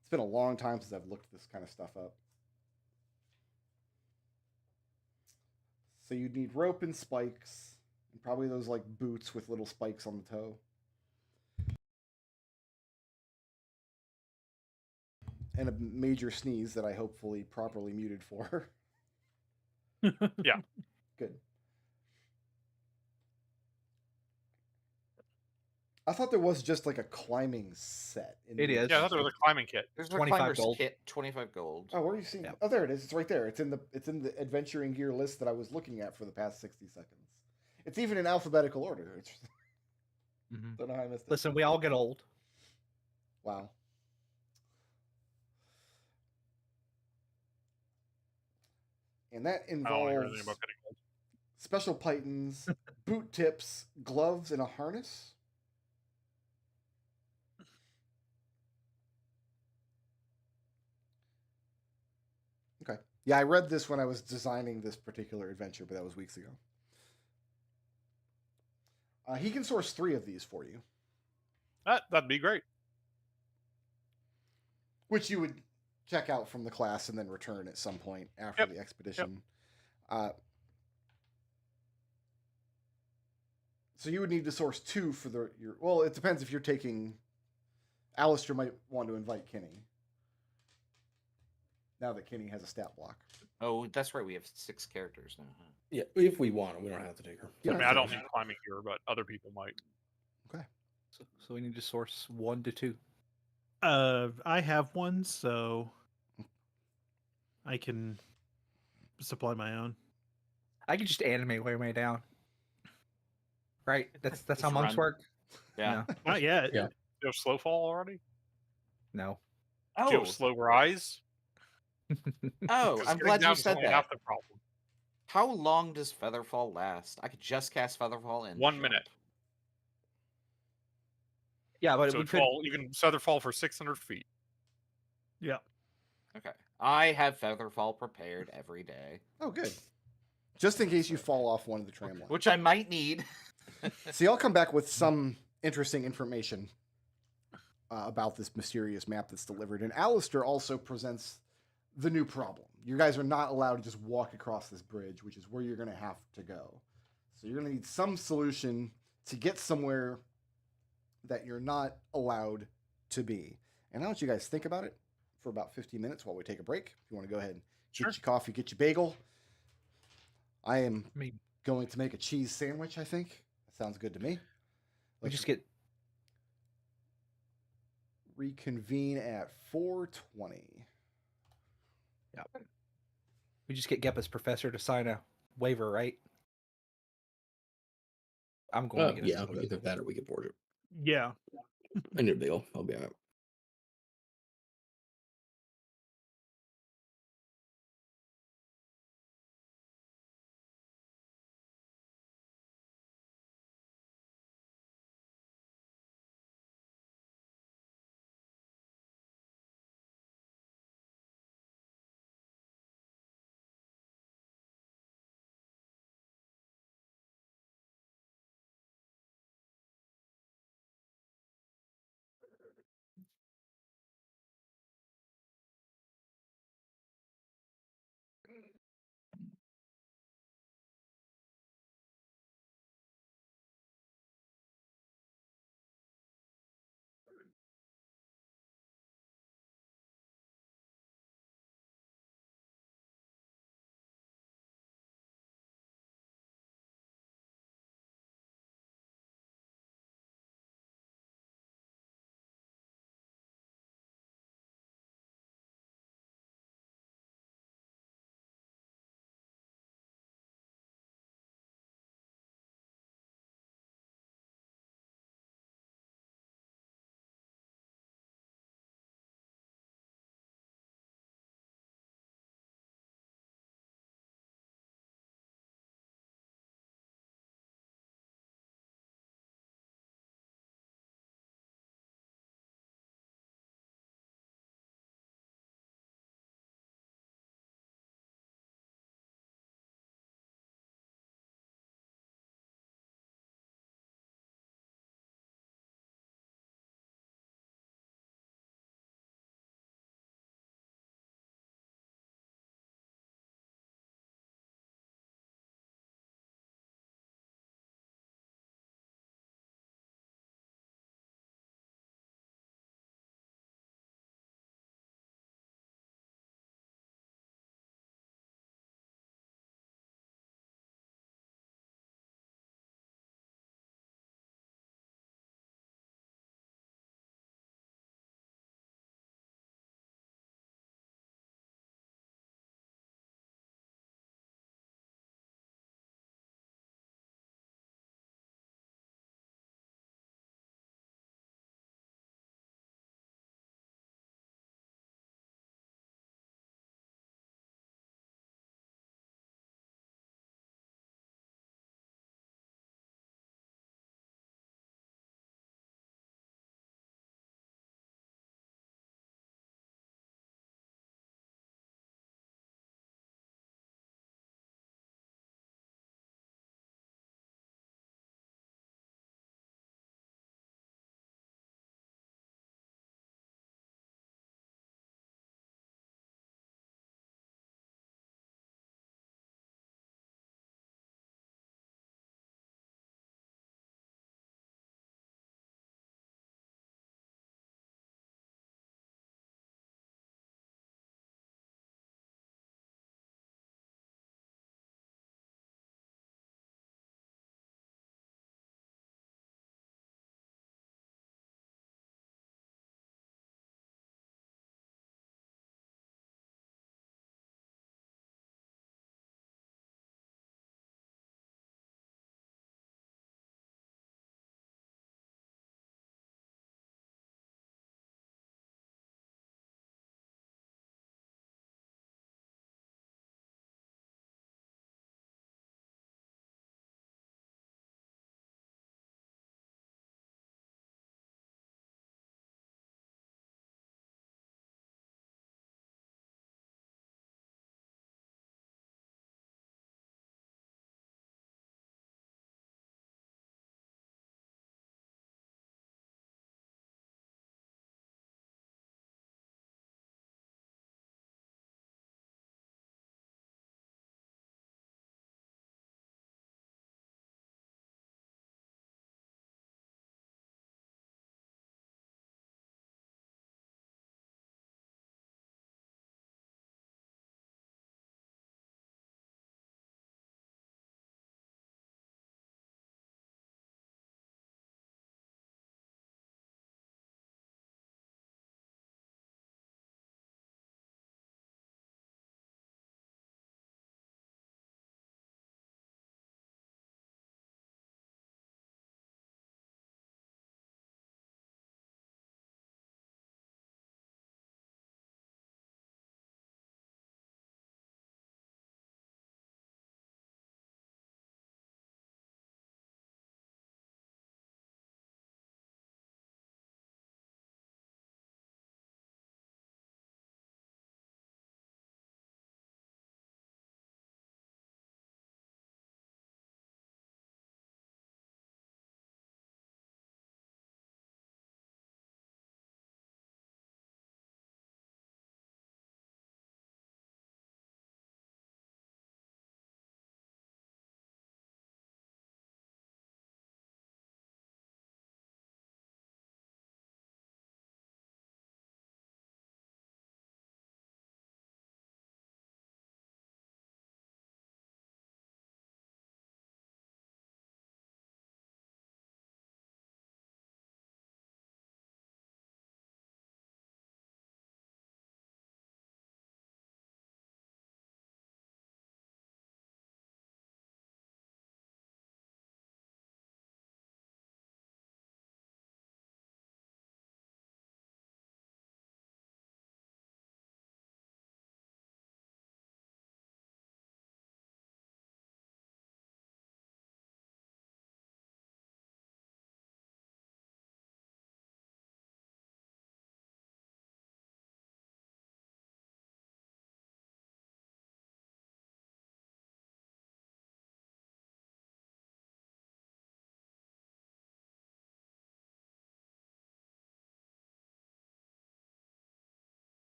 It's been a long time since I've looked this kind of stuff up. So you'd need rope and spikes, and probably those like boots with little spikes on the toe. And a major sneeze that I hopefully properly muted for. Yeah. Good. I thought there was just like a climbing set. It is. Yeah, I thought there was a climbing kit. There's a 25 climber's gold. kit, 25 gold. Oh, where are you seeing? Yeah. Oh, there it is. It's right there. It's in the adventuring gear list that I was looking at for the past 60 seconds. It's even in alphabetical order. It's, Mhm. don't know how I missed it. Listen, we all get old. Wow. And that I don't want to hear anything involves about getting old. special pythons, boot tips, gloves, and a harness. Okay. Yeah, I read this when I was designing this particular adventure, but that was weeks ago. He can source 3 of these for you, That'd be great. which you would check out from the class and then return at some point after the expedition. So you would need to source 2 for your. Well, it depends if you're taking. Alister might want to invite Kenny. Now that Kenny has a stat block. Oh, that's right. We have 6 characters now. Huh? Yeah, if we want it, we don't have to take her. Yeah. I mean, I don't need climbing gear, but other people might. Okay. So we need to source 1 to 2. I have one, so I can supply my own. I could just animate way down. Right? That's Just how monks run. work. Yeah. Not yet. Yeah. Do you have slow fall already? No. Do you Oh, have slow rise? oh, 'Cause I'm getting glad down you is said only that. half the problem. How long does Featherfall last? I could just cast Featherfall in 1 minute. Yeah, but So we it's could. you can feather fall for 600 feet. Yeah. Okay. I have Featherfall prepared every day, Oh, good. Just in case you fall off one of the tram lines. which I might need. So y'all come back with some interesting information about this mysterious map that's delivered. And Alister also presents the new problem. You guys are not allowed to just walk across this bridge, which is where you're going to have to go. So you're going to need some solution to get somewhere that you're not allowed to be. And I'll let you guys think about it for about 15 minutes while we take a break. If you want to go ahead and Sure. get your coffee, get your bagel. I am I mean, going to make a cheese sandwich, I think. That sounds good to me. we Let's just get. reconvene at 4:20. Yeah. We just get Geppa's professor to sign a waiver, right? I'm going to get a Yeah, soda. either that or we can board it. Yeah. I need a bagel. I'll be all right.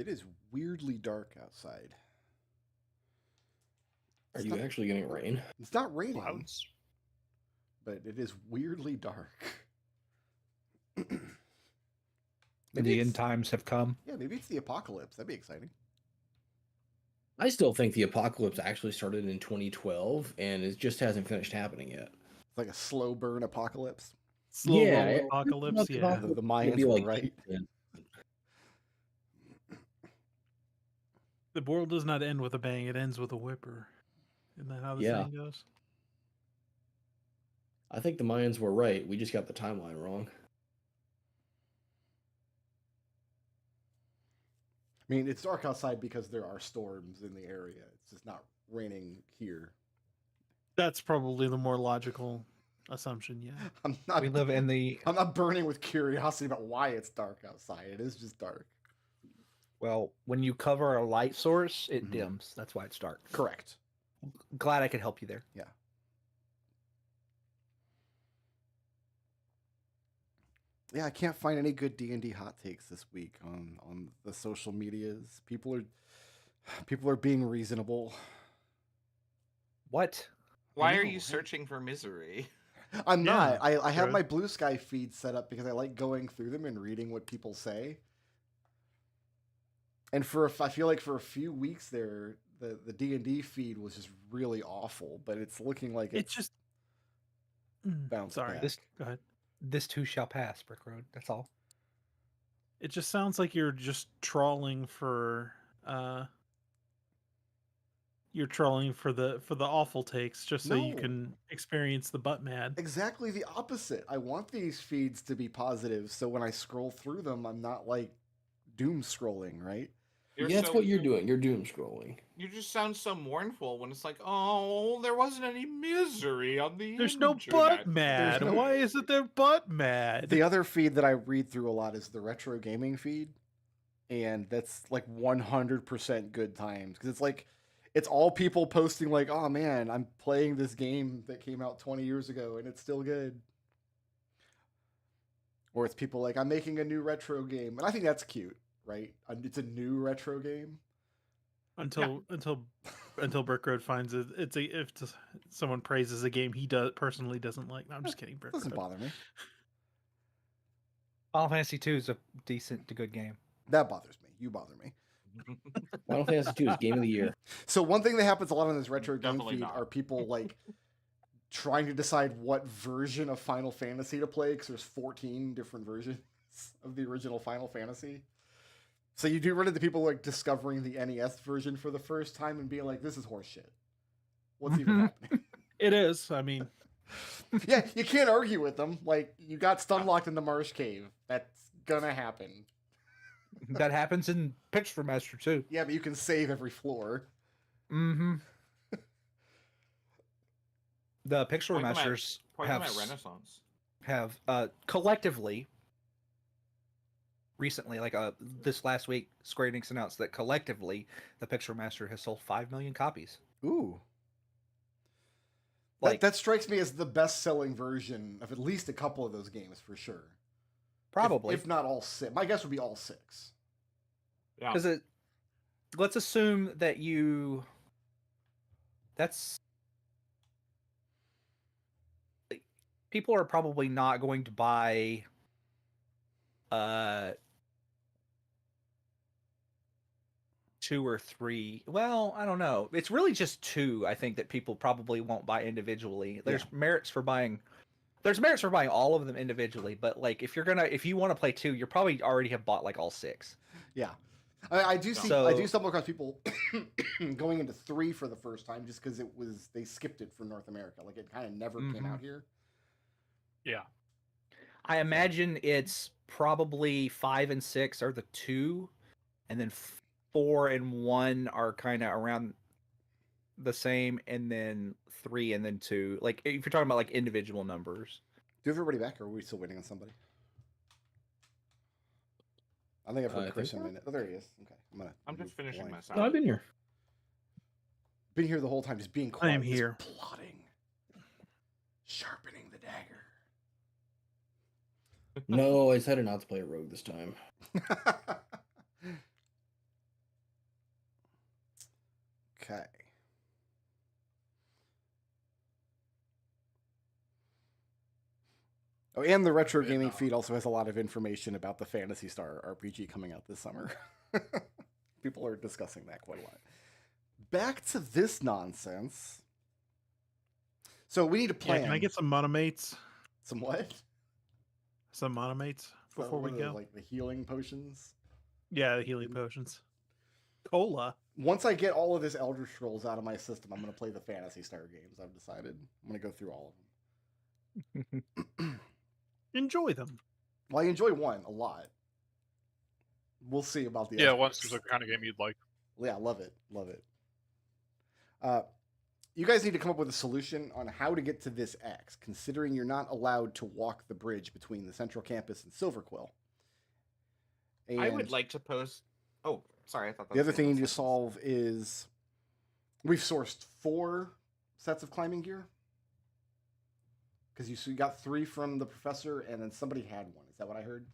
It is weirdly dark outside. Are It's you not- actually getting rain? It's not raining, Clouds. but it is weirdly dark. The Maybe end it's, times have come. yeah, maybe it's the apocalypse. That'd be exciting. I still think the apocalypse actually started in 2012 and it just hasn't finished happening yet. It's like a slow burn apocalypse. Slow Yeah, roll it- apocalypse. the Yeah. apocalypse The would Mayans be were like- right. The world does not end with a bang; it ends with a whipper. Isn't that how the Yeah. saying goes? I think the Mayans were right. We just got the timeline wrong. I mean, it's dark outside because there are storms in the area. It's just not raining here. That's probably the more logical assumption. Yeah. I'm not. We live in the I'm not burning with curiosity about why it's dark outside. It is just dark. well. When you cover a light source, it Mhm. dims. That's why it's dark. Correct. Glad I could help you there. Yeah. Yeah, I can't find any good D&D hot takes this week on the social medias. People are being reasonable. What? Why know, are you right? searching for misery? I'm Yeah, not. I have true. my Blue Sky feed set up because I like going through them and reading what people say. And I feel like for a few weeks there, the D&D feed was just really awful, but it's looking like It's just. bounced Sorry. back. This Go ahead. this too shall pass, Brickroad. That's all. It just sounds like you're just trawling for. You're trolling for the awful takes just so you No. can experience the butt mad. Exactly the opposite. I want these feeds to be positive, so when I scroll through them, I'm not like doom scrolling, right? You're Yeah, that's so- what you're doing. You're doom scrolling. You just sound so mournful when it's like, oh, there wasn't any misery on the There's no internet." butt mad. There's no- Why isn't there butt mad? The other feed that I read through a lot is the retro gaming feed, and that's like 100% good times because it's all people posting like, "Oh man, I'm playing this game that came out 20 years ago and it's still good." Or it's people like, "I'm making a new retro game," and I think that's cute, right? It's a new retro game. until Brickroad finds it. Someone praises a game he personally doesn't like. No, I'm just kidding, It doesn't Brickroad. bother me. Final Fantasy 2 is a decent to good game. That bothers me. You bother me. Final Fantasy 2 is game of the year. So one thing that happens a lot on this retro game Definitely feed not. are people like trying to decide what version of Final Fantasy to play because there's 14 different versions of the original Final Fantasy. So you do run into people like discovering the NES version for the first time and being like, "This is horseshit. What's even happening?" It is. I mean, Yeah, you can't argue with them. Like, you got stun locked in the Marsh Cave. That's gonna happen. That happens in Picture Master too. Yeah, but you can save every floor. Mm-hmm. The Picture Point them at- Masters Point have them at Renaissance. have collectively recently, like this last week, Square Enix announced that collectively the Picture Master has sold 5 million copies. Ooh. Like that strikes me as the best-selling version of at least a couple of those games for sure. probably if not all 6. My guess would be all 6. Yeah. because let's assume that that's like, people are probably not going to buy 2 or 3. Well, I don't know. It's really just 2, I think, that people probably won't buy individually. There's merits for buying all of them individually, but like if you want to play 2, you probably already have bought like all 6. Yeah. I do see. So- I do stumble across people going into 3 for the first time just because they skipped it for North America. Like it kind of never came Mhm. out here. Yeah. I imagine it's probably 5 and 6 are the 2, and then 4 and 1 are kind of around the same, and then 3 and then 2. Like if you're talking about like individual numbers. Do you have everybody back, or are we still waiting on somebody? I think I've heard I Chris think in a minute. Oh, there he is. Okay, I'm move just finishing line. my No, salad. I've been here. Been here the whole time, just being I quiet. am just here. plotting, sharpening the dagger. No, I decided not to play a rogue this time. Oh, and the Retro Yeah. Gaming feed also has a lot of information about the Phantasy Star RPG coming out this summer. People are discussing that quite a lot. Back to this nonsense. So we need to plan. Yeah, can I get some monomates? some what? Some monomates before we What are go? like the healing potions. Yeah, the healing potions. Cola. Once I get all of this Elder Scrolls out of my system, I'm going to play the Phantasy Star games. I've decided. I'm going to go through all of them. Enjoy them. Well, I enjoy one a lot. We'll see about the Yeah, others. once there's a kind of game you'd like. Yeah, love it. Love it. You guys need to come up with a solution on how to get to this X, considering you're not allowed to walk the bridge between the central campus and Silverquill. I would And like to post. Oh, sorry. I thought that the was other thing you end need of to the solve is we've sourced 4 sets of climbing gear. Because you got 3 from the professor, and then somebody had 1. Is that what I heard?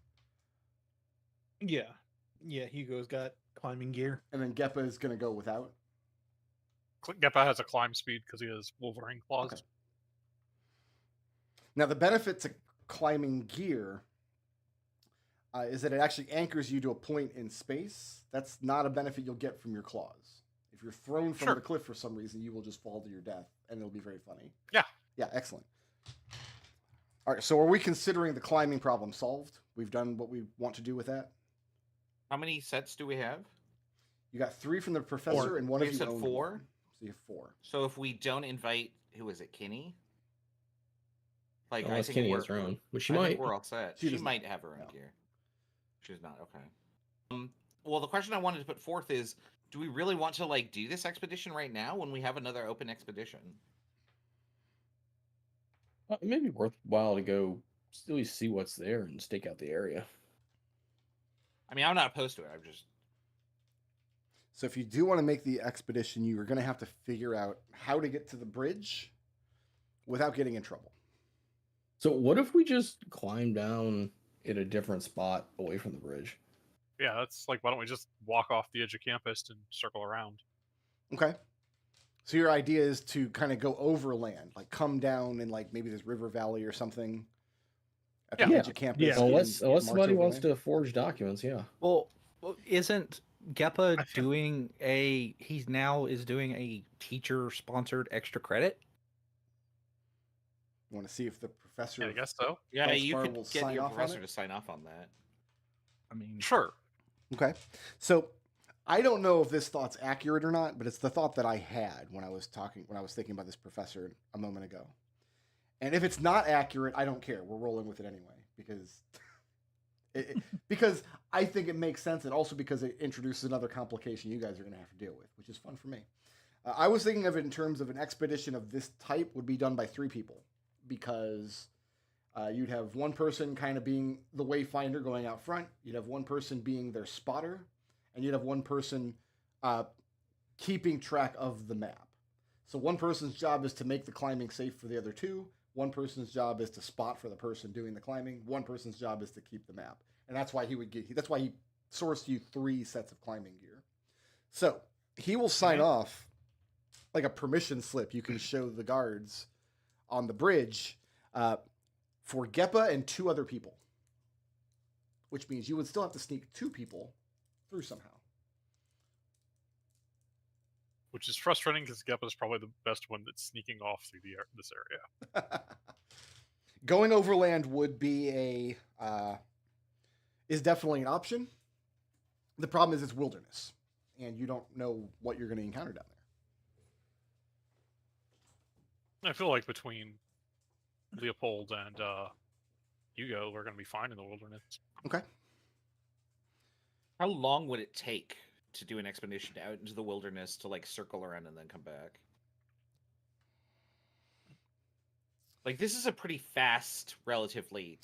Yeah. Yeah, Hugo's got climbing gear. And then Geppa is going to go without. Geppa has a climb speed because he has Wolverine claws. Okay. Now, the benefit to climbing gear is that it actually anchors you to a point in space. That's not a benefit you'll get from your claws. If you're thrown from Sure. the cliff for some reason, you will just fall to your death, and it'll be very funny. Yeah. Yeah, excellent. All right, so are we considering the climbing problem solved? We've done what we want to do with that? How many sets do we have? You got 3 from the professor, and one You of you said owned 4? one. So you have 4. So if we don't invite, who is it, Kinney? Like Unless I think Kenny we're, has her own, which she I might. think we're all set. She She does might not. have her own No. gear. She's not okay. Well, the question I wanted to put forth is: do we really want to like do this expedition right now when we have another open expedition? It may be worthwhile to go at least see what's there and stake out the area. I mean, I'm not opposed to it. I'm just So if you do want to make the expedition, you are going to have to figure out how to get to the bridge without getting in trouble. So what if we just climb down at a different spot away from the bridge? Yeah, that's like, why don't we just walk off the edge of campus and circle around? Okay. So your idea is to kind of go overland, like come down and like maybe there's River Valley or something at the Yeah. edge of campus. Yeah. and Unless march somebody wants overland? to forge documents, yeah. Well, isn't Geppa I feel- doing a? He's now is doing a teacher-sponsored extra credit. You want to see if the professor. Yeah, I guess so. yeah. Felspar You will could get sign your off on professor it? to sign off on that. I mean, Sure. Okay. So I don't know if this thought's accurate or not, but it's the thought that I had when I was thinking about this professor a moment ago. And if it's not accurate, I don't care. We're rolling with it anyway because because I think it makes sense, and also because it introduces another complication you guys are going to have to deal with, which is fun for me. I was thinking of it in terms of an expedition of this type would be done by 3 people, because you'd have one person kind of being the wayfinder going out front, you'd have one person being their spotter, and you'd have one person keeping track of the map. So one person's job is to make the climbing safe for the other 2. One person's job is to spot for the person doing the climbing. One person's job is to keep the map. And that's why he sourced you 3 sets of climbing gear. So he will sign off like a permission slip you can show the guards on the bridge for Geppa and 2 other people. Which means you would still have to sneak 2 people through somehow. Which is frustrating because Geppa is probably the best one that's sneaking off through this area. Going overland would be is definitely an option. The problem is it's wilderness, and you don't know what you're going to encounter down there. I feel like between Léopold and Hugo, we're going to be fine in the wilderness. Okay. How long would it take to do an expedition out into the wilderness to like circle around and then come back? Like this is a pretty fast, relatively,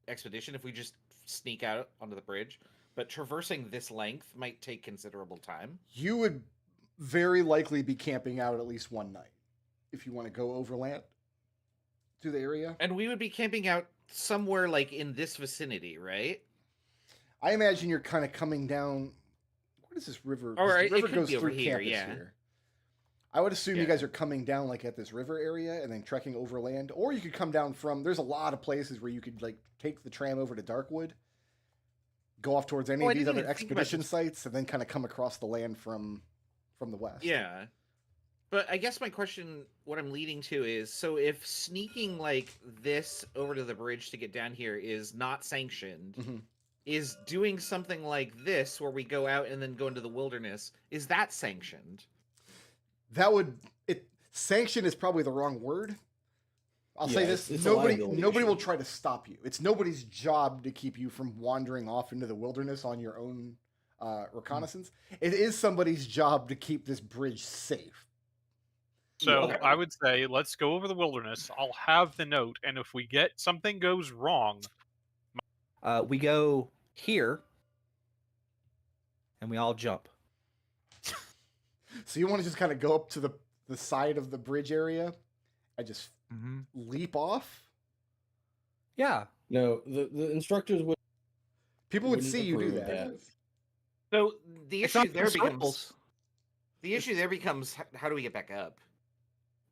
expedition if we just sneak out onto the bridge. But traversing this length might take considerable time. You would very likely be camping out at least one night if you want to go overland to the area. And we would be camping out somewhere like in this vicinity, right? I imagine you're kind of coming down. What is this river? All This right, it river could goes be over through here, campus yeah. here. I would assume you Yeah. guys are coming down like at this river area and then trekking overland, or you could come down from. There's a lot of places where you could like take the tram over to Darkwood, go off towards any Oh, I of these didn't other even think about expedition just- sites, and then kind of come across the land from the west. Yeah. But I guess my question, what I'm leading to is, so if sneaking like this over to the bridge to get down here is not sanctioned, Mhm. is doing something like this where we go out and then go into the wilderness, is that sanctioned? That would sanction is probably the wrong word. I'll say Yeah, this: it's a nobody liability will issue. try to stop you. It's nobody's job to keep you from wandering off into the wilderness on your own reconnaissance. It is somebody's job to keep this bridge safe. So Okay. I would say let's go over the wilderness. I'll have the note, and if we get something goes wrong, We go here, and we all jump. So you want to just kind of go up to the side of the bridge area and just Mm-hmm. leap off? Yeah. No, the instructors would. People would wouldn't see you do approve of that. So the It's issue not there for becomes circles. the issue there becomes how do we get back up?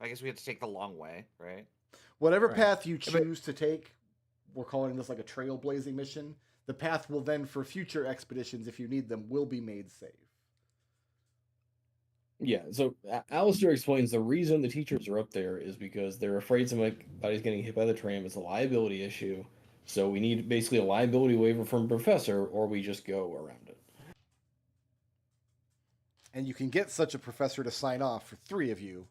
I guess we have to take the long way, right? Whatever Right. path you But- choose to take, we're calling this like a trailblazing mission. The path will then, for future expeditions, if you need them, will be made safe. Yeah, so Alister explains the reason the teachers are up there is because they're afraid somebody's getting hit by the tram. It's a liability issue. So we need basically a liability waiver from a professor, or we just go around it. And you can get such a professor to sign off for 3 of you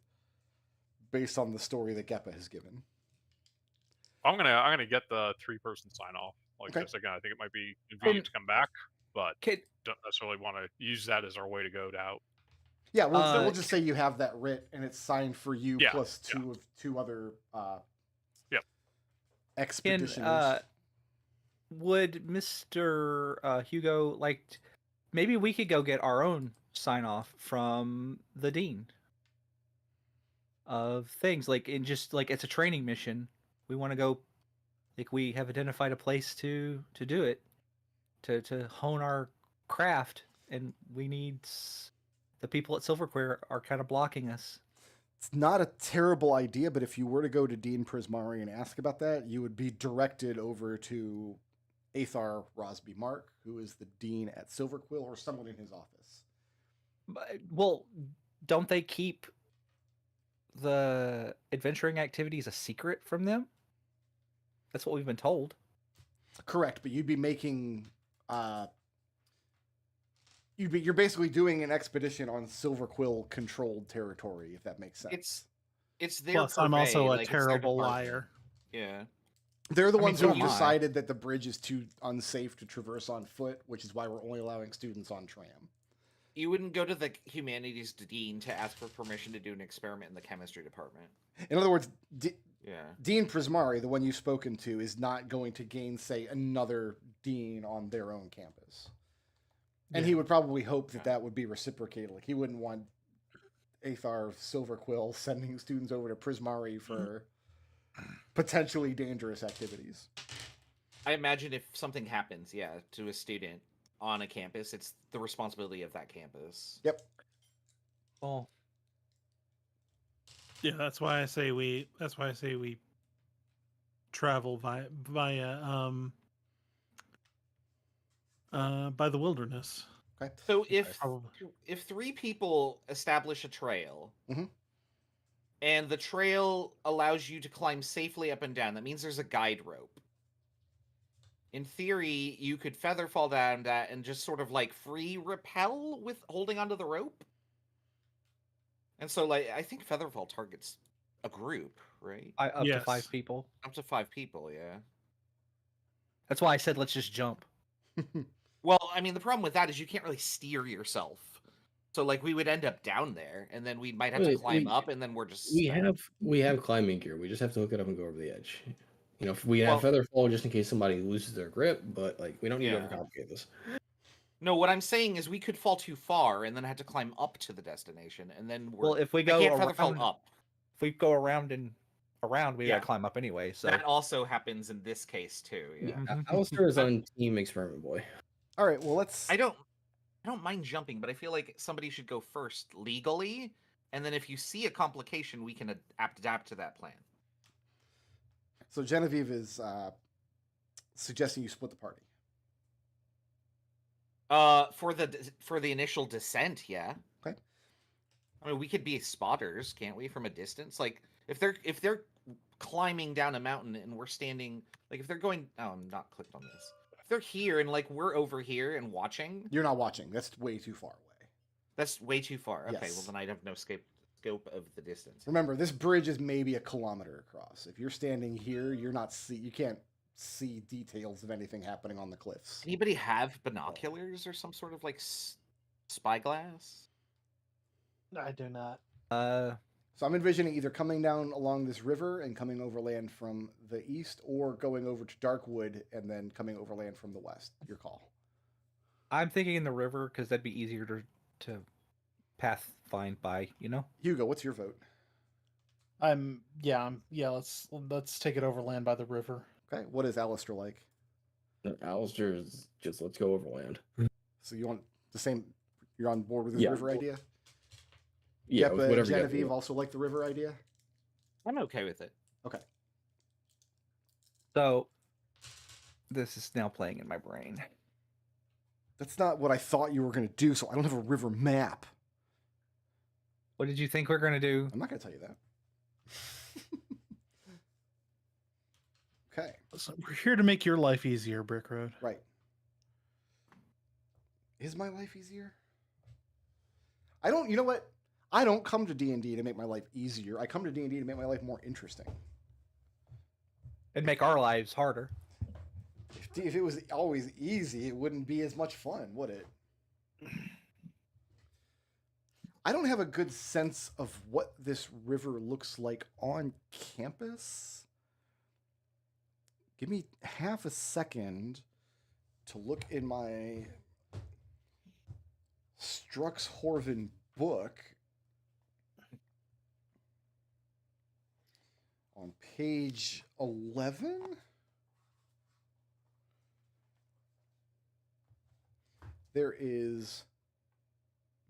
based on the story that Geppa has given. I'm gonna get the 3-person sign off. Like Okay. this again, I think it might be convenient to come back, but Kid, don't necessarily want to use that as our way to go out. Yeah, we'll Uh, just say you have that writ and it's signed for you Yeah, plus yeah. two other Yep. expeditioners. would Mr. Hugo like maybe we could go get our own sign off from the dean of things like in just like it's a training mission. We want to go like we have identified a place to do it to hone our craft and we need the people at Silverquare are kind of blocking us. It's not a terrible idea, but if you were to go to Dean Prismari and ask about that, you would be directed over to Athar Rosby Mark, who is the dean at Silverquill, or someone in his office. Well, don't they keep the adventuring activities a secret from them? That's what we've been told. Correct, but you'd be making you're basically doing an expedition on Silverquill controlled territory, if that makes sense. It's their Plus, I'm also purvey, a like, it's their terrible department. liar. Yeah. They're the I mean, ones so who have am I. decided that the bridge is too unsafe to traverse on foot, which is why we're only allowing students on tram. You wouldn't go to the humanities dean to ask for permission to do an experiment in the chemistry department. In other words, Yeah. Dean Prismari, the one you've spoken to, is not going to gainsay another dean on their own campus. And he would probably hope that that would be reciprocated. Like, he wouldn't want Athar Silverquill sending students over to Prismari for potentially dangerous activities. I imagine if something happens, to a student on a campus, it's the responsibility of that campus. Yep. Oh, Yeah, that's why I say we travel via by the wilderness. Okay. So if Probably. 3 people establish a trail, Mhm. and the trail allows you to climb safely up and down, that means there's a guide rope. In theory, you could feather fall down that and just sort of like free rappel with holding onto the rope. And so, like, I think featherfall targets a group, right? up to 5 Yes. people. Up to 5 people, yeah. That's why I said let's just jump. Well, I mean, the problem with that is you can't really steer yourself. So, like, we would end up down there, and then we might have to Wait, climb we- up, and then we're just We stuck. have climbing gear. We just have to hook it up and go over the edge. You know, if we have Well- feather fall just in case somebody loses their grip, but like we don't need Yeah. to overcomplicate this. No, what I'm saying is we could fall too far and then have to climb up to the destination, and then we're Well, if we I go can't featherfall around, up. if we go around and around, we Yeah. gotta climb up anyway. So That also happens in this case too. Yeah. Mhm. Alistair is on Team Experiment Boy. All right, well, let's... I don't mind jumping, but I feel like somebody should go first legally and then if you see a complication, we can adapt to that plan. So Genevieve is suggesting you split the party. For the initial descent, yeah. Okay. I mean, we could be spotters, can't we, from a distance? Like, if they're climbing down a mountain and we're standing, like, if they're going, oh, I'm not clicked on this. If they're here and like we're over here and watching, You're not watching. That's way too far away. that's way too far. Okay, Yes. well then I'd have no scope of the distance. Remember, this bridge is maybe a kilometer across. If you're standing here, you can't see details of anything happening on the cliffs. Anybody have binoculars or some sort of like spyglass? I do not. So I'm envisioning either coming down along this river and coming overland from the east, or going over to Darkwood and then coming overland from the west. Your call. I'm thinking in the river because that'd be easier to path find by. You know. Hugo, what's your vote? Let's take it overland by the river. Okay, what is Alister like? Alister is just let's go overland. So you want the same? You're on board with this Yeah. river idea? Yeah, Geppa and whatever. Genevieve also like the river idea. I'm okay with it. Okay. So this is now playing in my brain. That's not what I thought you were going to do, so I don't have a river map. What did you think we're gonna do? I'm not going to tell you that. Okay, So we're here to make your life easier, Brickroad. right. Is my life easier? You know what? I don't come to D&D to make my life easier. I come to D&D to make my life more interesting. It'd make our lives harder. If it was always easy, it wouldn't be as much fun, would it? I don't have a good sense of what this river looks like on campus. Give me half a second to look in my Struxhorven book. On page 11? There is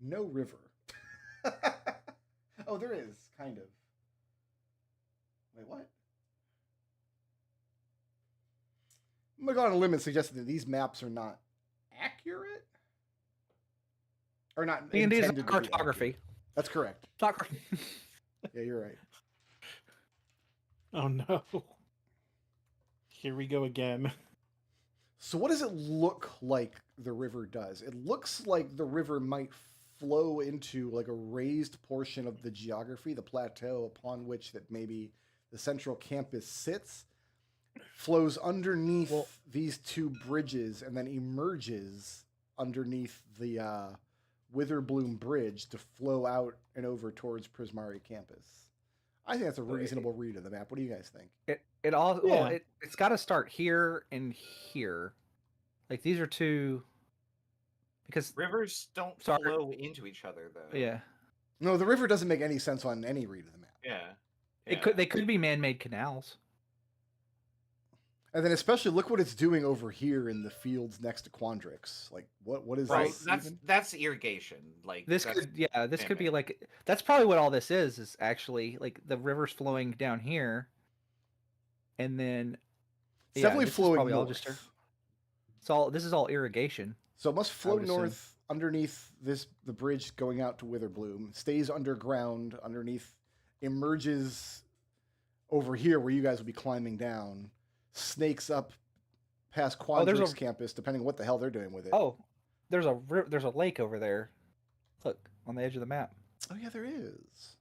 no river. Oh, there is, kind of. Wait, what? I'm going to go on a limb and suggest that these maps are not accurate? Or not D&D is intended to be cartography. accurate. That's correct. Cartography. Yeah, you're right. Oh no. Here we go again. So what does it look like the river does? It looks like the river might flow into like a raised portion of the geography, the plateau upon which that maybe the central campus sits, flows underneath these two bridges and then emerges underneath the Witherbloom Bridge to flow out and over towards Prismari campus. I think that's a reasonable read of the map. What do you guys think? It all well, Yeah. it's got to start here and here. Like these are two because Rivers don't Sorry. flow into each other, though. yeah, No, the river doesn't make any sense on any read of the map. Yeah. they could be man-made canals. And then especially look what it's doing over here in the fields next to Quandrix. Like what is Right. this? even? That's irrigation. Like This that's, this could be man-made. like that's probably what all this is actually like the river's flowing down here, and then It's definitely this is flowing probably all north. just this is all irrigation. So it must flow would assume. north underneath the bridge going out to Witherbloom, stays underground underneath, emerges over here where you guys will be climbing down, snakes up past there's Quandrix a- campus, depending on what the hell they're doing with it. Oh, there's a lake over there. Look on the edge of the map. Oh yeah, there is.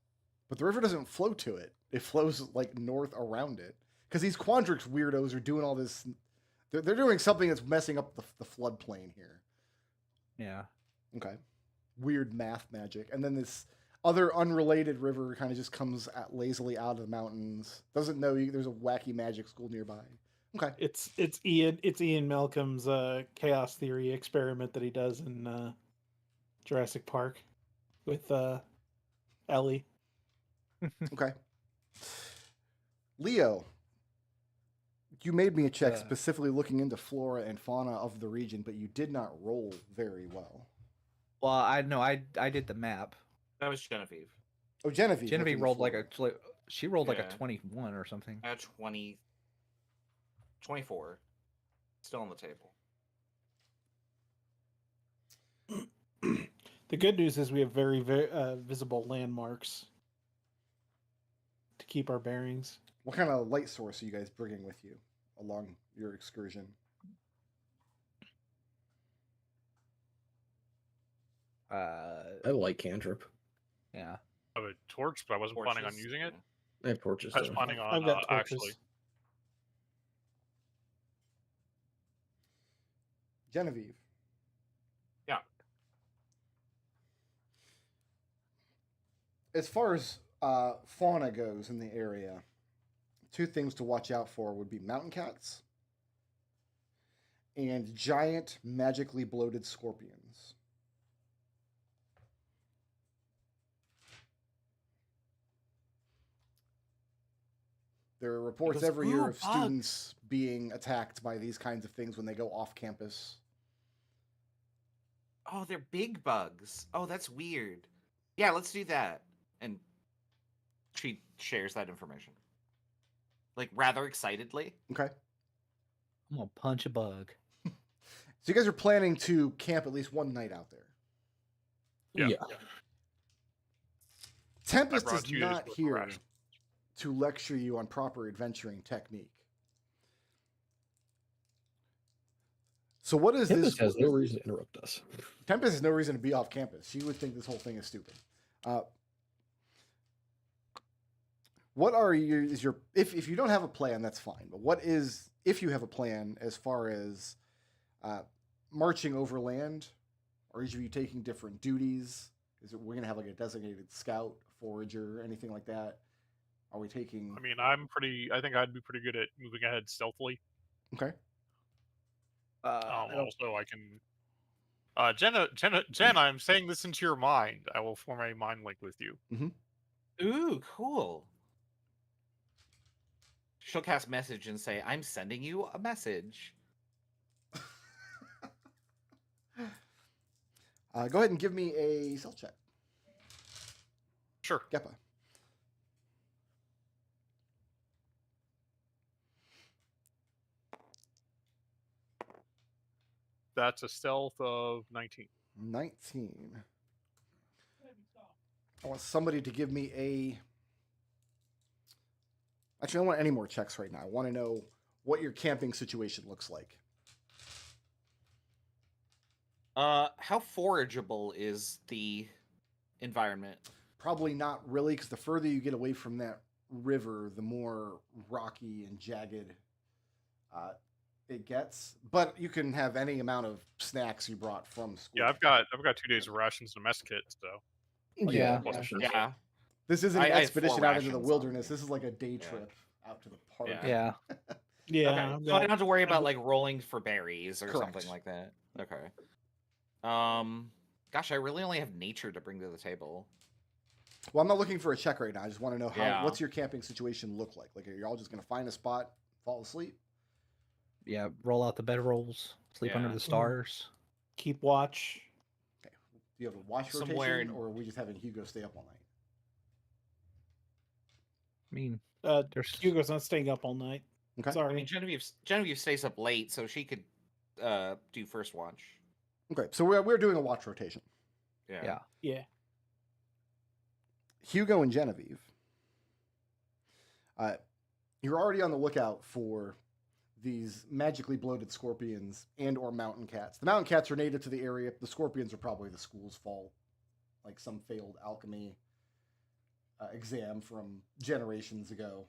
But the river doesn't flow to it. It flows like north around it. Because these Quandrix weirdos are doing all this. They're doing something that's messing up the floodplain here. Yeah. Okay. Weird math magic. And then this other unrelated river kind of just comes lazily out of the mountains. Doesn't know there's a wacky magic school nearby. Okay. It's Ian Malcolm's chaos theory experiment that he does in Jurassic Park with Ellie. Okay. Leo, you made me a check Yeah. specifically looking into flora and fauna of the region, but you did not roll very well. Well, I know I did the map. That was Genevieve. Oh, Genevieve. Genevieve looking rolled like for- she rolled like a Yeah. 21 or something. 24. Still on the table. The good news is we have very, very visible landmarks to keep our bearings. What kind of light source are you guys bringing with you along your excursion? I like cantrip. Yeah. I have a torch, but I wasn't planning on Torches, using it. I have torches. I was though. planning on I've got torches. actually. Genevieve. Yeah. As far as fauna goes in the area, 2 things to watch out for would be mountain cats and giant magically bloated scorpions. There are reports goes, every year "Ooh, of bugs." students being attacked by these kinds of things when they go off campus. Oh, they're big bugs. Oh, that's weird. Yeah, let's do that. And she shares that information. Like, rather excitedly. Okay. I'm gonna punch a bug. So you guys are planning to camp at least one night out there. Yeah. Yeah. Tempest brought is 2 days not worth of here rations. to lecture you on proper adventuring technique. So what is Tempest this? has no reason to interrupt us. Tempest has no reason to be off campus. She would think this whole thing is stupid. What are your if you don't have a plan, that's fine. But what is, if you have a plan as far as marching overland, or each of you taking different duties? Is it, we're gonna have like a designated scout, forager, anything like that? Are we taking? I mean, I think I'd be pretty good at moving ahead stealthily. Okay. Also, I can. Jenna, I'm saying this into your mind. I will form a mind link with you. Ooh, cool. She'll cast message and say, I'm sending you a message. Go ahead and give me a stealth check, Sure. Geppa. That's a stealth of 19. 19. I want somebody to give me a. Actually, I don't want any more checks right now. I want to know what your camping situation looks like. How forageable is the environment? Probably not really, because the further you get away from that river, the more rocky and jagged it gets. But you can have any amount of snacks you brought from school. Yeah, I've got 2 days of rations and a mess kit, so Yeah. plus sure. Yeah. This isn't an I had 4 expedition out into the rations on wilderness. me. This is like a day Yeah. trip out to the park. Yeah. Yeah. Yeah. Okay. I've So I don't got- have to worry about like rolling for berries or Correct. something like that. Okay. Gosh, I really only have nature to bring to the table. Well, I'm not looking for a check right now. I just want to know Yeah. what's your camping situation look like? Like, are you all just going to find a spot, fall asleep? Yeah. Roll out the bedrolls. Sleep under Yeah. the stars. keep watch. Okay. Do you have a watch Somewhere rotation, in- or are we just having Hugo stay up all night? I mean, There's Hugo's not staying up all night. Okay. I Sorry. mean, Genevieve stays up late, so she could do first watch. Okay, so we're doing a watch rotation. Yeah. yeah. Yeah. Hugo and Genevieve, you're already on the lookout for these magically bloated scorpions and or mountain cats. The mountain cats are native to the area. The scorpions are probably the school's fault, like some failed alchemy exam from generations ago.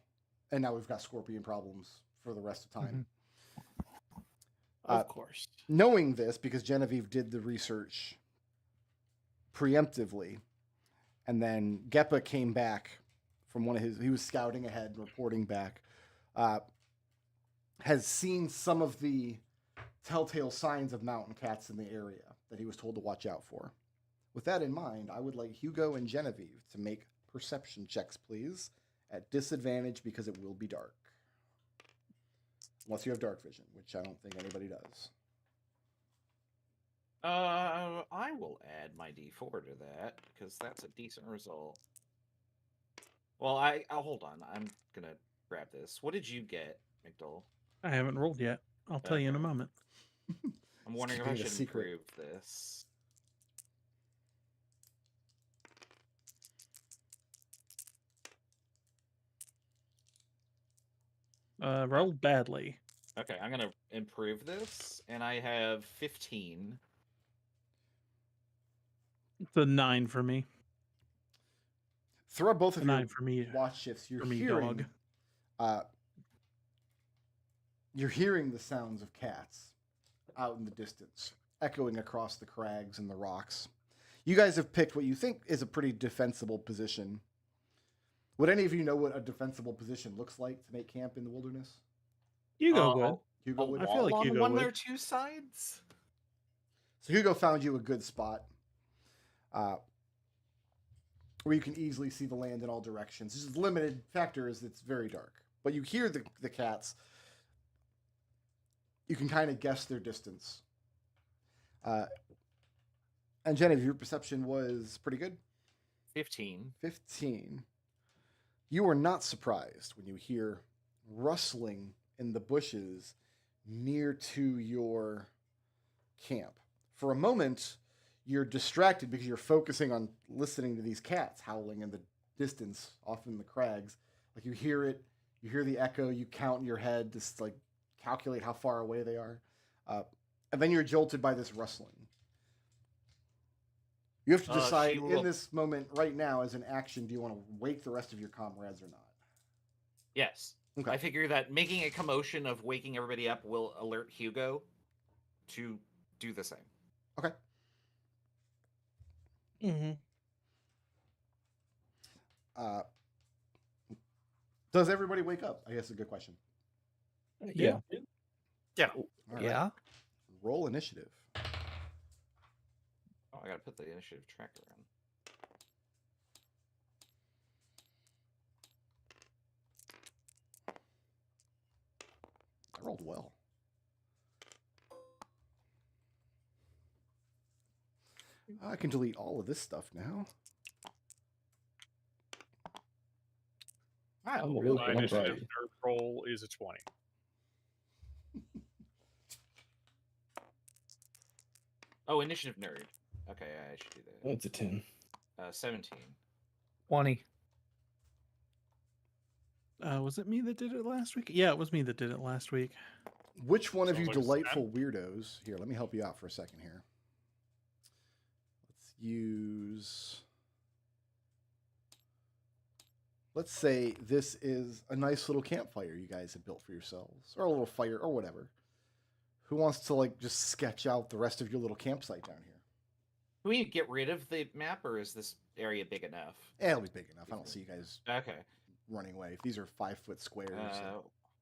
And now we've got scorpion problems for the rest of time. Of course. Knowing this, because Genevieve did the research preemptively, and then Geppa came back from he was scouting ahead and reporting back, has seen some of the telltale signs of mountain cats in the area that he was told to watch out for. With that in mind, I would like Hugo and Genevieve to make perception checks, please, at disadvantage because it will be dark. Unless you have dark vision, which I don't think anybody does. I will add my D4 to that because that's a decent result. Well, I'll hold on. I'm gonna grab this. What did you get, McDohl? I haven't rolled yet. I'll tell you in a Okay. moment. I'm wondering if keeping I it a should secret. improve this. Rolled badly. Okay, I'm gonna improve this, and I have 15. It's a 9 for me. Throughout both A of your 9 for me. watch shifts, you're for me, hearing dog. you're hearing the sounds of cats out in the distance, echoing across the crags and the rocks. You guys have picked what you think is a pretty defensible position. Would any of you know what a defensible position looks like to make camp in the wilderness? Hugo Uh, would. Hugo would. I feel like on Hugo one would. or two sides. So Hugo found you a good spot where you can easily see the land in all directions. This is limited factor is it's very dark, but you hear the cats. You can kind of guess their distance. And Genevieve, your perception was pretty good. 15. 15. You are not surprised when you hear rustling in the bushes near to your camp. For a moment, you're distracted because you're focusing on listening to these cats howling in the distance, off in the crags. Like you hear it, you hear the echo, you count in your head to like calculate how far away they are. And then you're jolted by this rustling. You have to decide she in will- this moment right now as an action, do you want to wake the rest of your comrades or not? Yes. Okay. I figure that making a commotion of waking everybody up will alert Hugo to do the same. Okay. Mm-hmm. Does everybody wake up? I guess is a good question. Yeah. All right. Yeah. Roll initiative. Oh, I gotta put the initiative tracker in. I rolled well. I can delete all of this stuff now. Wow. I'm really My I'm initiative proud. nerd roll is a 20. Oh, initiative nerd. Okay, I should do that. That's a 10. 17. 20. Was it me that did it last week? Yeah, it was me that did it last week. Which one of Sounds you like a delightful weirdos? Here, let me help you out for a second here. Let's use. Let's say this is a nice little campfire you guys have built for yourselves, or a little fire, or whatever. Who wants to like just sketch out the rest of your little campsite down here? Can we get rid of the map, or is this area big enough? It'll be big enough. I don't see you guys Okay. running away. If these are 5-foot squares.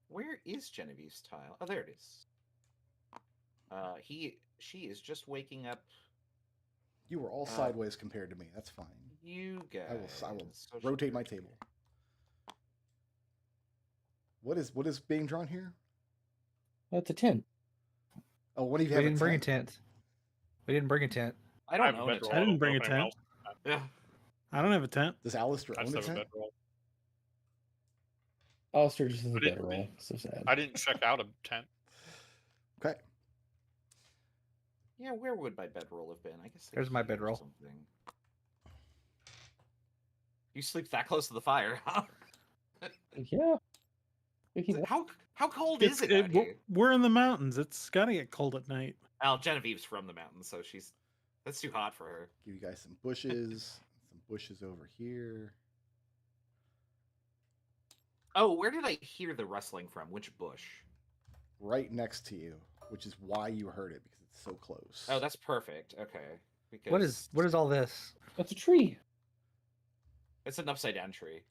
Where is Genevieve's tile? Oh, there it is. She is just waking up. You were all sideways compared to me. That's fine. You guys. I will Social rotate my group. table. What is being drawn here? That's a 10. Oh, what do you We have? didn't bring a tent. We didn't bring a tent. I I don't have a own a bedroll. I didn't bring a don't know if anyone tent. else- Yeah. I don't have a tent. Does Alister I own just a have a tent? bedroll. Alister just has a But it- better roll. So sad. I didn't check out a tent. Okay. Yeah, where would my bedroll have been? I guess. There's my here or bedroll. something. You sleep that close to the fire, huh? Yeah. If you How cold is it out we're, here? we're in the mountains. It's gotta get cold at night. Well, Genevieve's from the mountains, so that's too hot for her. Give you guys some bushes. Some bushes over here. Oh, where did I hear the rustling from? Which bush? Right next to you, which is why you heard it because it's so close. Oh, that's perfect. Okay. Because What is all this? That's a tree. It's an upside down tree.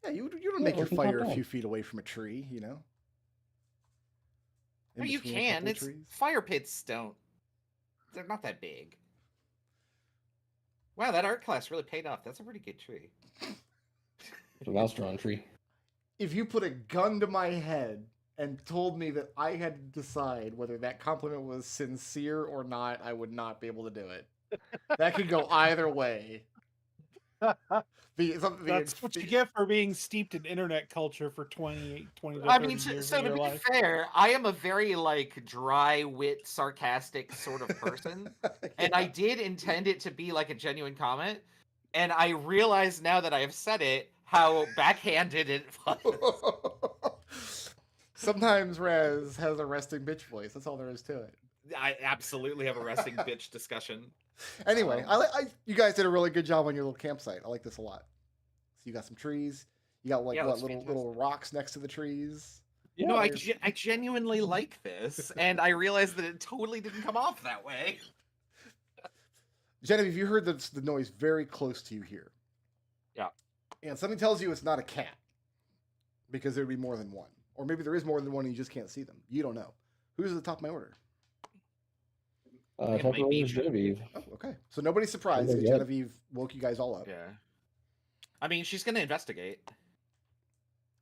Yeah, you don't Yeah, make your we can hop fire a down. few feet away from a tree, you know. In No, you between a can. couple of It's trees. fire pits don't. They're not that big. Wow, that art class really paid off. That's a pretty good tree. It's a mouse drawn tree. If you put a gun to my head and told me that I had to decide whether that compliment was sincere or not, I would not be able to do it. That could go either way. That's what you get for being steeped in internet culture for 20 to 30 I mean, years so of to your be life. fair, I am a very like dry wit, sarcastic sort of person, and I did intend it to be like a genuine comment, and I realize now that I have said it how backhanded it was. Sometimes Raz has a resting bitch voice. That's all there is to it. I absolutely have a resting bitch discussion. Anyway, you guys did a really good job on your little campsite. I like this a lot. So you got some trees. You got like Yeah, what that's little rocks next to the trees. Yeah, No, I there's- genuinely like this, and I realized that it totally didn't come off that way. Genevieve, you heard the noise very close to you here. Yeah. And something tells you it's not a cat. Because there would be more than one. Or maybe there is more than one and you just can't see them. You don't know. Who's at the top of my order? Top roll is Genevieve. Oh, okay. So nobody's surprised Okay, that yeah. Genevieve woke you guys all up. Yeah. I mean, she's gonna investigate.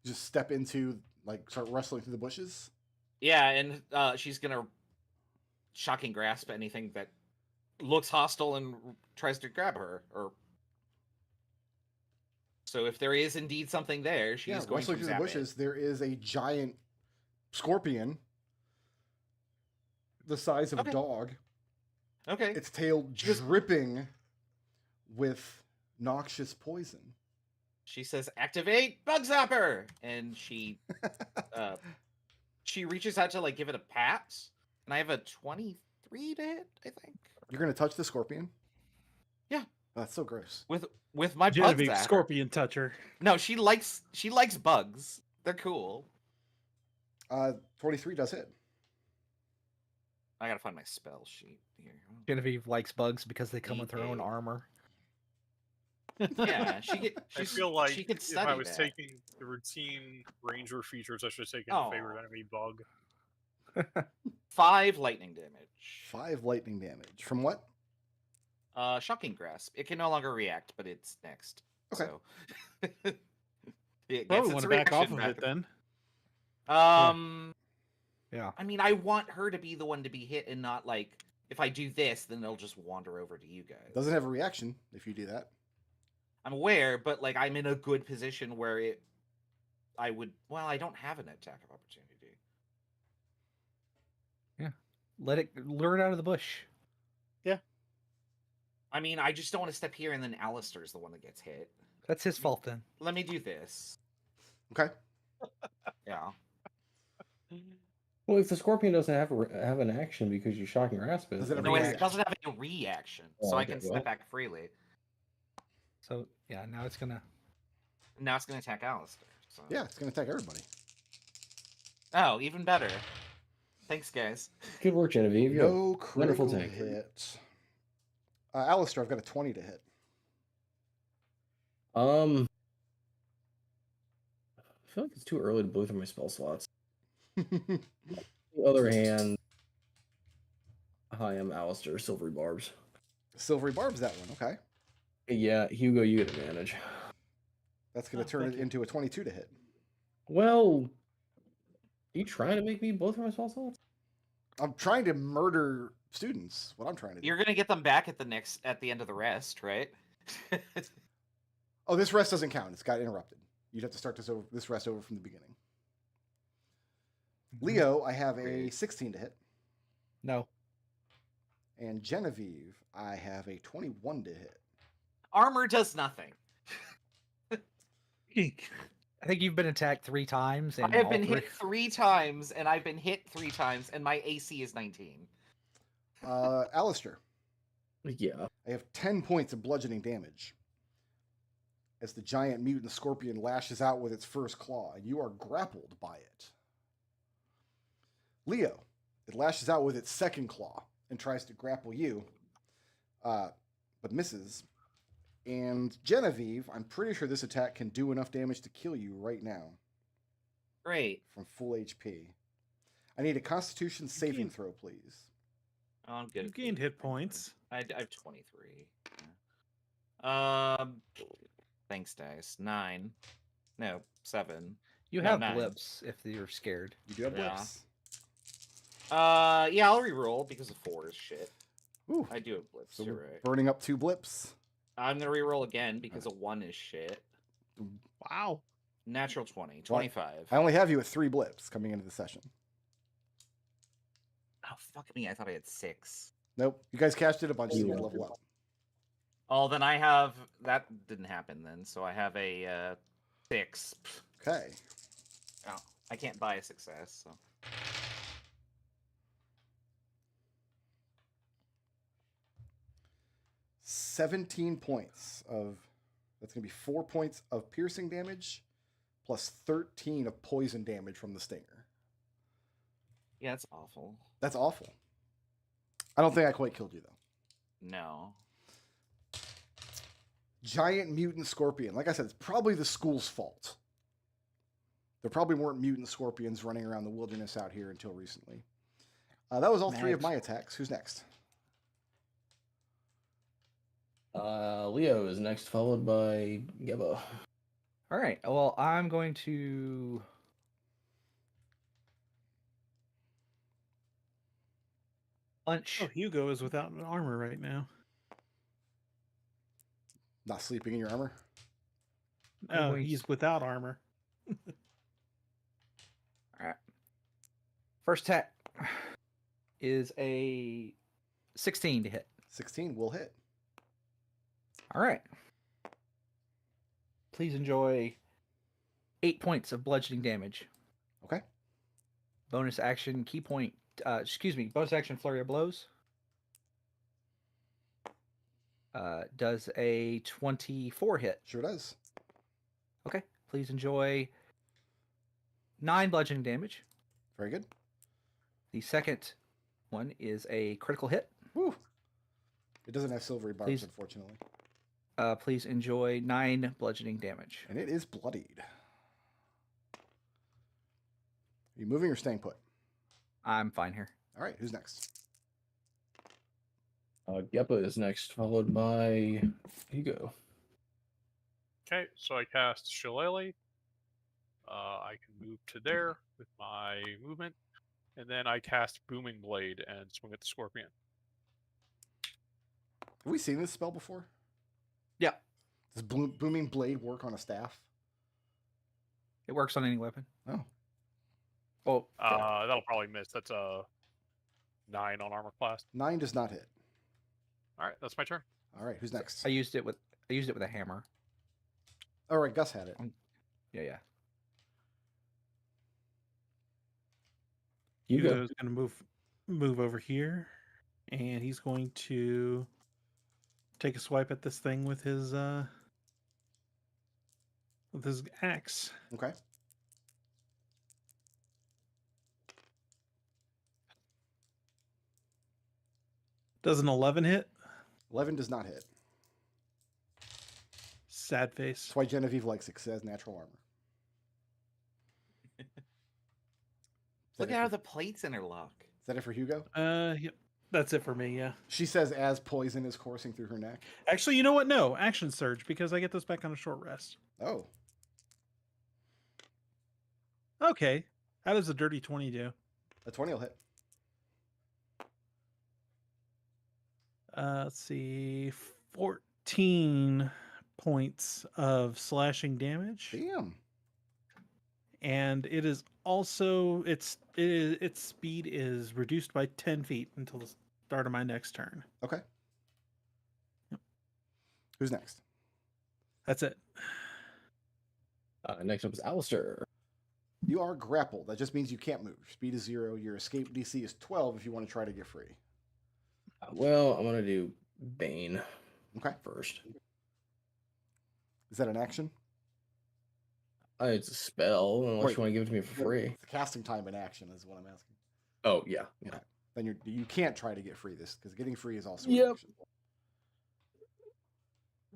Just step into, like, start rustling through the bushes. Yeah, and she's gonna shocking grasp anything that looks hostile and tries to grab her. Or so if there is indeed something there, she's going to rustling through the zap bushes. There is a giant scorpion the size of Okay. a dog. it. Okay. Its tail dripping with noxious poison. She says, "Activate bug zapper," and she reaches out to like give it a pat, and I have a 23 to hit. I think You're gonna touch the scorpion? Yeah. Oh, that's so gross. with my bug Genevieve, zapper. scorpion toucher. No, she likes bugs. They're cool. 43 does hit. I gotta find my spell sheet here. Genevieve likes bugs because they come with her own D8. armor. Yeah, I feel like she could if study I was that. taking the routine ranger features, I should have taken Oh. favorite enemy bug. 5 lightning damage. 5 lightning damage. From what? Shocking grasp. It can no longer react, but it's next. Okay. So it gets Probably its want to back off reaction of it back. then. Yeah. I mean, I want her to be the one to be hit, and not like if I do this, then they'll just wander over to you guys. Doesn't have a reaction if you do that. I'm aware, but like I'm in a good position where I would. Well, I don't have an attack of opportunity. Let it lure it out of the bush. I mean, I just don't want to step here, and then Alister's the one that gets hit. That's his fault then. Let me do this. Okay. Yeah. Well, if the scorpion doesn't have an action because you shocking grasp it, Does it have No, a it reaction? doesn't have a reaction, Oh, so I okay, can well. step back freely. So yeah, now it's gonna. Now it's gonna attack Alister. So. Yeah, it's gonna attack everybody. Oh, even better. Thanks, guys. Good work, Genevieve. You have No wonderful critical tank. hit. Alister, I've got a 20 to hit. I feel like it's too early to blow through my spell slots. On the other hand, I am Alister, Silvery Barbs. Silvery Barb's that one. Okay. Yeah, Hugo, you get advantage. That's gonna Oh, turn thank it you. into a 22 to hit. Well, are you trying to make me blow through my spell slots? I'm trying to murder students. What I'm trying to do. You're gonna get them back at the end of the rest, right? Oh, this rest doesn't count. It's got interrupted. You'd have to start this rest over from the beginning. Leo, I have a 16 to hit. No. And Genevieve, I have a 21 to hit. Armor does nothing. I think you've been attacked 3 times. And I have all been three- hit 3 times, and I've been hit 3 times, and my AC is 19. Alister, Yeah. I have 10 points of bludgeoning damage as the giant mutant scorpion lashes out with its first claw, and you are grappled by it. Leo, it lashes out with its second claw and tries to grapple you, but misses. And Genevieve, I'm pretty sure this attack can do enough damage to kill you right now Great. from full HP. I need a Constitution saving throw, please. Oh, I'm good. You at gained these. hit points. I have 23. Thanks, dice. 9. No, 7. You No, have 9. blips if you're scared. You do have Yeah. blips. Yeah, I'll re-roll because of 4 is shit. Ooh, I do have blips. so You're we're right. burning up 2 blips. I'm gonna reroll again because a 1 is shit. Wow. Natural 20, 25. I only have you at 3 blips coming into the session. Oh fuck me! I thought I had 6. Nope. You guys cashed it a bunch, so you Yeah. can level up. Oh, then I have that didn't happen then. So I have a 6. Okay. Oh, I can't buy a success. So 17 points of. That's going to be 4 points of piercing damage, plus 13 of poison damage from the stinger. yeah, it's awful. That's awful. I don't think I quite killed you though. No. Giant mutant scorpion. Like I said, it's probably the school's fault. There probably weren't mutant scorpions running around the wilderness out here until recently. That was all 3 of my attacks. Who's next? Leo is next, followed by Geppa. All right. Well, I'm going to punch. Oh, Hugo is without an armor right now. Not sleeping in your armor? Oh, going he's without armor. All right. First attack is a 16 to hit. 16 will hit. All right. Please enjoy 8 points of bludgeoning damage. Okay. Bonus action key point. Bonus action flurry of blows. Does a 24 hit. Sure does. Okay. Please enjoy 9 bludgeoning damage. Very good. The second one is a critical hit. Woo. It doesn't have silvery barbs, Please. unfortunately. Please enjoy 9 bludgeoning damage. And it is bloodied. Are you moving or staying put? I'm fine here. All right, who's next? Geppa is next, followed by Hugo. Okay, so I cast Shillelagh. I can move to there with my movement, and then I cast Booming Blade and swing at the scorpion. Have we seen this spell before? Yeah. Does Booming Blade work on a staff? It works on any weapon. Oh. Oh, That'll probably miss. That's a 9 on armor class. 9 does not hit. All right, that's my turn. All right, who's next? I used it with a hammer. All right, Gus had it. Yeah. Hugo. Hugo's going to move over here, and he's going to take a swipe at this thing with his axe. Okay. Does an 11 hit? 11 does not hit. Sad face. That's why Genevieve likes it, 'cause it has natural armor. Is Look that at it how for- the plates interlock. Is that it for Hugo? Yep. That's it for me, yeah. She says as poison is coursing through her neck. Actually, you know what? No, action surge, because I get this back on a short rest. Oh. Okay. How does a dirty 20 do? A 20 will hit. Let's see. 14 points of slashing damage. Damn. And it is also its speed is reduced by 10 feet until the start of my next turn. Okay. Yep. Who's next? That's it. Next up is Alister. You are grappled. That just means you can't move. Speed is 0. Your escape DC is 12 if you want to try to get free. Well, I'm gonna do Bane Okay. first. Is that an action? It's a spell, unless Wait. you want to give it to me for free. It's casting time in action is what I'm asking. Oh yeah. Okay. Then you can't try to get free this because getting free is also Yep. an action.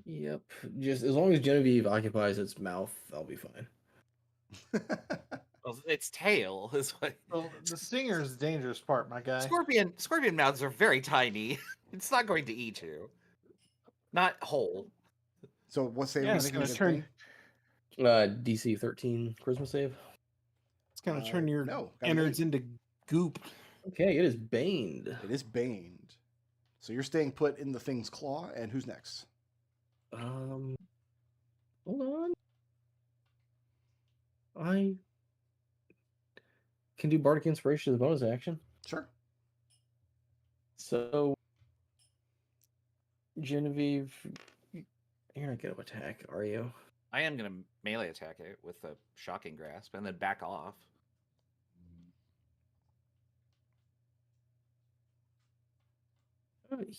Yep. Just as long as Genevieve occupies its mouth, I'll be fine. Well, its tail is what. Well, the stinger is the dangerous part, my guy. Scorpion mouths are very tiny. It's not going to eat you. Not whole. So what's say Yeah, it's anything gonna against turn- me? DC 13 charisma save. It's going to turn your no, got an innards 8. into goop. Okay, it is baned. It is baned. So you're staying put in the thing's claw, and who's next? Hold on. I can do Bardic Inspiration as a bonus action. Sure. So, Genevieve, you're not going to attack, are you? I am gonna melee attack it with a shocking grasp and then back off.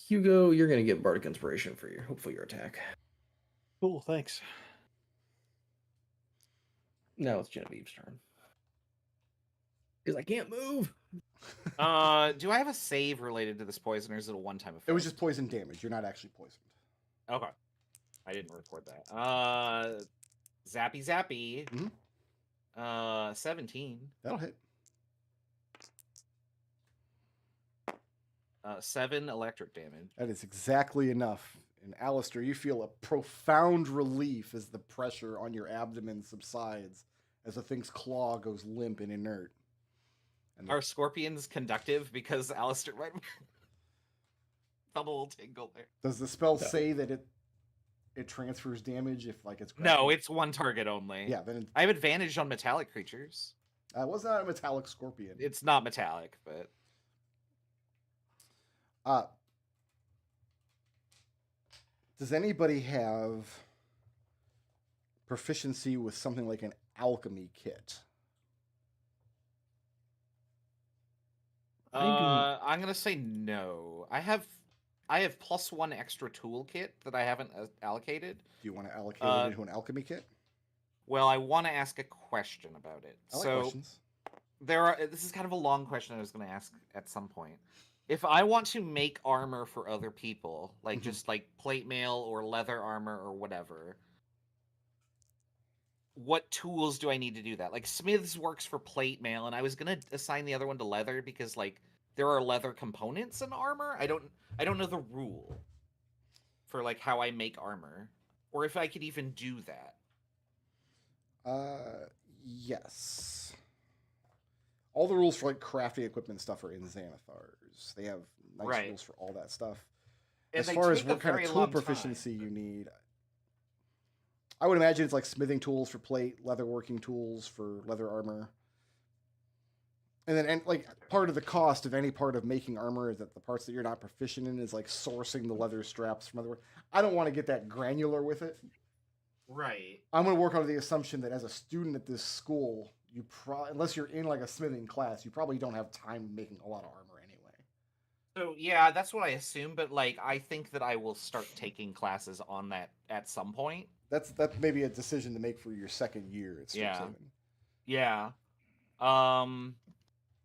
Hugo, you're going to get Bardic Inspiration for hopefully your attack. Cool, thanks. Now it's Genevieve's turn. Because I can't move. Do I have a save related to this poison, or is it a one-time effect? It was just poison damage. You're not actually poisoned. Okay. I didn't record that. Zappy zappy. Mhm. 17. That'll hit. 7 electric damage. That is exactly enough. And Alister, you feel a profound relief as the pressure on your abdomen subsides, as the thing's claw goes limp and inert. And Are scorpions conductive? Because Alister might double tingle there. does the spell No. say that it transfers damage if like it's No, grabbing- it's one target only. yeah. Then I have advantage on metallic creatures. it was not a metallic scorpion. It's not metallic, but Does anybody have proficiency with something like an alchemy kit? I'm gonna say no. I have +1 extra toolkit that I haven't allocated. Do you want to allocate it into an alchemy kit? Well, I want to ask a question about it. I like So questions. this is kind of a long question I was going to ask at some point. If I want to make armor for other people, like Mhm. just like plate mail or leather armor or whatever, what tools do I need to do that? Like Smiths works for plate mail, and I was gonna assign the other one to leather because like there are leather components in armor. I don't know the rule for like how I make armor, or if I could even do that. Yes. All the rules for like crafting equipment and stuff are in Xanathars. They have nice Right. rules for all that stuff. And As they far as take a what kind very of tool long time. proficiency you need, I would imagine it's like smithing tools for plate, leather working tools for leather armor. And like part of the cost of any part of making armor is that the parts that you're not proficient in is like sourcing the leather straps from other. I don't want to get that granular with it. Right. I'm going to work under the assumption that as a student at this school, you unless you're in like a smithing class, you probably don't have time making a lot of armor anyway. So yeah, that's what I assume, but like I think that I will start taking classes on that at some point. That's maybe a decision to make for your second year at Strixhaven. Yeah.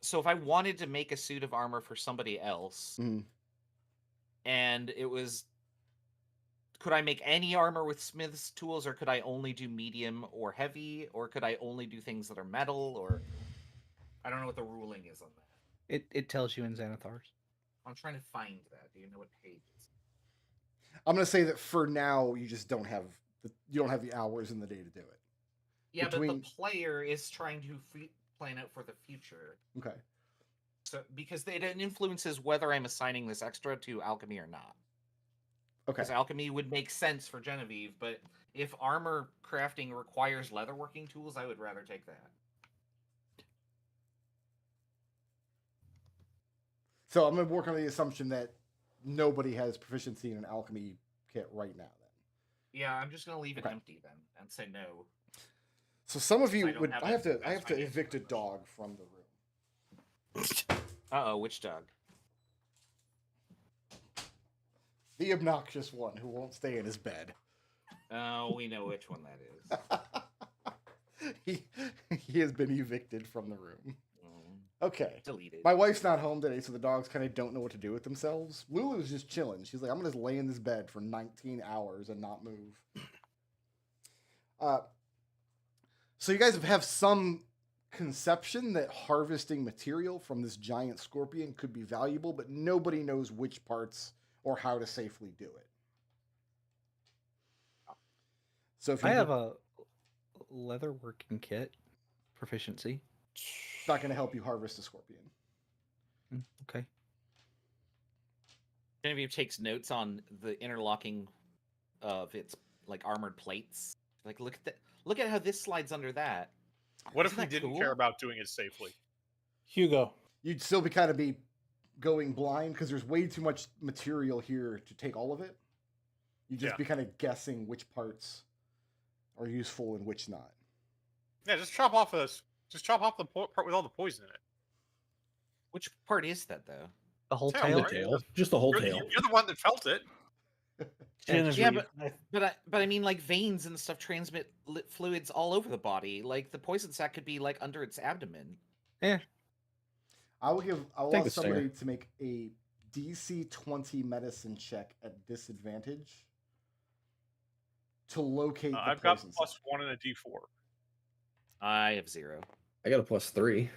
So if I wanted to make a suit of armor for somebody else, Mhm. and it was, could I make any armor with Smith's tools, or could I only do medium or heavy, or could I only do things that are metal, or I don't know what the ruling is on that. It tells you in Xanathars. I'm trying to find that. Do you know what page it's? I'm going to say that for now, you just don't have the hours in the day to do it. Yeah, but Between- the player is trying to plan out for the future. Okay. So because it influences whether I'm assigning this extra to alchemy or not. Okay. Because alchemy would make sense for Genevieve, but if armor crafting requires leatherworking tools, I would rather take that. So I'm going to work on the assumption that nobody has proficiency in an alchemy kit right now then. Yeah, I'm just gonna leave it Okay. empty then and say no. So some of I you don't would have I it. have to That's my evict a answer. dog from the room. Uh-oh, which dog? The obnoxious one who won't stay in his bed. Oh, we know which one that is. he has been evicted from the room. Okay. Deleted. My wife's not home today, so the dogs kind of don't know what to do with themselves. Lulu's just chilling. She's like, I'm going to just lay in this bed for 19 hours and not move. So you guys have some conception that harvesting material from this giant scorpion could be valuable, but nobody knows which parts or how to safely do it. So if I you have a leather working kit proficiency. it's not going to help you harvest a scorpion. Okay. Genevieve takes notes on the interlocking of its like armored plates. Like look at that. Look at how this slides under that. What if Isn't we that didn't cool? care about doing it safely? Hugo. You'd still be kind of be going blind because there's way too much material here to take all of it. You'd just Yeah. be kind of guessing which parts are useful and which not. Yeah, just chop off this. Just chop off the part with all the poison in it. Which part is that though? The whole Tail, tail. The right? tail, just the whole You're, tail. you're the one that felt it. Genevieve. Yeah, but I mean, like veins and stuff transmit fluids all over the body. Like the poison sac could be like under its abdomen. I will Take ask the somebody stinger. to make a DC 20 medicine check at disadvantage to locate the I've got poison +1 sac. and a D4. I have 0. I got a +3.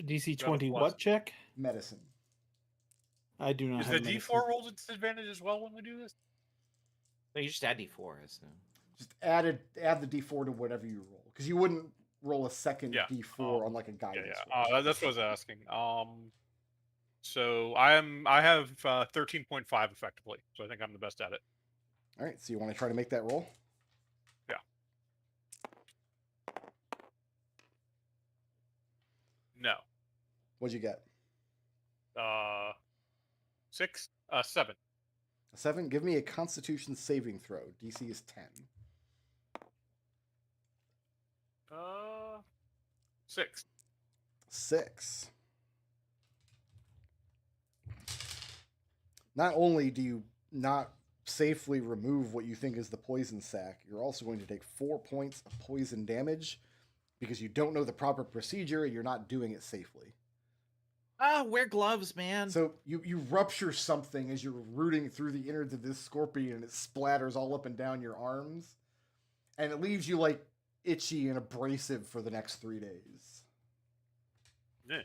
DC Got a 20 plus. what check? Medicine. I do not Is have the medicine. D4 rolled at disadvantage as well when we do this? No, you just add D4. So. Just add the D4 to whatever you roll because you wouldn't roll a second Yeah. D4 on like a guidance. Yeah. roll. That's what I was asking. So I have 13.5 effectively. So I think I'm the best at it. All right, so you want to try to make that roll? Yeah. No. What'd you get? 6, 7. A 7. Give me a Constitution saving throw. DC is 10. 6. 6. Not only do you not safely remove what you think is the poison sac, you're also going to take 4 points of poison damage because you don't know the proper procedure and you're not doing it safely. Wear gloves, man. So you rupture something as you're rooting through the innards of this scorpion and it splatters all up and down your arms. And it leaves you like itchy and abrasive for the next 3 days. Yeah.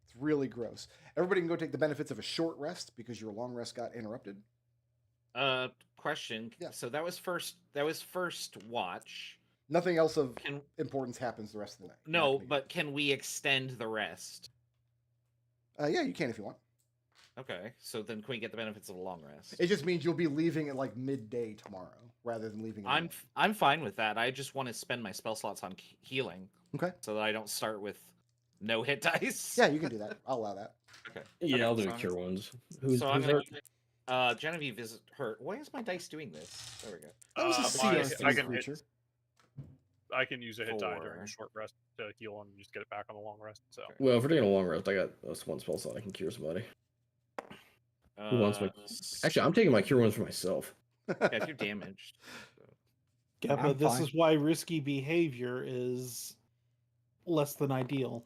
It's really gross. Everybody can go take the benefits of a short rest because your long rest got interrupted. Question. Yeah. So that was first watch. Nothing else of Can importance happens the rest of the night. no, but can we extend the rest? Yeah, you can if you want. Okay. So then can we get the benefits of a long rest? It just means you'll be leaving at like midday tomorrow rather than leaving. in the I'm fine with that. I just want to spend my spell slots on healing. Okay. So that I don't start with no hit dice. Yeah, you can do that. I'll allow that. Okay. Yeah, Okay, I'll do so a I'm- cure wounds. Who's so I'm hurt? gonna. Genevieve is hurt. Why is my dice doing this? There we go. That was a I CS3 can creature. I can use a hit die during a 4. short rest to heal and just get it back on the long rest. So Okay. Well, if we're taking a long rest, I got this one spell slot. I can cure somebody. Who wants my? Actually, I'm taking my cure wounds for myself. Yeah, if you're damaged. Geppa, I'm this fine. is why risky behavior is less than ideal.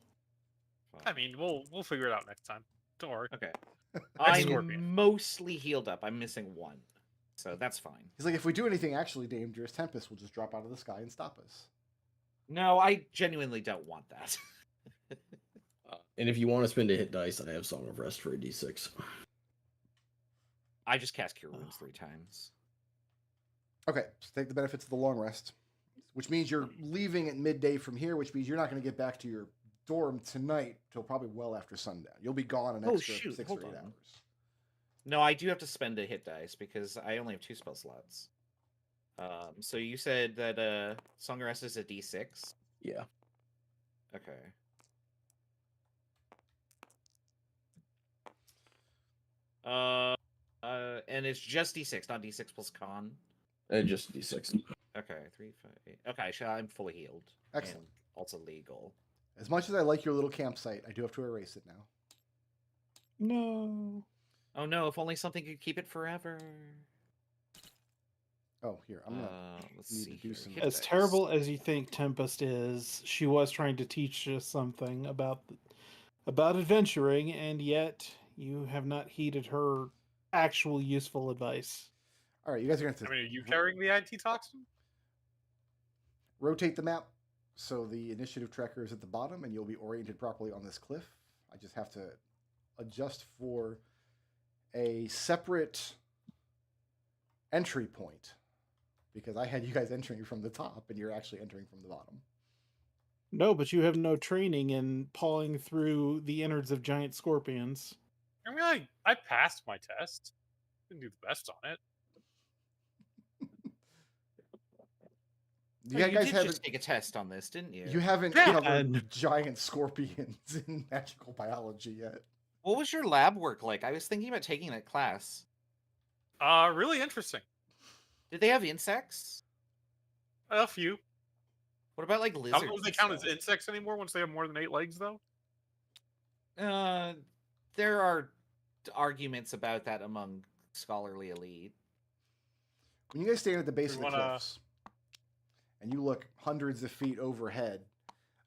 I mean, we'll figure it out next time. Don't worry. Okay. Next I'm scorpion. mostly healed up. I'm missing 1. So that's fine. He's like, if we do anything actually dangerous, Tempest will just drop out of the sky and stop us. No, I genuinely don't want that. And if you want to spend a hit dice, I have Song of Rest for a d6. I just cast Cure Wounds 3 times. Okay, so take the benefits of the long rest, which means you're leaving at midday from here, which means you're not going to get back to your dorm tonight till probably well after sundown. You'll be gone an Oh, extra shoot, 6 hold or 8 on. hours. No, I do have to spend a hit dice because I only have 2 spell slots. So you said that Song of Rest is a D6. Yeah. Okay. And it's just D6, not D6 plus con. Just d6. Okay, 3, 5, 8. Okay, so I'm fully healed. Excellent. And also legal. As much as I like your little campsite, I do have to erase it now. No. Oh no, if only something could keep it forever. Oh, here, I'm gonna. Let's need see. to do here. some- Hit As dice. terrible as you think Tempest is, she was trying to teach us something about adventuring, and yet you have not heeded her actual useful advice. All right, you guys are gonna have I to mean, are you carrying the antitoxin? rotate the map so the initiative tracker is at the bottom, and you'll be oriented properly on this cliff. I just have to adjust for a separate entry point because I had you guys entering from the top, and you're actually entering from the bottom. No, but you have no training in pawing through the innards of giant scorpions. I mean, I passed my test. Didn't do the best on it. You you guys did haven't. just take a test on this, didn't you? You haven't Yeah. covered And- giant scorpions in magical biology yet. What was your lab work like? I was thinking about taking that class. Really interesting. Did they have insects? A few. What about like I lizards? don't know if they and count as stuff? insects anymore once they have more than 8 legs, though. There are arguments about that among scholarly elite. When you guys stand at the base We of the wanna- cliffs and you look hundreds of feet overhead,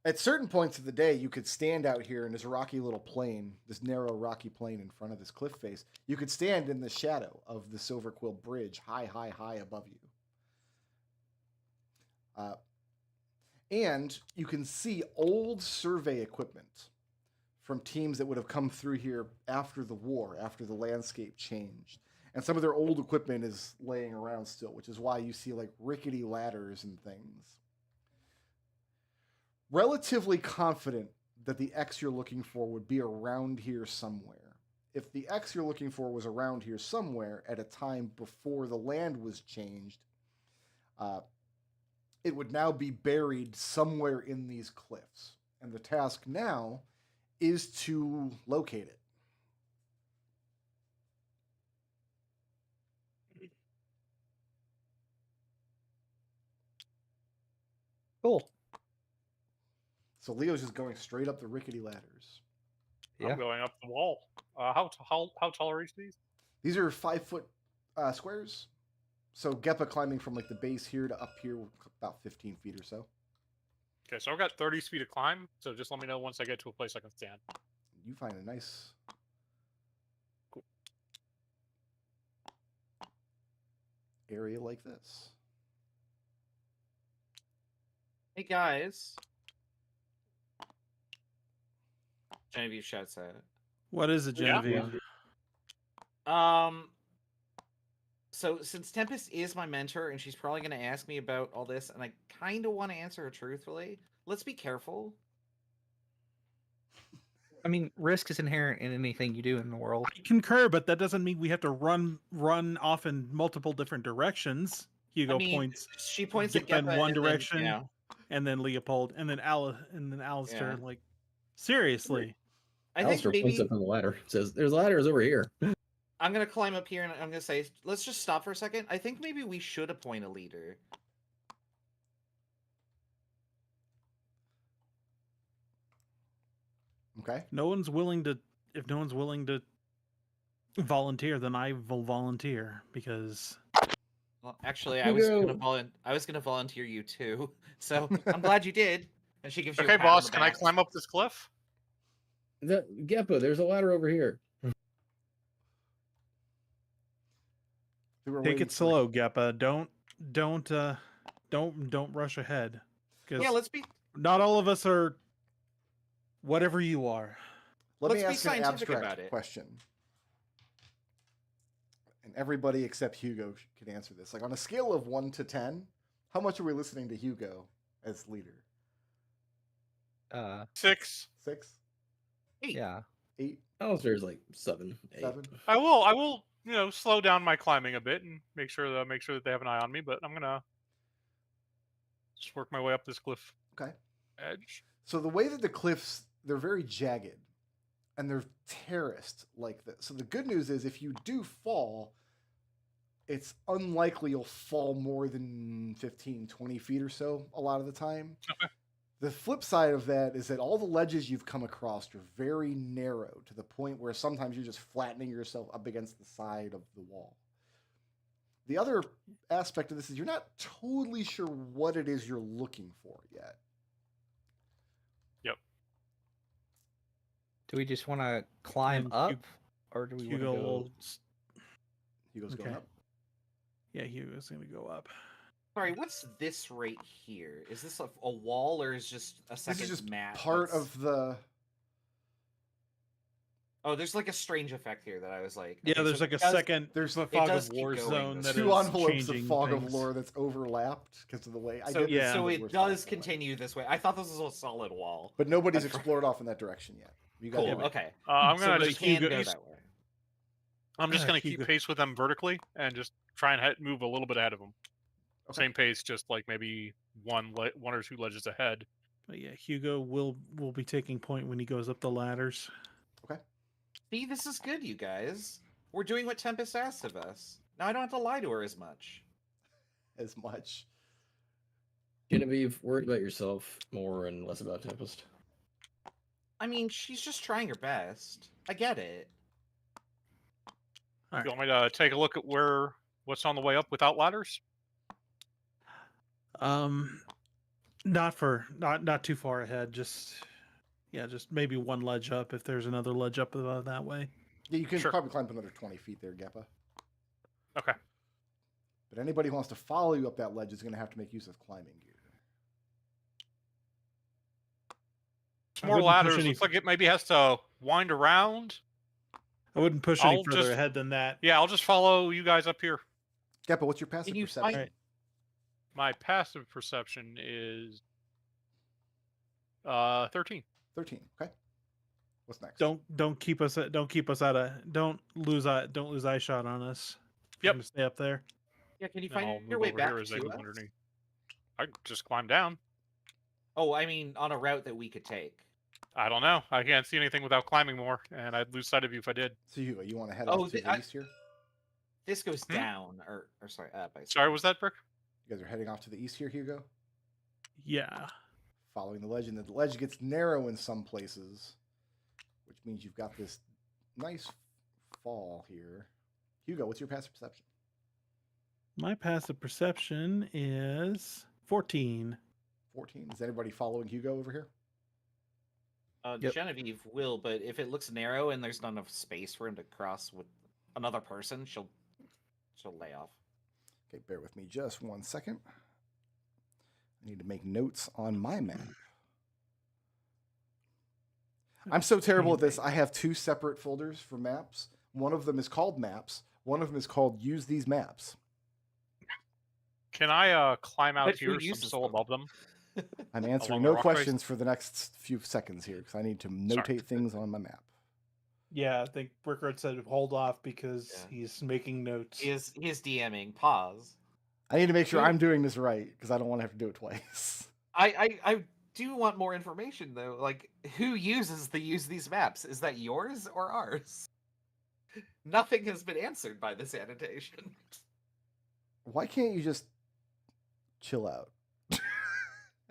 at certain points of the day, you could stand out here in this rocky little plain, this narrow rocky plain in front of this cliff face. You could stand in the shadow of the Silver Quill Bridge, high, high, high above you. And you can see old survey equipment from teams that would have come through here after the war, after the landscape changed. And some of their old equipment is laying around still, which is why you see like rickety ladders and things. Relatively confident that the X you're looking for would be around here somewhere. If the X you're looking for was around here somewhere at a time before the land was changed, it would now be buried somewhere in these cliffs. And the task now is to locate it. Cool. So Leo's just going straight up the rickety ladders. Yeah. I'm going up the wall. How tall are each of these? These are 5-foot squares. So Geppa climbing from like the base here to up here, about 15 feet or so. Okay, so I've got 30 feet to climb. So just let me know once I get to a place I can stand. You find a nice area like this. Hey guys. Genevieve shouts out. What is it, Yeah. Genevieve? So since Tempest is my mentor and she's probably going to ask me about all this, and I kind of want to answer her truthfully, let's be careful. I mean, risk is inherent in anything you do in the world. I concur, but that doesn't mean we have to run off in multiple different directions. Hugo I mean, points, she points at Geppa in Geppa one and then, direction. you know, and then Léopold, and then Alister. Yeah. Like, seriously. I think Alistair points maybe up on the ladder. Says, "There's ladders over here." I'm going to climb up here and I'm going to say, let's just stop for a second. I think maybe we should appoint a leader. Okay. No one's willing to. If no one's willing to volunteer, then I will volunteer because Well, actually, I was going to Hugo. volunteer you too. So I'm glad you did. And she gives you a Okay, pat on boss, the can I back. climb up this cliff? Geppa, there's a ladder over here. We were take waiting it for- slow, Geppa. Don't rush ahead. Because Yeah, let's be not all of us are whatever you are. Let me let's be ask an scientific abstract about it. question. And everybody except Hugo can answer this. Like on a scale of 1 to 10, how much are we listening to Hugo as leader? 6. 6? Yeah. 8? Alistair's like 7, 8. 7? I will, slow down my climbing a bit and make sure that they have an eye on me. But I'm gonna just work my way up this cliff Okay. edge. So the way that the cliffs, they're very jagged and they're terraced like this. So the good news is if you do fall, it's unlikely you'll fall more than 15, 20 feet or so a lot of the time. Okay. The flip side of that is that all the ledges you've come across are very narrow to the point where sometimes you're just flattening yourself up against the side of the wall. The other aspect of this is you're not totally sure what it is you're looking for yet. Do we just want to climb And up, or do we want to Hugo go? will. Hugo's going Okay. up. Yeah, Hugo's gonna go up. Sorry, what's this right here? Is this a wall or is just a second This is just mat? part that's- of the... Oh, there's like a strange effect here that I was like. Yeah, okay, there's so like a it does- second. there's- Fog does of keep War going, zone though. that two is envelopes of changing fog of things. lore that's overlapped because of the way. So, Yeah. so the it worst does possible way. continue this way. I thought this was a solid wall. But nobody's That's right. explored off in that direction yet. You got Cool. it. Okay. I'm so gonna we just can Hugo. go You, that way. I'm just going to keep Hugo. pace with them vertically and just try and move a little bit ahead of them. Okay. Same pace, just like maybe one or two ledges ahead. But yeah, Hugo will be taking point when he goes up the ladders. See, this is good, you guys. We're doing what Tempest asked of us. Now I don't have to lie to her as much. As much. Genevieve, worry about yourself more and less about Tempest. I mean, she's just trying her best. I get it. All You right. want me to take a look at what's on the way up without ladders? Not too far ahead. Just maybe one ledge up if there's another ledge up that way. Yeah, you can Sure. probably climb up another 20 feet there, Geppa. Okay. But anybody who wants to follow you up that ledge is going to have to make use of climbing gear. Some I more wouldn't push ladders. any- Looks like it maybe has to wind around. I wouldn't push any I'll further just- ahead than that. Yeah, I'll just follow you guys up here. Geppa, what's your passive Can you perception? fight? My passive perception is 13. 13. Okay. What's next? Don't lose eye shot on us. Yep. I'm gonna stay up there. Yeah, can you Then I'll find your move way over back here as they to move us? underneath. I can just climb down. Oh, I mean, on a route that we could take. I don't know. I can't see anything without climbing more, and I'd lose sight of you if I did. So Hugo, you want to head Oh, off to the- the east here? This goes Hmm? down, or sorry, up. I Sorry, suppose. was that Brick? You guys are heading off to the east here, Hugo? Yeah. Following the ledge, and the ledge gets narrow in some places, which means you've got this nice fall here. Hugo, what's your passive perception? My passive perception is 14. 14. Is anybody following Hugo over here? Yep. Genevieve will, but if it looks narrow and there's not enough space for him to cross with another person, she'll lay off. Okay, bear with me just 1 second. I need to make notes on my map. I'm so terrible at this. I have two separate folders for maps. One of them is called maps. One of them is called use these maps. Can I climb out But who here so I'm uses still them? above them? I'm answering Along the no rock face? questions for the next few seconds here because I need to notate things on my map. Yeah, I think Brickroad said hold off because Yeah. he's making notes. He is DMing. Pause. I need to make sure Who- I'm doing this right because I don't want to have to do it twice. I do want more information though. Like, who use these maps? Is that yours or ours? Nothing has been answered by this annotation. Why can't you just chill out?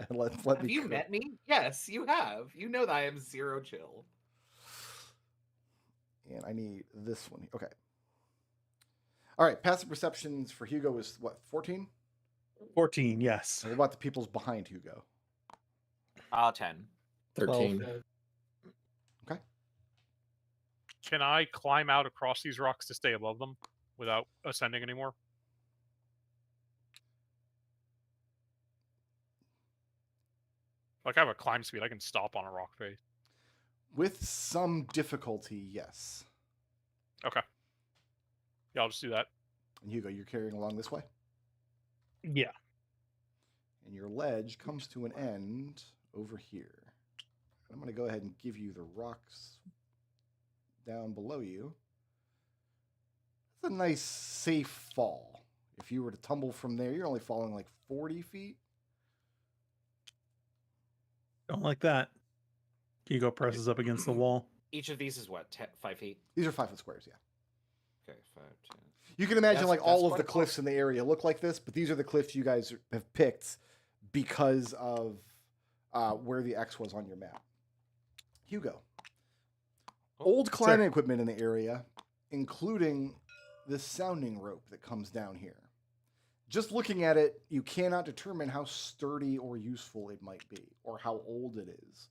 And let Have me you cook? met me? Yes, you have. You know that I am zero chill. And I need this one. Okay. All right. Passive perceptions for Hugo is what, 14? 14, yes. What about the people's behind Hugo? 10. 13. 12. Can I climb out across these rocks to stay above them without ascending anymore? Like, I have a climb speed. I can stop on a rock face. With some difficulty, yes. Okay. Yeah, I'll just do that. And Hugo, you're carrying along this way? Yeah. And your ledge comes to an end over here. I'm going to go ahead and give you the rocks down below you. It's a nice, safe fall. If you were to tumble from there, you're only falling like 40 feet. Don't like that. Hugo presses up against the wall. Each of these is what, 5 feet? These are 5 foot squares, yeah. Okay, 5, 10. You can imagine That's- like that's all of quite the a fall. cliffs in the area look like this, but these are the cliffs you guys have picked because of where the X was on your map. Hugo. Old climbing equipment in the area, including this sounding rope that comes down here. Just looking at it, you cannot determine how sturdy or useful it might be, or how old it is.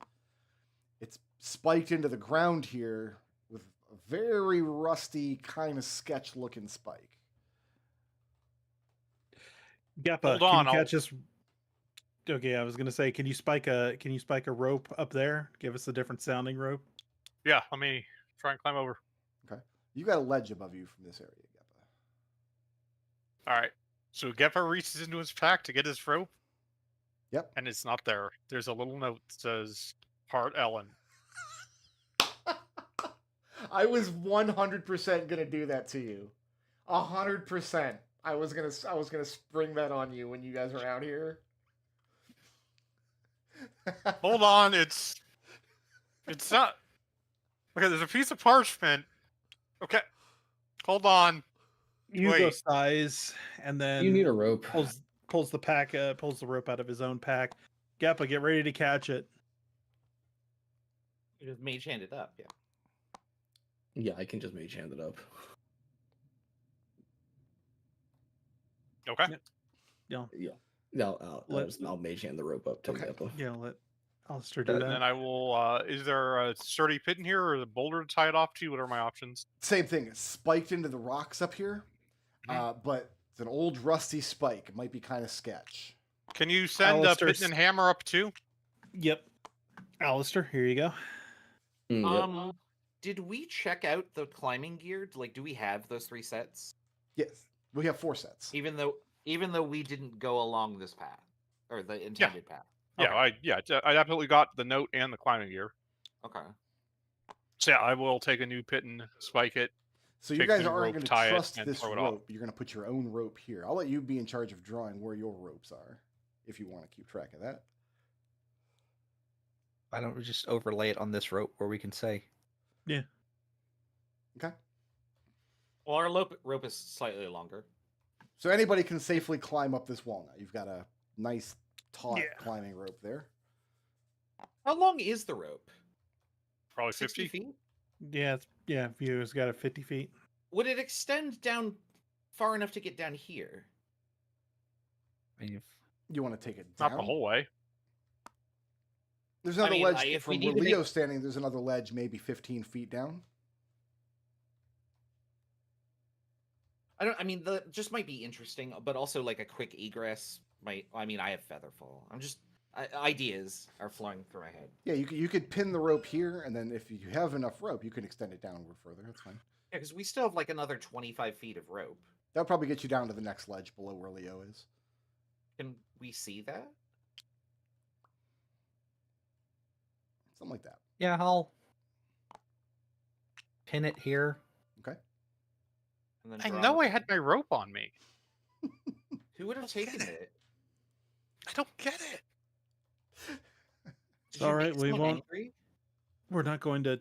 It's spiked into the ground here with a very rusty, kind of sketch-looking spike. Geppa, Hold can on, you I'll- catch us? Okay, I was gonna say, can you spike a rope up there? Give us a different sounding rope. Yeah, let me try and climb over. You got a ledge above you from this area, Geppa. All right. So Geppa reaches into his pack to get his rope. Yep. And it's not there. There's a little note that says Heart Ellen. I was 100% gonna do that to you. 100%. I was gonna spring that on you when you guys are out here. Hold on, it's not. Okay, there's a piece of parchment. Okay, hold on. Hugo Wait. sighs and then You need a rope. pulls the rope out of his own pack. Geppa, get ready to catch it. You just mage hand it up, yeah. Yeah, I can just mage hand it up. Okay. Yeah. Yeah. No, I'll mage hand the rope up to Okay. Geppa. Yeah, let Alister do And that. then I will. Is there a sturdy pit in here, or a boulder to tie it off to? What are my options? Same thing. It's spiked into the rocks up here, but it's an old rusty spike. It might be kind of sketch. Can you send Alister Pitten and Hammer up too? Yep. Alister, here you go. Yep. Did we check out the climbing gear? Like, do we have those 3 sets? Yes, we have 4 sets. Even though we didn't go along this path or the intended path. Yeah, I definitely got the note and the climbing gear. Okay. So yeah, I will take a new Pitten, spike it. So you Take guys the aren't rope, going to tie it, trust and this throw it off. rope. You're going to put your own rope here. I'll let you be in charge of drawing where your ropes are, if you want to keep track of that. Why don't we just overlay it on this rope where we can say? Yeah. Okay. Well, our rope is slightly longer. So anybody can safely climb up this wall now. You've got a nice, taut Yeah. climbing rope there. How long is the rope? Probably 60 50. feet? Yeah, Hugo's got a 50 feet. Would it extend down far enough to get down here? I mean, You want to take it down? Not the whole way. There's another mean, ledge. if we From need where to make- Leo's standing, there's another ledge maybe 15 feet down. I mean, the just might be interesting, but also like a quick egress might. I mean, I have Featherfall. Ideas are flowing through my head. Yeah, you could pin the rope here, and then if you have enough rope, you can extend it downward further. That's fine. Yeah, because we still have like another 25 feet of rope. That'll probably get you down to the next ledge below where Leo is. Can we see that? Something like that. yeah, I'll pin it here. Okay. And then I draw know it. I had my rope on me. Who would have taken it? I don't get it. Did all you right, make we someone won't- angry? We're not going to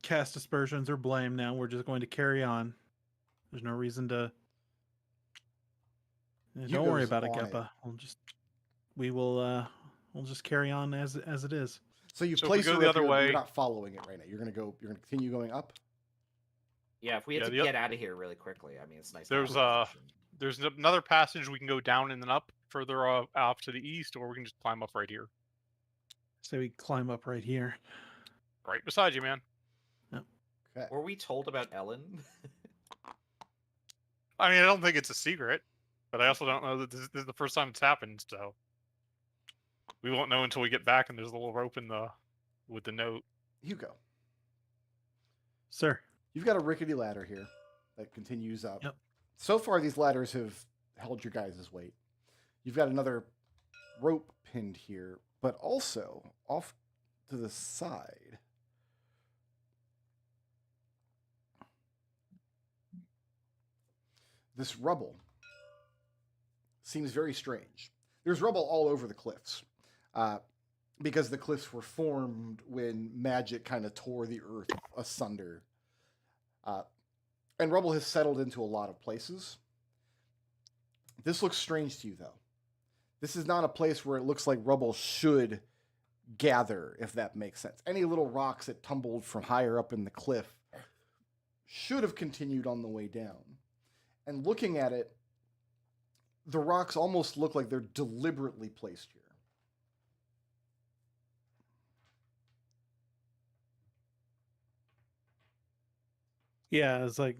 cast aspersions or blame now. We're just going to carry on. There's no reason to. Don't worry Hugo's about it, on it. Geppa. We'll just carry on as it is. So you So if we place go the the rope other here, but way- you're not following it right now. You're gonna continue going up. Yeah, if we had Yeah, to the oth- get out of here really quickly, I mean, it's nice. to have There's a position. There's another passage we can go down and then up further off to the east, or we can just climb up right here. So we climb up right here. Right beside you, man. Okay. Were we told about Ellen? I mean, I don't think it's a secret, but I also don't know that this is the first time it's happened, so we won't know until we get back and there's a little rope with the note. Hugo, Sir. you've got a rickety ladder here that continues up. Yep. So far, these ladders have held your guys' weight. You've got another rope pinned here, but also off to the side. This rubble seems very strange. There's rubble all over the cliffs because the cliffs were formed when magic kind of tore the earth asunder. And rubble has settled into a lot of places. This looks strange to you, though. This is not a place where it looks like rubble should gather, if that makes sense. Any little rocks that tumbled from higher up in the cliff should have continued on the way down. And looking at it, the rocks almost look like they're deliberately placed here. Yeah, it's like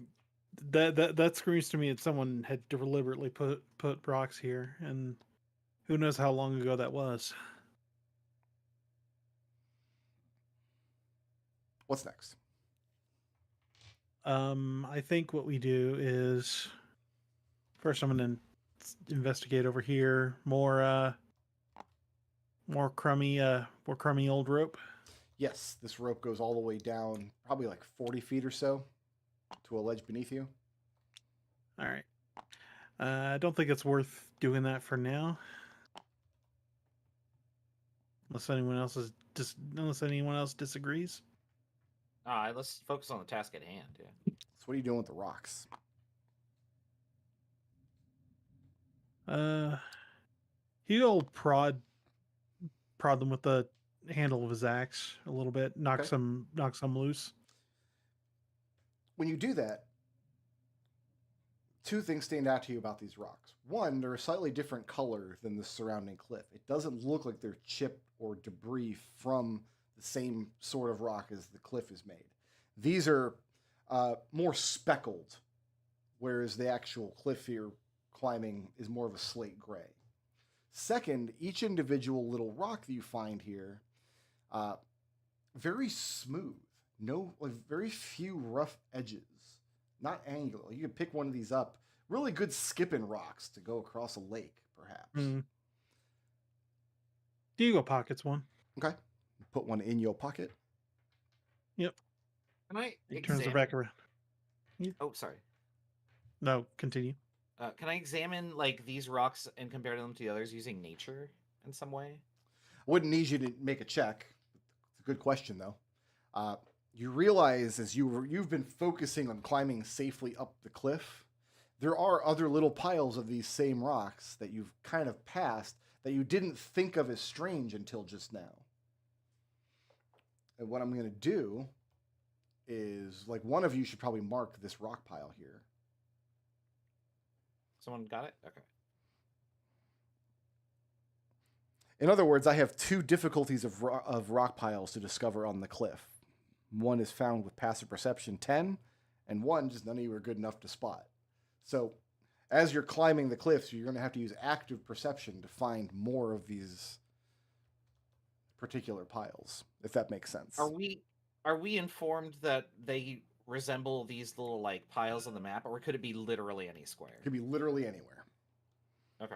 that screams to me that someone had deliberately put rocks here, and who knows how long ago that was. What's next? I think what we do is first I'm gonna investigate over here. More crummy old rope. Yes, this rope goes all the way down, probably like 40 feet or so, to a ledge beneath you. All right. I don't think it's worth doing that for now. Unless anyone else disagrees. Let's focus on the task at hand. Yeah. So what are you doing with the rocks? He'll prod them with the handle of his axe a little bit, knock Okay. some loose. When you do that, two things stand out to you about these rocks. One, they're a slightly different color than the surrounding cliff. It doesn't look like they're chipped or debris from the same sort of rock as the cliff is made. These are more speckled, whereas the actual cliff you're climbing is more of a slate gray. Second, each individual little rock that you find here, very smooth. Very few rough edges. Not angular. You can pick one of these up. Really good skipping rocks to go across a lake, perhaps. Hugo pockets one. Okay. Put one in your pocket. Yep. Can I He turns her back around. Oh, sorry. No, continue. Can I examine like these rocks and compare them to the others using nature in some way? I wouldn't need you to make a check. It's a good question, though. You realize as you've been focusing on climbing safely up the cliff, there are other little piles of these same rocks that you've kind of passed that you didn't think of as strange until just now. And what I'm going to do is, like, one of you should probably mark this rock pile here. Someone got it? Okay. In other words, I have two difficulties of rock piles to discover on the cliff. One is found with passive perception 10, and one just none of you are good enough to spot. So as you're climbing the cliffs, you're going to have to use active perception to find more of these particular piles, if that makes sense. Are we informed that they resemble these little like piles on the map, or could it be literally any square? It could be literally anywhere. Okay.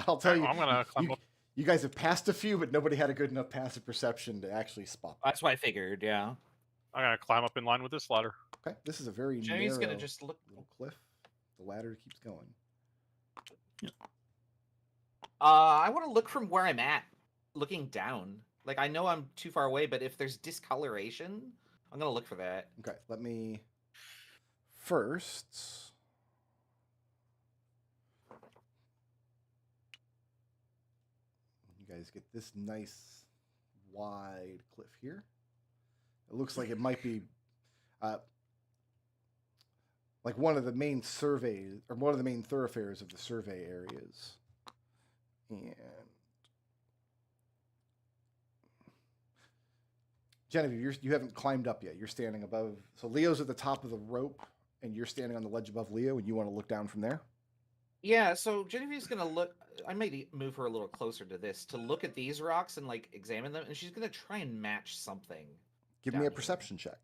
I'll tell you, I'm gonna climb up. you guys have passed a few, but nobody had a good enough passive perception to actually spot them. That's what I figured, yeah. I'm gonna climb up in line with this ladder. Okay, this is a very Jenny's narrow gonna just look. little cliff. The ladder keeps going. I want to look from where I'm at, looking down. Like, I know I'm too far away, but if there's discoloration, I'm gonna look for that. Okay, let me first. You guys get this nice wide cliff here. It looks like it might be like one of the main surveys or one of the main thoroughfares of the survey areas. And Genevieve, you haven't climbed up yet. You're standing above. So Leo's at the top of the rope, and you're standing on the ledge above Leo, and you want to look down from there? Yeah, so Genevieve's gonna look. I might move her a little closer to this to look at these rocks and like examine them, and she's gonna try and match something. Give down me a here. perception check.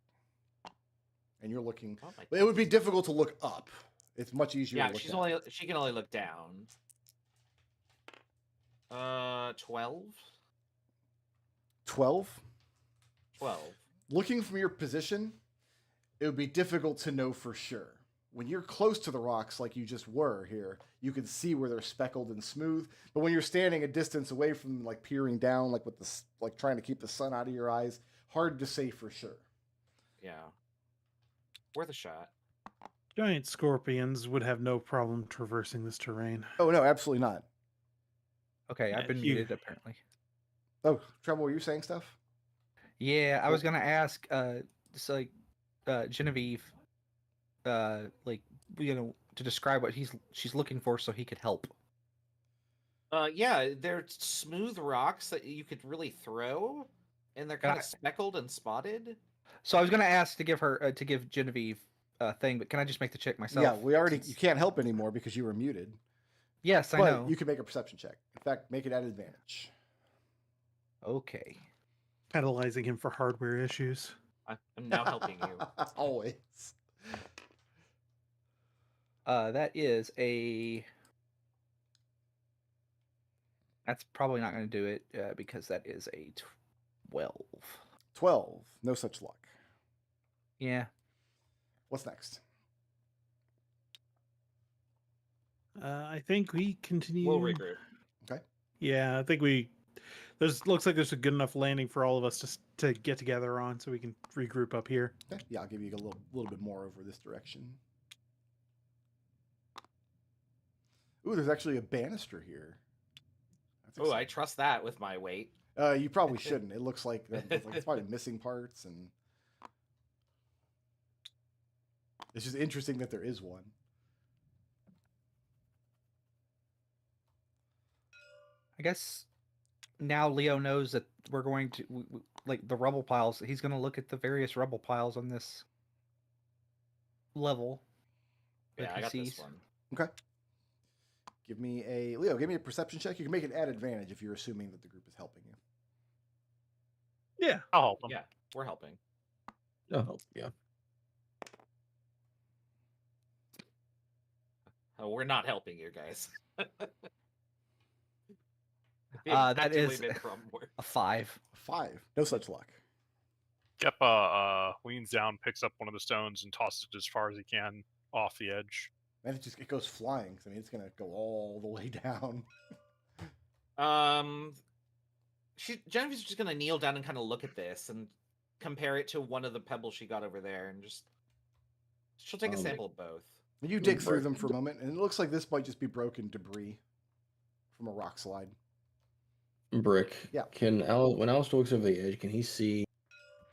And you're looking. Oh my But it would be difficult to look up. It's much easier Yeah, to look down. she can only look down. 12. 12? 12. Looking from your position, it would be difficult to know for sure. When you're close to the rocks like you just were here, you can see where they're speckled and smooth. But when you're standing a distance away from them, like peering down, like with the like trying to keep the sun out of your eyes, hard to say for sure. Yeah. Worth a shot. Giant scorpions would have no problem traversing this terrain. Oh no, absolutely not. Okay, I've been Huge. muted apparently. Oh, Treble, were you saying stuff? Yeah, I was gonna ask, just like, Genevieve, like, to describe what she's looking for, so he could help. Yeah, they're smooth rocks that you could really throw, and they're kind of speckled and spotted. So I was gonna ask to give her, to give Genevieve a thing, but can I just make the check myself? Yeah, you can't help anymore because you were muted. Yes, I But know. you can make a perception check. In fact, make it at advantage. Okay. Penalizing him for hardware issues. I'm now helping you. Always. That is a. That's probably not going to do it because that is a 12. 12. No such luck. Yeah. What's next? I think we continue. We'll regroup. Okay. Yeah, I think we. Looks like there's a good enough landing for all of us to get together on, so we can regroup up here. Okay. Yeah, I'll give you a little bit more over this direction. Ooh, there's actually a banister here. That's Oh, I exciting. trust that with my weight. You probably shouldn't. It looks like it's probably missing parts, and it's just interesting that there is one. I guess now Leo knows that we're going to like the rubble piles. He's going to look at the various rubble piles on this level. Yeah, that I he got sees. this one. Okay. Give me a perception check. You can make an add advantage if you're assuming that the group is helping you. Yeah. I'll help them. Yeah, we're helping. Oh, yeah. Oh, we're not helping you guys. That Actively is been from work. a 5. 5. No such luck. Geppa leans down, picks up one of the stones, and tosses it as far as he can off the edge. And it goes flying. I mean, it's gonna go all the way down. Genevieve's just gonna kneel down and kind of look at this and compare it to one of the pebbles she got over there, and she'll take a sample of both. You dig through them for a moment, and it looks like this might just be broken debris from a rock slide. Brick. Yeah. When Alister looks over the edge, can he see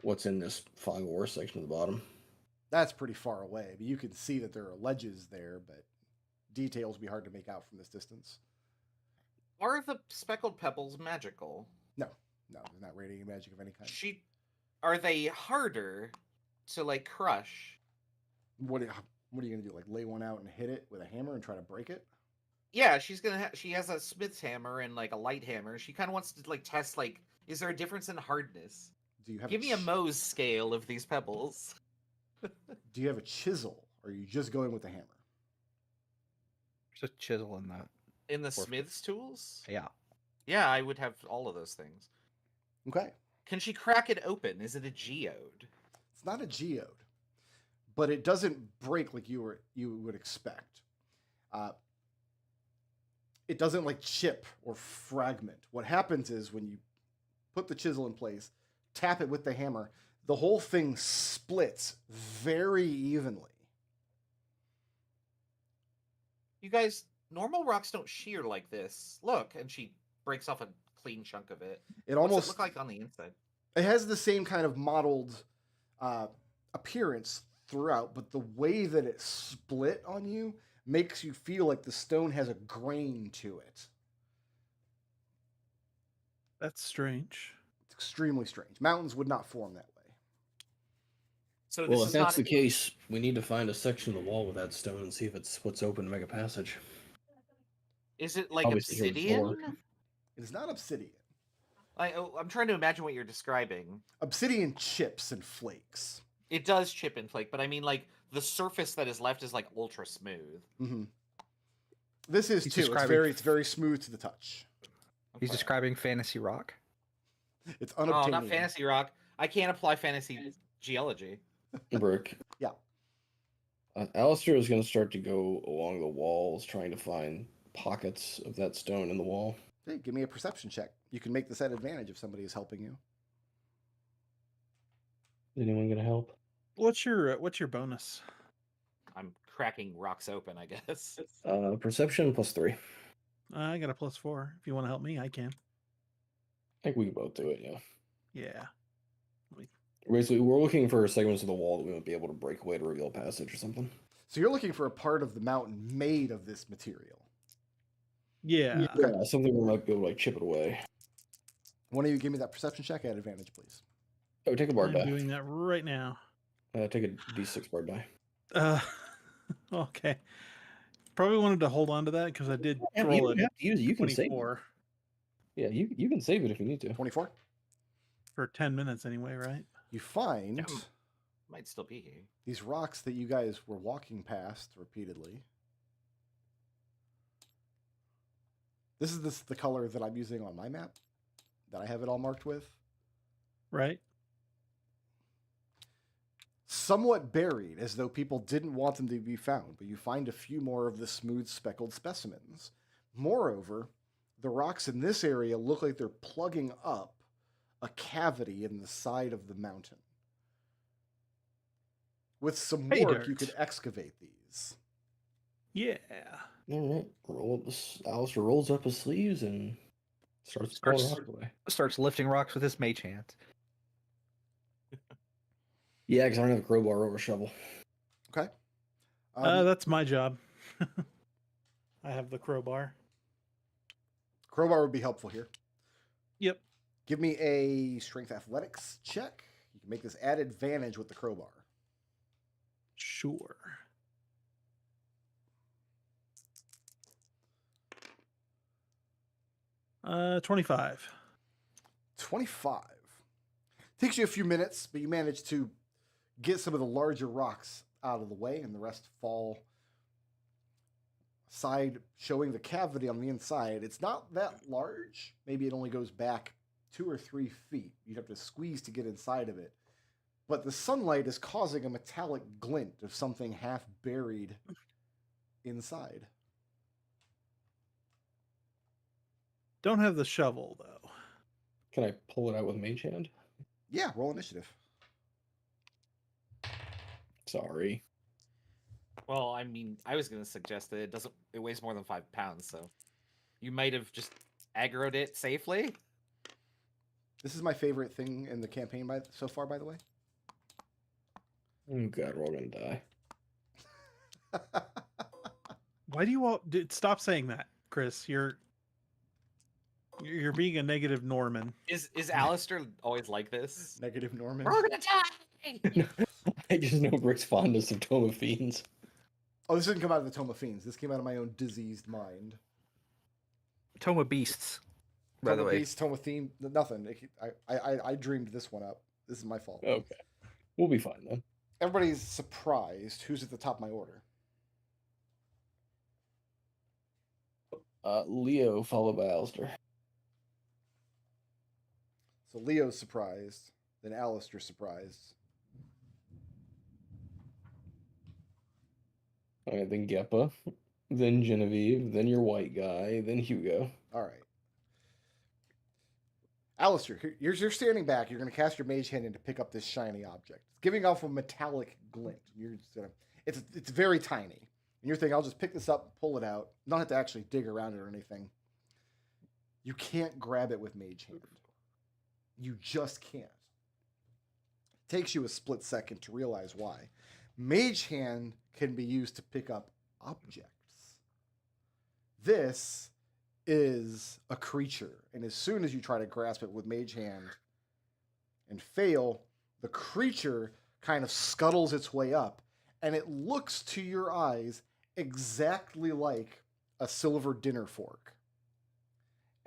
what's in this fog ore section at the bottom? That's pretty far away, but you can see that there are ledges there, but details will be hard to make out from this distance. Are the speckled pebbles magical? No, they're not radiating magic of any kind. Are they harder to like crush? What are you gonna do? Like lay one out and hit it with a hammer and try to break it? Yeah, she has a smith's hammer and like a light hammer. She kind of wants to like test like, is there a difference in hardness? Do you have Give me a Mohs scale of these pebbles. Do you have a chisel, or are you just going with the hammer? There's a chisel in that. In the Or- smith's tools? Yeah. Yeah, I would have all of those things. Okay, Can she crack it open? Is it a geode? it's not a geode, but it doesn't break like you would expect. It doesn't like chip or fragment. What happens is when you put the chisel in place, tap it with the hammer, the whole thing splits very evenly. You guys, normal rocks don't shear like this. Look, and she breaks off a clean chunk of it. It What's almost it look like on the inside? it has the same kind of mottled appearance throughout, but the way that it split on you makes you feel like the stone has a grain to it. That's strange. It's extremely strange. Mountains would not form that way. So Well, this if is that's not the case, we need to find a section of the wall with that stone and see if it splits open to make a passage. Is it like Obviously, here before. obsidian? It is not obsidian. I'm trying to imagine what you're describing. Obsidian chips and flakes. It does chip and flake, but I mean like the surface that is left is like ultra smooth. Mm-hmm. This is He's too. describing- It's very smooth to the touch. He's Okay. describing Fantasy Rock. It's Oh, unobtainium. not fantasy rock. I can't apply fantasy geology. Brick. Yeah. Alister is going to start to go along the walls, trying to find pockets of that stone in the wall. Hey, give me a perception check. You can make this at advantage if somebody is helping you. Is anyone going to help? What's your bonus? I'm cracking rocks open, I guess. Perception +3. I got a +4. If you want to help me, I can. I think we can both do it, yeah. Yeah. Basically, we're looking for segments of the wall that we might be able to break away to reveal a passage or something. So you're looking for a part of the mountain made of this material. Yeah. Yeah, something we might be able to like chip it away. One of you give me that perception check at advantage, please. Oh, take a bar I'm die. doing that right now. Take a D6 bar die. Okay. Probably wanted to hold on to that because I did You roll don't it have to use it. You can save it. 24 Yeah, you can save it if you need to. 24. for 10 minutes anyway, right? You find Yeah. Might still be here. these rocks that you guys were walking past repeatedly. This is the color that I'm using on my map that I have it all marked with. Right? Somewhat buried, as though people didn't want them to be found, but you find a few more of the smooth speckled specimens. Moreover, the rocks in this area look like they're plugging up a cavity in the side of the mountain. With some Hey, work, you dirt. could excavate these. Yeah. All right, Alister rolls up his sleeves and starts pulling rock away. Starts lifting rocks with his mage hand. Yeah, because I don't have a crowbar or a shovel. Okay. That's my job. I have the crowbar. Crowbar would be helpful here. Yep. Give me a strength athletics check. You can make this add advantage with the crowbar. Sure. Uh, 25. 25. Takes you a few minutes, but you manage to get some of the larger rocks out of the way, and the rest fall aside, showing the cavity on the inside. It's not that large. Maybe it only goes back 2 or 3 feet. You'd have to squeeze to get inside of it. But the sunlight is causing a metallic glint of something half buried inside. Don't have the shovel, though. Can I pull it out with mage hand? Yeah, roll initiative. Sorry. Well, I mean, I was going to suggest that it weighs more than 5 pounds, so you might have just aggroed it safely. This is my favorite thing in the campaign so far, by the way. Oh god, we're all gonna die. Why do you all stop saying that, Chris? You're being a negative Norman. Is Alister always like this? Negative Norman. We're gonna die! I just know Brick's fondness of Tome of Fiends. Oh, this didn't come out of the Tome of Fiends. This came out of my own diseased mind. Tome of Beasts. By Tome the of way, Beasts, Tome of Theme, nothing. I dreamed this one up. This is my fault. Okay. We'll be fine then. Everybody's surprised. Who's at the top of my order? Leo followed by Alister. So Leo's surprised, then Alister's surprised. Alright, then Geppa, then Genevieve, then your white guy, then Hugo. All right. Alister, you're standing back. You're going to cast your mage hand in to pick up this shiny object. It's giving off a metallic glint. You're just gonna, it's very tiny. And you're thinking, I'll just pick this up, pull it out. Not have to actually dig around it or anything. You can't grab it with mage hand. You just can't. Takes you a split second to realize why. Mage hand can be used to pick up objects. This is a creature, and as soon as you try to grasp it with mage hand and fail, the creature kind of scuttles its way up, and it looks to your eyes exactly like a silver dinner fork.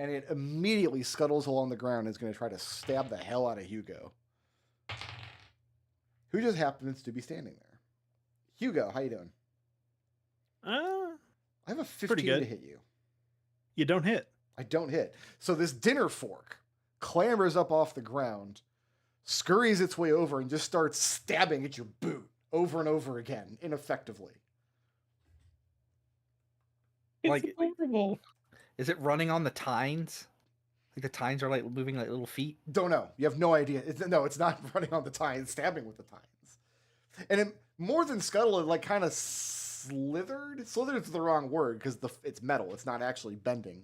And it immediately scuttles along the ground and is going to try to stab the hell out of Hugo, who just happens to be standing there. Hugo, how you doing? I have a 15 pretty good. to hit you. You don't hit. I don't hit. So this dinner fork clambers up off the ground, scurries its way over, and just starts stabbing at your boot over and over again, ineffectively. Like- It's horrible. is it running on the tines? Like the tines are like moving like little feet. Don't know. You have no idea. No, it's not running on the tines. It's stabbing with the tines. And it, more than scuttle, it like kind of slithered. Slithered's the wrong word because it's metal. It's not actually bending.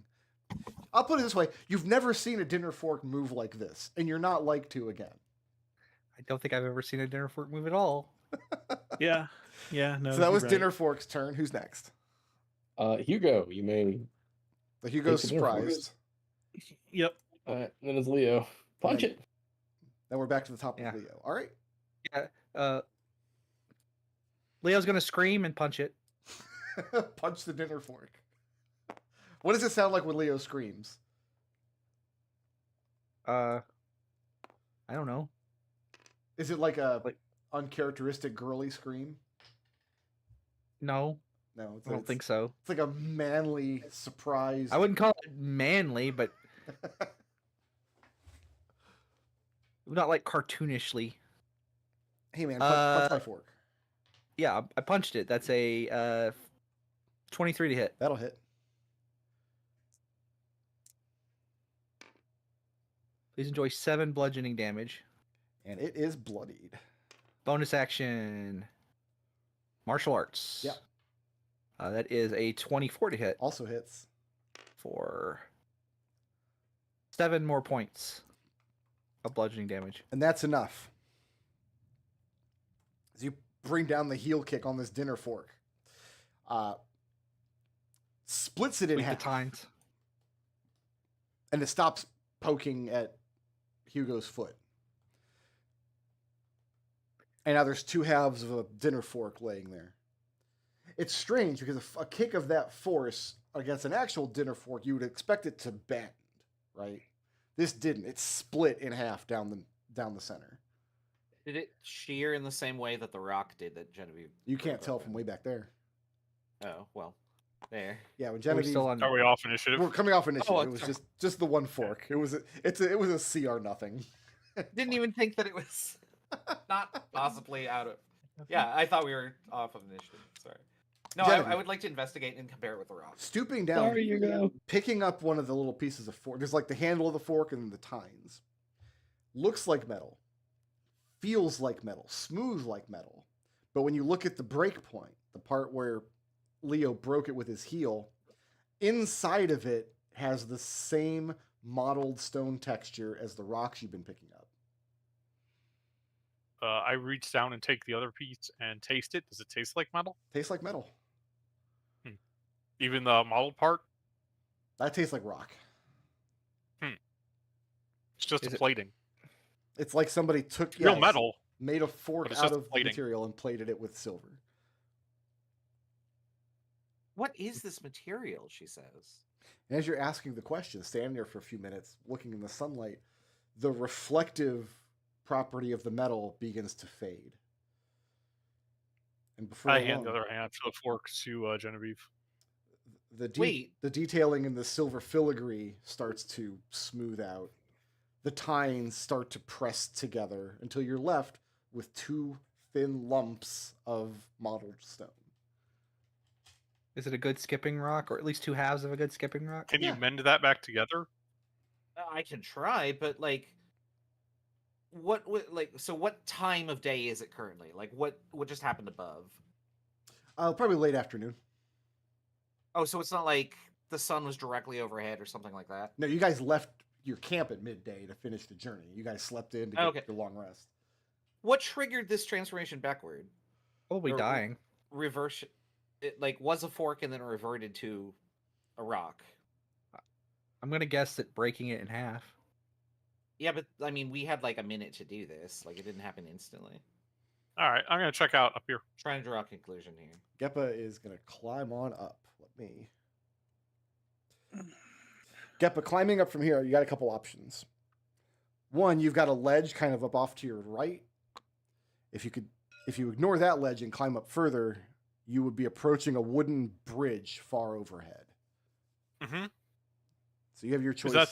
I'll put it this way. You've never seen a dinner fork move like this, and you're not like to again. I don't think I've ever seen a dinner fork move at all. Yeah. Yeah. No. So that you're was right. dinner fork's turn. Who's next? Hugo, you may. The Hugo's Take the dinner fork. surprised. Yep. Then it's Leo. Punch Right. it. Then we're back to the top Yeah. of Leo. All right. Leo's gonna scream and punch it. Punch the dinner fork. What does it sound like when Leo screams? I don't know. Is it like a uncharacteristic girly scream? No, No, it's I don't think so. It's like a manly surprise. I wouldn't call it manly, but not like cartoonishly. Hey man, punch my fork. Yeah, I punched it. That's a 23 to hit. That'll hit. Please enjoy 7 bludgeoning damage. And it is bloodied. Bonus action. Martial arts. Yep. That is a 24 to hit Also hits. for 7 more points of bludgeoning damage. And that's enough. As you bring down the heel kick on this dinner fork. Splits it in Like the half. tines. And it stops poking at Hugo's foot. And now there's 2 halves of a dinner fork laying there. It's strange because a kick of that force against an actual dinner fork, you would expect it to bend, right? This didn't. It split in half down the center. Did it shear in the same way that the rock did that Genevieve? You can't broke tell open? from way back there. Oh well, there. Yeah, when Are we Genevieve, still on? Are we off initiative? we're coming off initiative. Oh, It was sorry. just the one fork. It was a CR nothing. Didn't even think that it was not possibly out of. Yeah, I thought we were off of initiative. Sorry. No, Genevieve. I would like to investigate and compare it with the rock. Stooping down, Hugo. picking up one of the little pieces of fork. There's like the handle of the fork and the tines. Looks like metal. Feels like metal. Smooth like metal. But when you look at the break point, the part where Leo broke it with his heel, inside of it has the same mottled stone texture as the rocks you've been picking up. I reach down and take the other piece and taste it. Does it taste like metal? Tastes like metal. Even the model part? That tastes like rock. It's just Is a it- plating. It's like somebody took Real it's metal. made a fork but it's out just of the plating. material and plated it with silver. What is this material? She says. And as you're asking the question, standing there for a few minutes, looking in the sunlight, the reflective property of the metal begins to fade. And before I long, hand the other hand for the fork to Genevieve. Wait. the detailing in the silver filigree starts to smooth out. The tines start to press together until you're left with 2 thin lumps of mottled stone. Is it a good skipping rock, or at least 2 halves of a good skipping rock? Can Yeah. you mend that back together? I can try, but like, what so what time of day is it currently? Like, what just happened above? Probably late afternoon. Oh, so it's not like the sun was directly overhead or something like that. No, you guys left your camp at midday to finish the journey. You guys slept in to get Okay. your long rest. What triggered this transformation backward? Probably Or- dying. Reverse it, like, was a fork and then reverted to a rock. I'm gonna guess that breaking it in half. Yeah, but I mean, we had like a minute to do this. Like, it didn't happen instantly. All right, I'm gonna check out up here. Trying to draw a conclusion here. Geppa is going to climb on up. Let me. Geppa, climbing up from here, you got a couple options. One, you've got a ledge kind of up off to your right. If you ignore that ledge and climb up further, you would be approaching a wooden bridge far overhead. Mm-hmm. So you have your choice. Is that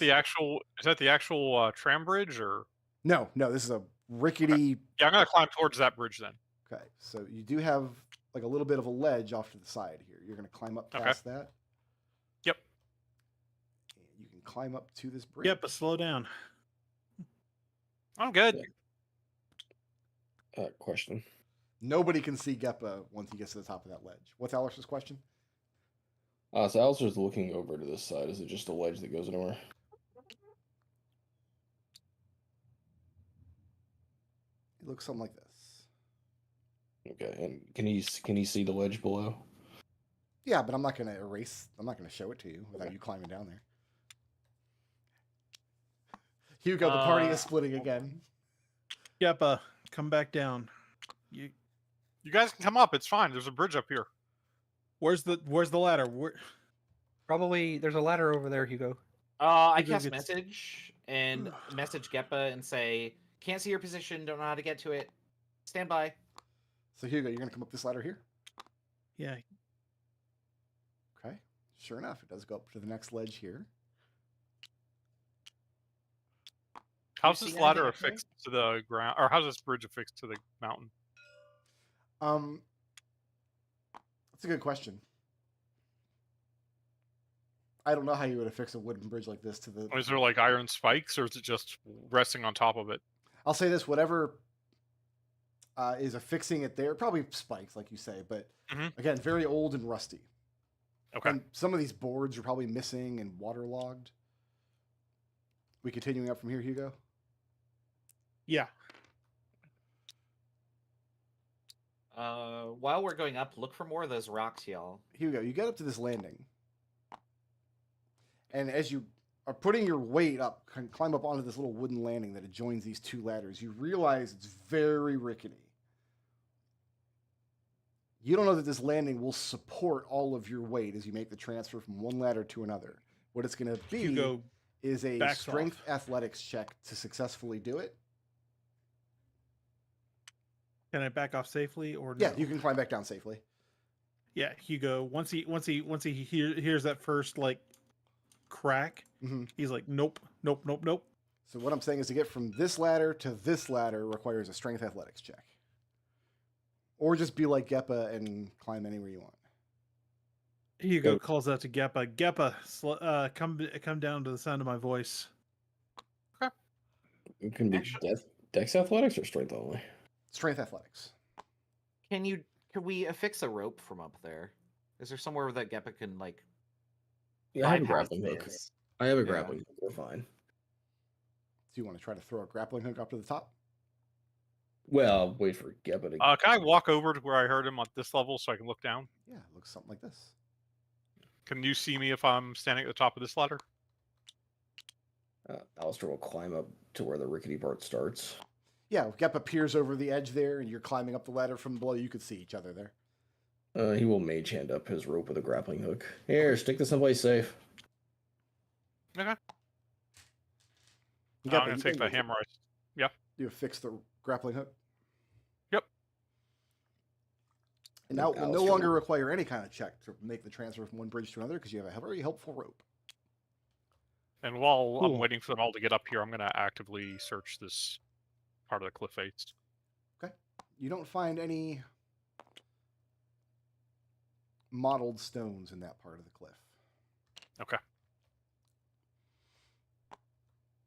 the actual tram bridge or? No, this is a rickety. Yeah, I'm gonna climb towards that bridge then. Okay, so you do have like a little bit of a ledge off to the side here. You're going to climb up Okay. past that. Yep. And you can climb up to this bridge. Yep, but slow down. I'm good. Question. Nobody can see Geppa once he gets to the top of that ledge. What's Alister's question? So Alistair's looking over to this side. Is it just a ledge that goes anywhere? It looks something like this. Okay, and can he see the ledge below? Yeah, but I'm not going to show it to you without you climbing down there. Hugo, the party is splitting again. Geppa, come back down. You, You guys can come up. It's fine. There's a bridge up here. where's the ladder? Probably there's a ladder over there, Hugo. I Hugo cast gets- message and message Geppa and say, can't see your position, don't know how to get to it. Stand by. So Hugo, you're going to come up this ladder here? Yeah, Okay. Sure enough, it does go up to the next ledge here. How's see this anything ladder up here? affixed to the ground, or how's this bridge affixed to the mountain? That's a good question. I don't know how you would affix a wooden bridge like this to the. Is there like iron spikes, or is it just resting on top of it? I'll say this: whatever is affixing it there, probably spikes, like you say, but Mhm. again, very old and rusty. Okay. And some of these boards are probably missing and waterlogged. We continuing up from here, Hugo? Yeah. While we're going up, look for more of those rocks, y'all. Hugo, you get up to this landing. And as you are putting your weight up, climb up onto this little wooden landing that adjoins these two ladders, you realize it's very rickety. You don't know that this landing will support all of your weight as you make the transfer from one ladder to another. What it's going to be Hugo is a backs strength off. athletics check to successfully do it. Can I back off safely or no? Yeah, you can climb back down safely. Yeah, Hugo. Once he hears that first like crack, he's like, nope. So what I'm saying is to get from this ladder to this ladder requires a strength athletics check. Or just be like Geppa and climb anywhere you want. Hugo calls out to Geppa. Geppa, come down to the sound of my voice. It can be dex athletics or strength only. Strength athletics. Can we affix a rope from up there? Is there somewhere that Geppa can like Yeah, I have a bypass grappling hook. this? I have a grappling hook. We're fine. Do you want to try to throw a grappling hook up to the top? Well, I'll wait for Geppa to. Can I walk over to where I heard him at this level so I can look down? Yeah, it looks something like this. Can you see me if I'm standing at the top of this ladder? Alister will climb up to where the rickety part starts. Yeah, Geppa peers over the edge there, and you're climbing up the ladder from below. You could see each other there. He will mage hand up his rope with a grappling hook. Here, stick this someplace safe. Okay. Geppa, I'm going to take the hammer. You affix the grappling hook? Yep. And now it will no Alister longer require any kind of check to make the transfer from one bridge to another because you have a very helpful rope. And while I'm Cool. waiting for them all to get up here, I'm going to actively search this part of the cliff face. Okay. You don't find any mottled stones in that part of the cliff. Okay.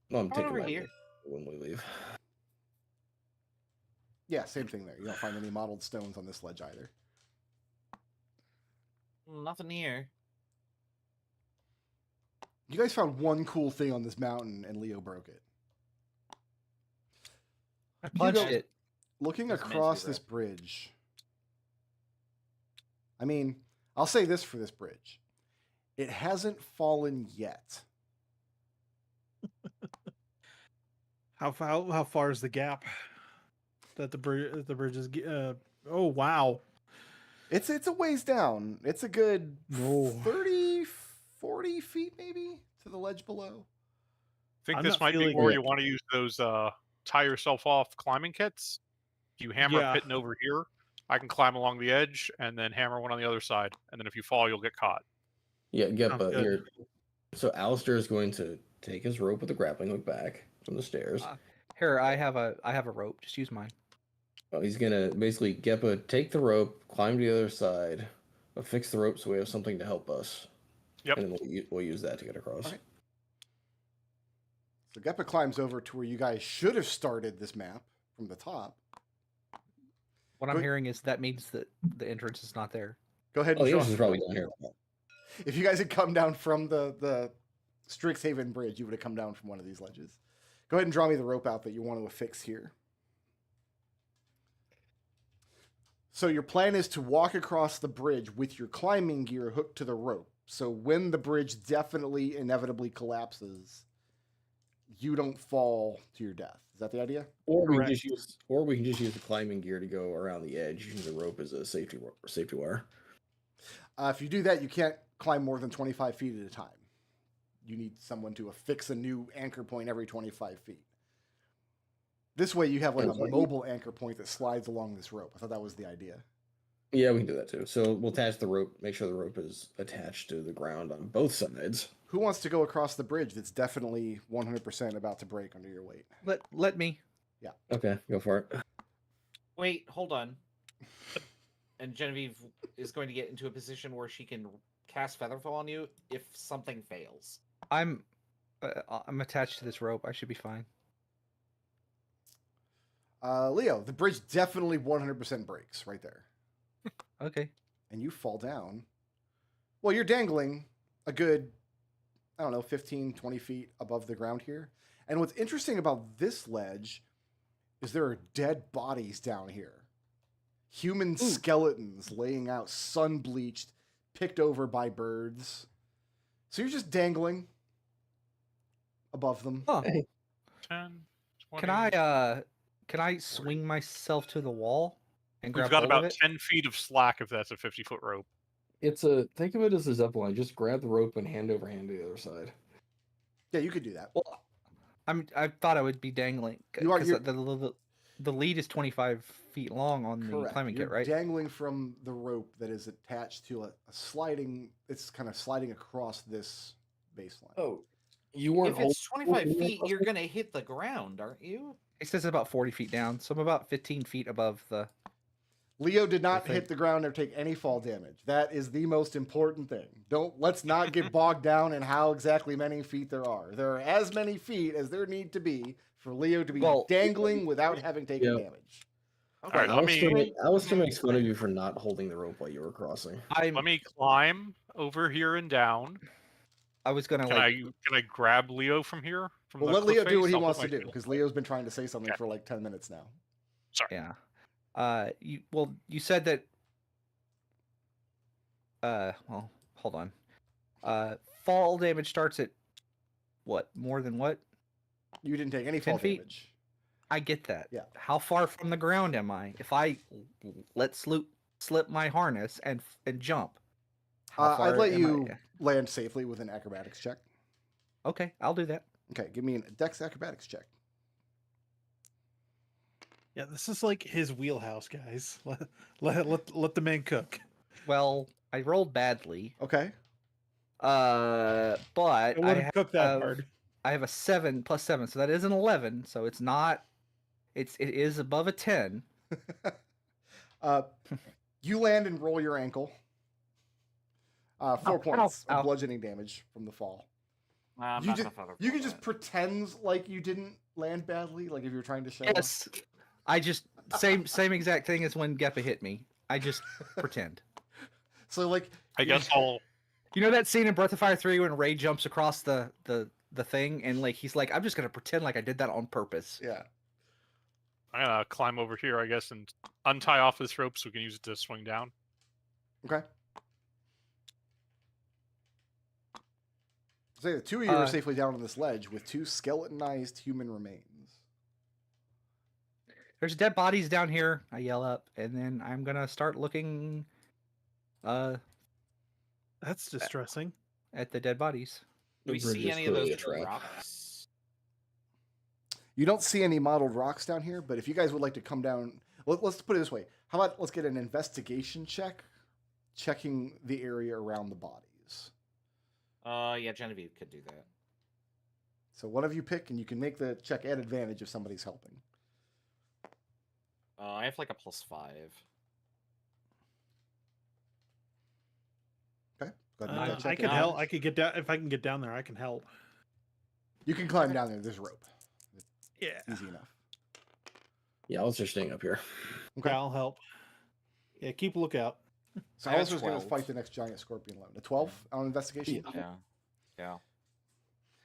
Well, I'm Come taking over my here. when we leave. Yeah, same thing there. You don't find any mottled stones on this ledge either. Nothing here. You guys found one cool thing on this mountain, and Leo broke it. I punched Hugo, it. Looking That's meant to be across this broke. bridge, I mean, I'll say this for this bridge. It hasn't fallen yet. How far is the gap that the bridge is? Oh wow! It's a ways down. It's a good Whoa. 30, 40 feet maybe to the ledge below. I think I'm this not might be feeling where it. you want to use those tie yourself off climbing kits. You hammer Yeah. a pit over here. I can climb along the edge and then hammer one on the other side. And then if you fall, you'll get caught. Yeah, Sounds Geppa good. here. So Alister is going to take his rope with the grappling hook back from the stairs. Here, I have a rope. Just use mine. He's gonna basically Geppa take the rope, climb to the other side, affix the rope so we have something to help us. Yep. And then we'll use that to get across. Okay. So Geppa climbs over to where you guys should have started this map from the top. What I'm Good. hearing is that means that the entrance is not there. Go ahead Oh, and the show entrance us. is probably down here. If you guys had come down from the Strixhaven Bridge, you would have come down from one of these ledges. Go ahead and draw me the rope out that you want to affix here. So your plan is to walk across the bridge with your climbing gear hooked to the rope. So when the bridge definitely inevitably collapses, you don't fall to your death. Is that the idea? Or we can Correct. just use the climbing gear to go around the edge using the rope as a safety wire. If you do that, you can't climb more than 25 feet at a time. You need someone to affix a new anchor point every 25 feet. This way you have like a Okay. mobile anchor point that slides along this rope. I thought that was the idea. Yeah, we can do that too. So we'll attach the rope. Make sure the rope is attached to the ground on both sides. Who wants to go across the bridge that's definitely 100% about to break under your weight? Let me. Okay, go for it. Wait, hold on. And Genevieve is going to get into a position where she can cast Featherfall on you if something fails. I'm attached to this rope. I should be fine. Leo, the bridge definitely 100% breaks right there. Okay. And you fall down. Well, you're dangling a good, I don't know, 15, 20 feet above the ground here. And what's interesting about this ledge is there are dead bodies down here. Human skeletons laying out, sun-bleached, picked over by birds. So you're just dangling above them. Huh. 10, 20. Can I swing myself to the wall and grab We've got hold about of it? 10 feet of slack if that's a 50-foot rope. Think of it as a zipline. Just grab the rope and hand over hand to the other side. Yeah, you could do that. Well, I thought I would be dangling. You are- 'Cause you're- the lead is 25 feet long on the Correct. climbing You're kit, right? dangling from the rope that is attached to a sliding. It's kind of sliding across this baseline. Oh, you weren't. If it's holding- 25 feet, you're going to hit the ground, aren't you? It says about 40 feet down, so I'm about 15 feet above the. Leo did not think- hit the ground or take any fall damage. That is the most important thing. Let's not get bogged down in how exactly many feet there are. There are as many feet as there need to be for Leo to be Well- dangling without having taken Yeah. damage. Okay. All right, let me Alistair makes fun of you for not holding the rope while you were crossing. let me climb over here and down. I was gonna Can like. can I grab Leo from here? From Well, the let Leo cliff do what face? he I'll put wants my to do shield- because Leo's been trying to say something Okay. for like 10 minutes now. Yeah. You said that. Well, hold on. Fall damage starts at what? More than what? You didn't take any 10 fall feet? damage. I get that. Yeah. How far from the ground am I? If I slip my harness and jump, how far I'd let am you I? land safely with an acrobatics check. Okay, I'll do that. Okay, give me a dex acrobatics check. Yeah, this is like his wheelhouse, guys. Let the man cook. Well, I rolled badly. Okay. But I I wouldn't cook that have, hard. I have a 7 plus 7, so that is an 11. So it's not. It is above a 10. You land and roll your ankle. 4 Ow, points ow. of bludgeoning damage from the fall. I'm You not just, gonna Featherfall you can just that. pretend like you didn't land badly, like if you're trying to show. Yes, I just same exact thing as when Geppa hit me. I just pretend. So like, I guess I'll. You know that scene in Breath of Fire 3 when Ray jumps across the thing and like he's like, I'm just gonna pretend like I did that on purpose. yeah. I'm gonna climb over here, I guess, and untie off this rope so we can use it to swing down. Okay. So the two of you are safely down on this ledge with 2 skeletonized human remains. There's dead bodies down here. I yell up, and then I'm gonna start looking That's distressing. at the dead bodies. Do we The bridge see is any of clearly those a trap. rocks? You don't see any modeled rocks down here, but if you guys would like to come down, let's put it this way. How about let's get an investigation check, checking the area around the bodies. Yeah, Genevieve could do that. So one of you pick, and you can make the check at advantage if somebody's helping. I have like a +5. Okay. Go ahead and make that I check could at help. advantage. I could get down if I can get down there. I can help. You can climb down there. There's rope. Yeah, Easy enough. Yeah, Alistair's staying up here. Okay. yeah, I'll help. Yeah, keep a lookout. So I got Alistair's going to 12. fight the next giant scorpion alone. A 12 on investigation. Yeah.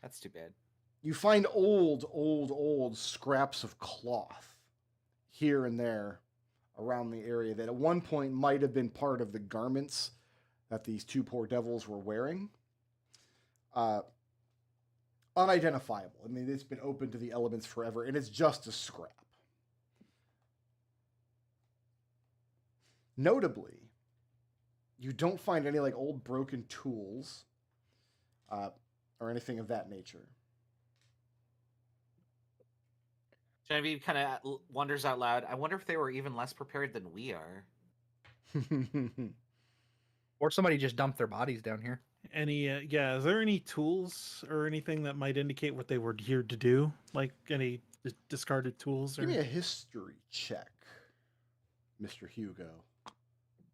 That's too bad. You find old scraps of cloth here and there around the area that at one point might have been part of the garments that these 2 poor devils were wearing. Unidentifiable. I mean, it's been open to the elements forever, and it's just a scrap. Notably, you don't find any like old broken tools or anything of that nature. Genevieve kind of wonders out loud. I wonder if they were even less prepared than we are. Or somebody just dumped their bodies down here. Any is there any tools or anything that might indicate what they were here to do? Like any discarded tools? Give Or... me a history check, Mr. Hugo.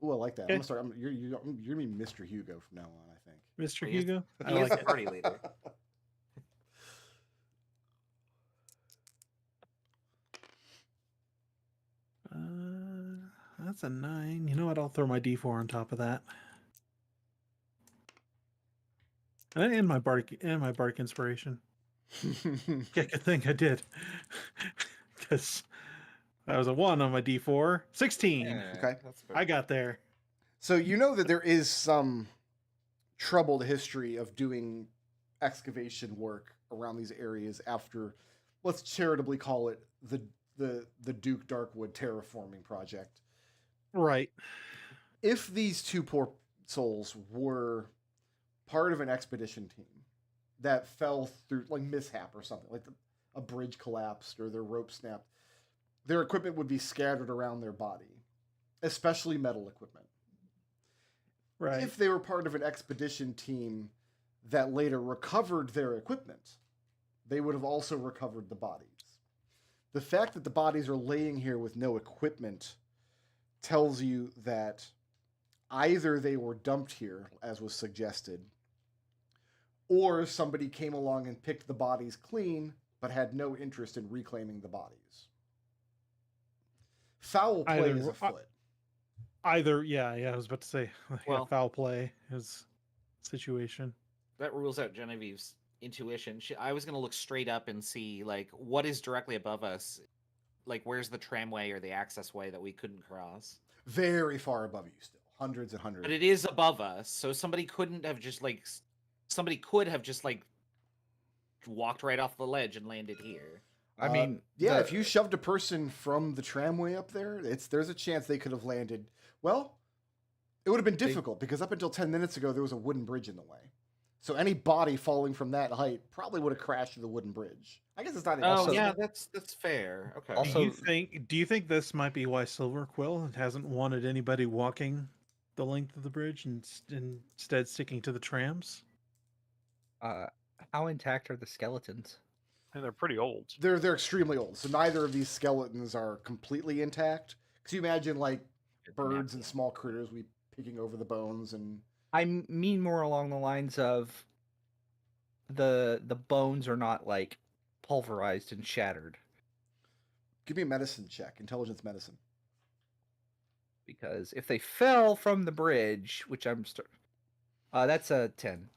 Ooh, I like that. Okay. I'm gonna start. You're gonna be Mr. Hugo from now on, I think. Mr. He is- Hugo? he I is like the it. party leader. That's a 9. You know what? I'll throw my D4 on top of that. And my bardic inspiration. Yeah, good thing I did. Because that was a 1 on my D4. 16. Yeah, Okay. that's fair. I got there. So you know that there is some troubled history of doing excavation work around these areas after, let's charitably call it the Duke Darkwood terraforming project. Right. If these two poor souls were part of an expedition team that fell through like mishap or something, like a bridge collapsed or their rope snapped, their equipment would be scattered around their body, especially metal equipment. Right. If they were part of an expedition team that later recovered their equipment, they would have also recovered the bodies. The fact that the bodies are laying here with no equipment tells you that either they were dumped here, as was suggested, or somebody came along and picked the bodies clean, but had no interest in reclaiming the bodies. Foul play Either- is afoot. Either, yeah, I was about to say, Well- foul play is situation. That rules out Genevieve's intuition. I was gonna look straight up and see like what is directly above us, like where's the tramway or the access way that we couldn't cross. Very far above you still. Hundreds and hundreds. But it is above us, so somebody could have just walked right off the ledge and landed here. I mean, yeah, if you shoved a person from the tramway up there, there's a chance they could have landed. Well, it would have been difficult because up until 10 minutes ago, there was a wooden bridge in the way. So any body falling from that height probably would have crashed through the wooden bridge. I guess it's not. Oh also, yeah, that's fair. Okay. Also- Do you think this might be why Silver Quill hasn't wanted anybody walking the length of the bridge and instead sticking to the trams? how intact are the skeletons? And they're pretty old. they're extremely old. So neither of these skeletons are completely intact. Because you imagine like birds and small critters we picking over the bones and. I mean more along the lines of the bones are not like pulverized and shattered, Give me a medicine check, intelligence medicine. because if they fell from the bridge, which that's a 10.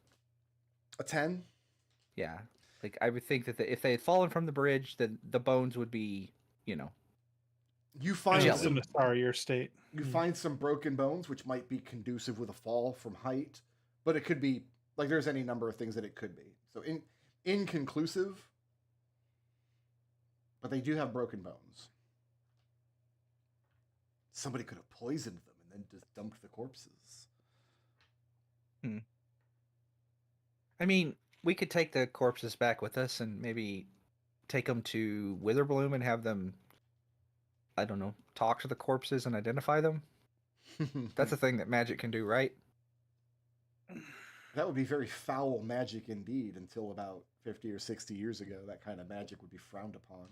A 10. Yeah, like I would think that if they had fallen from the bridge, then the bones would be, You find Jelly. In the sorrier state. You find some broken bones, which might be conducive with a fall from height, but it could be like there's any number of things that it could be. So inconclusive, but they do have broken bones. Somebody could have poisoned them and then just dumped the corpses. I mean, we could take the corpses back with us and maybe take them to Witherbloom and have them, I don't know, talk to the corpses and identify them. That's a thing that magic can do, right? That would be very foul magic indeed until about 50 or 60 years ago. That kind of magic would be frowned upon.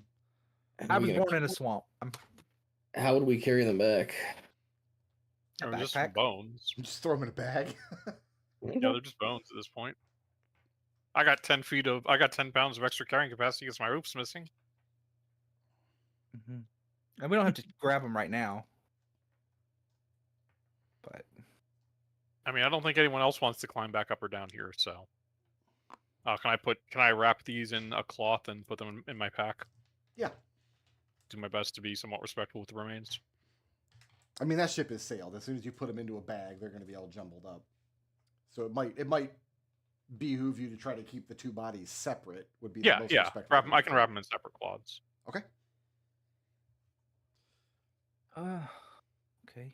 I How was we gonna- born in a swamp. How would we carry them back? A Or just some backpack? bones. Just throw them in a bag. Yeah, they're just bones at this point. I got 10 pounds of extra carrying capacity because my rope's missing. Mhm. And we don't have to grab them right now. But I mean, I don't think anyone else wants to climb back up or down here, so. Can I wrap these in a cloth and put them in my pack? Yeah. Do my best to be somewhat respectful with the remains. I mean, that ship is sailed. As soon as you put them into a bag, they're going to be all jumbled up. So it might behoove you to try to keep the two bodies separate. Would be the Yeah, most yeah. respectful I thing can to wrap do. them in separate cloths. Okay. okay.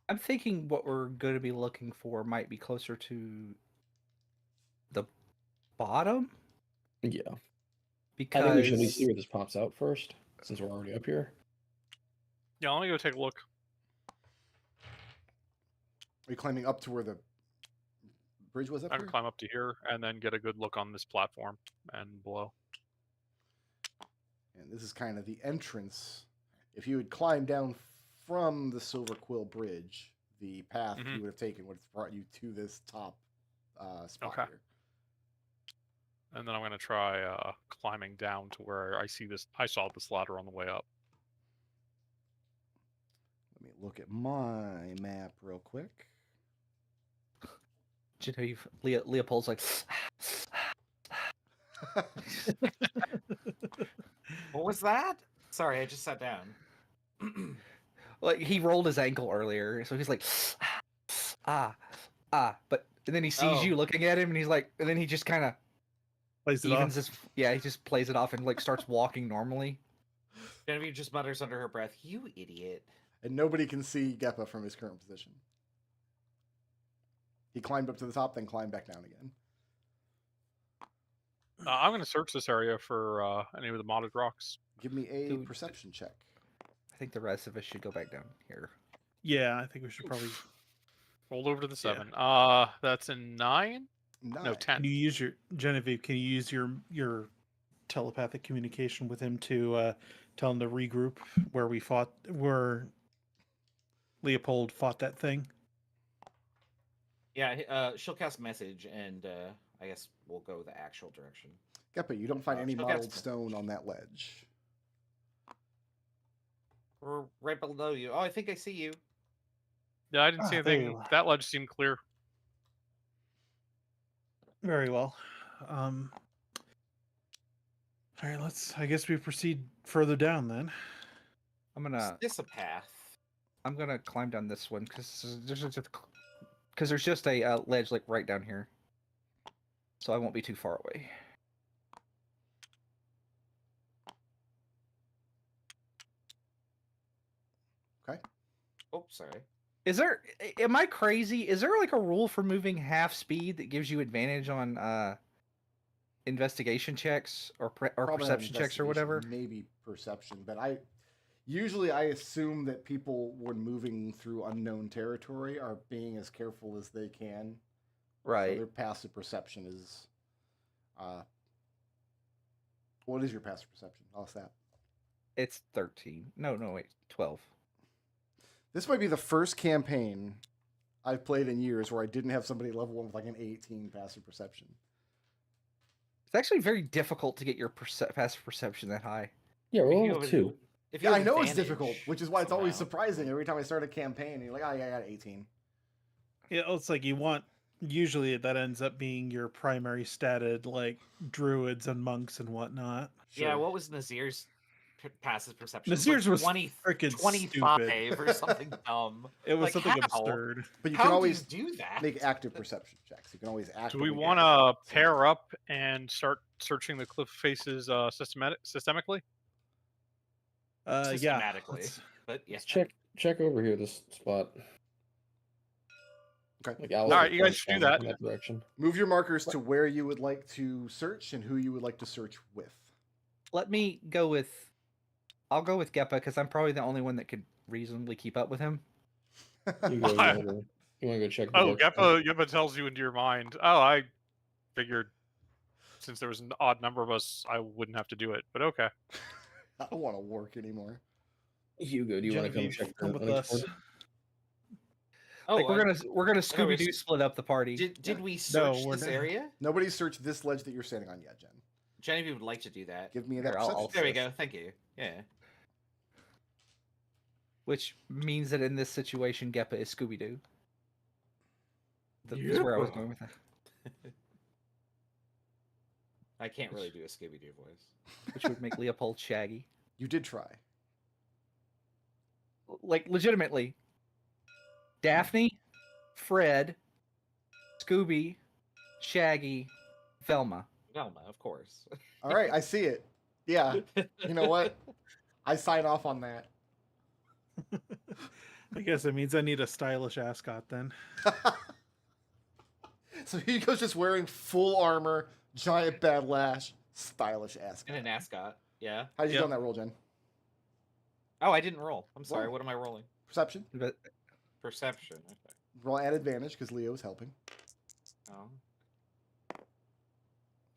I'm thinking what we're going to be looking for might be closer to the bottom, Yeah. I because think we should at least see where this pops out first. since we're already up here. Yeah, let me go take a look. Are you climbing up to where the bridge was up I here? can climb up to here and then get a good look on this platform and below. And this is kind of the entrance. If you had climbed down from the Silver Quill Bridge, the path you would have taken would have brought you to this top spot Okay. here. And then I'm going to try climbing down to where I see this. I saw this ladder on the way up. Let me look at my map real quick. Genevieve, Leopold's like, What was that? Sorry, I just sat down. like he rolled his ankle earlier, so he's like, but and then he sees you looking at him, and he's like, and then he just kind of Plays it evens off. his, yeah, he just plays it off and like starts walking normally. Genevieve just mutters under her breath, "You idiot." And nobody can see Geppa from his current position. He climbed up to the top, then climbed back down again. I'm going to search this area for any of the modded rocks. Give me a Dude. perception check. I think the rest of us should go back down here. Yeah, I think we should probably. Rolled over to the Yeah. 7. That's a 9? No, 9. 10. Can you use your Genevieve? Can you use your telepathic communication with him to tell him to regroup where Leopold fought that thing? Yeah, she'll cast message, and I guess we'll go the actual direction. Geppa, you don't find any she'll modeled cast- stone on that ledge. We're right below you. Oh, I think I see you. Yeah, I didn't see Ah, there anything. you are. That ledge seemed clear. Very well. All right, I guess we proceed further down then. I'm Is gonna this a path? climb down this one because there's just a ledge like right down here, so I won't be too far away. Okay. Oh, sorry. Am I crazy? Is there like a rule for moving half speed that gives you advantage on investigation checks or Probably not perception checks or whatever? investigation, Maybe perception, but I assume that people when moving through unknown territory are being as careful as they can. So Right. their passive perception is what is your passive perception? I'll ask that. It's 13. No, wait, 12. This might be the first campaign I've played in years where I didn't have somebody level 1 with like an 18 passive perception. It's actually very difficult to get your passive perception that high. Yeah, If we're you level have- 2. If you Yeah, I have know it's advantage difficult, which is why it's always somehow. surprising every time I start a campaign. You're like, oh yeah, I got 18. Yeah, it's like usually that ends up being your primary statted like druids and monks and whatnot. Yeah, Sure. what was Nazir's passive perception? Nazir's was 20, frickin' 25 or something dumb. It was Like, something how? absurd. But you How can do always do that? make active perception checks. You can always Do actively we get want active to pair perception. up and start searching the cliff faces systemically? Yeah. Systematically. let's- But yeah. Let's check over here, this spot. Okay. Like Alright, you guys should do that. In that direction. Move your markers to where you would like to search and who you would like to search with. Let me go with. I'll go with Geppa because I'm probably the only one that could reasonably keep up with him. You want to go check the Oh, dark spot? Geppa tells you into your mind. Oh, I figured since there was an odd number of us, I wouldn't have to do it. But okay. I don't want to work anymore. Hugo, do you want to come Genevieve, check come the with us. unexplored? Oh, Like we're gonna Scooby Doo was- split up the party. did we No, search we're this not. area? Nobody's searched this ledge that you're standing on yet, Jen. Genevieve would like to do that. Give me that Here, I'll- perception. There we check. go. Thank you. Yeah. Which means that in this situation, Geppa is Scooby Doo. That's where I was going with that. I can't really do a Scooby Doo voice. Which would make Leopold Shaggy. You did try. Like legitimately. Daphne, Fred, Scooby, Shaggy, Velma. Velma, of course. All right, I see it. Yeah. You know what? I sign off on that. I guess it means I need a stylish ascot then. So Hugo's just wearing full armor, giant bad lash, stylish ass. And an ascot. Yeah. How'd you do Yep. on that roll, Jen? Oh, I didn't roll. I'm sorry. Roll. What am I rolling? Perception. But Perception. Okay. Roll at advantage because Leo is helping. Oh.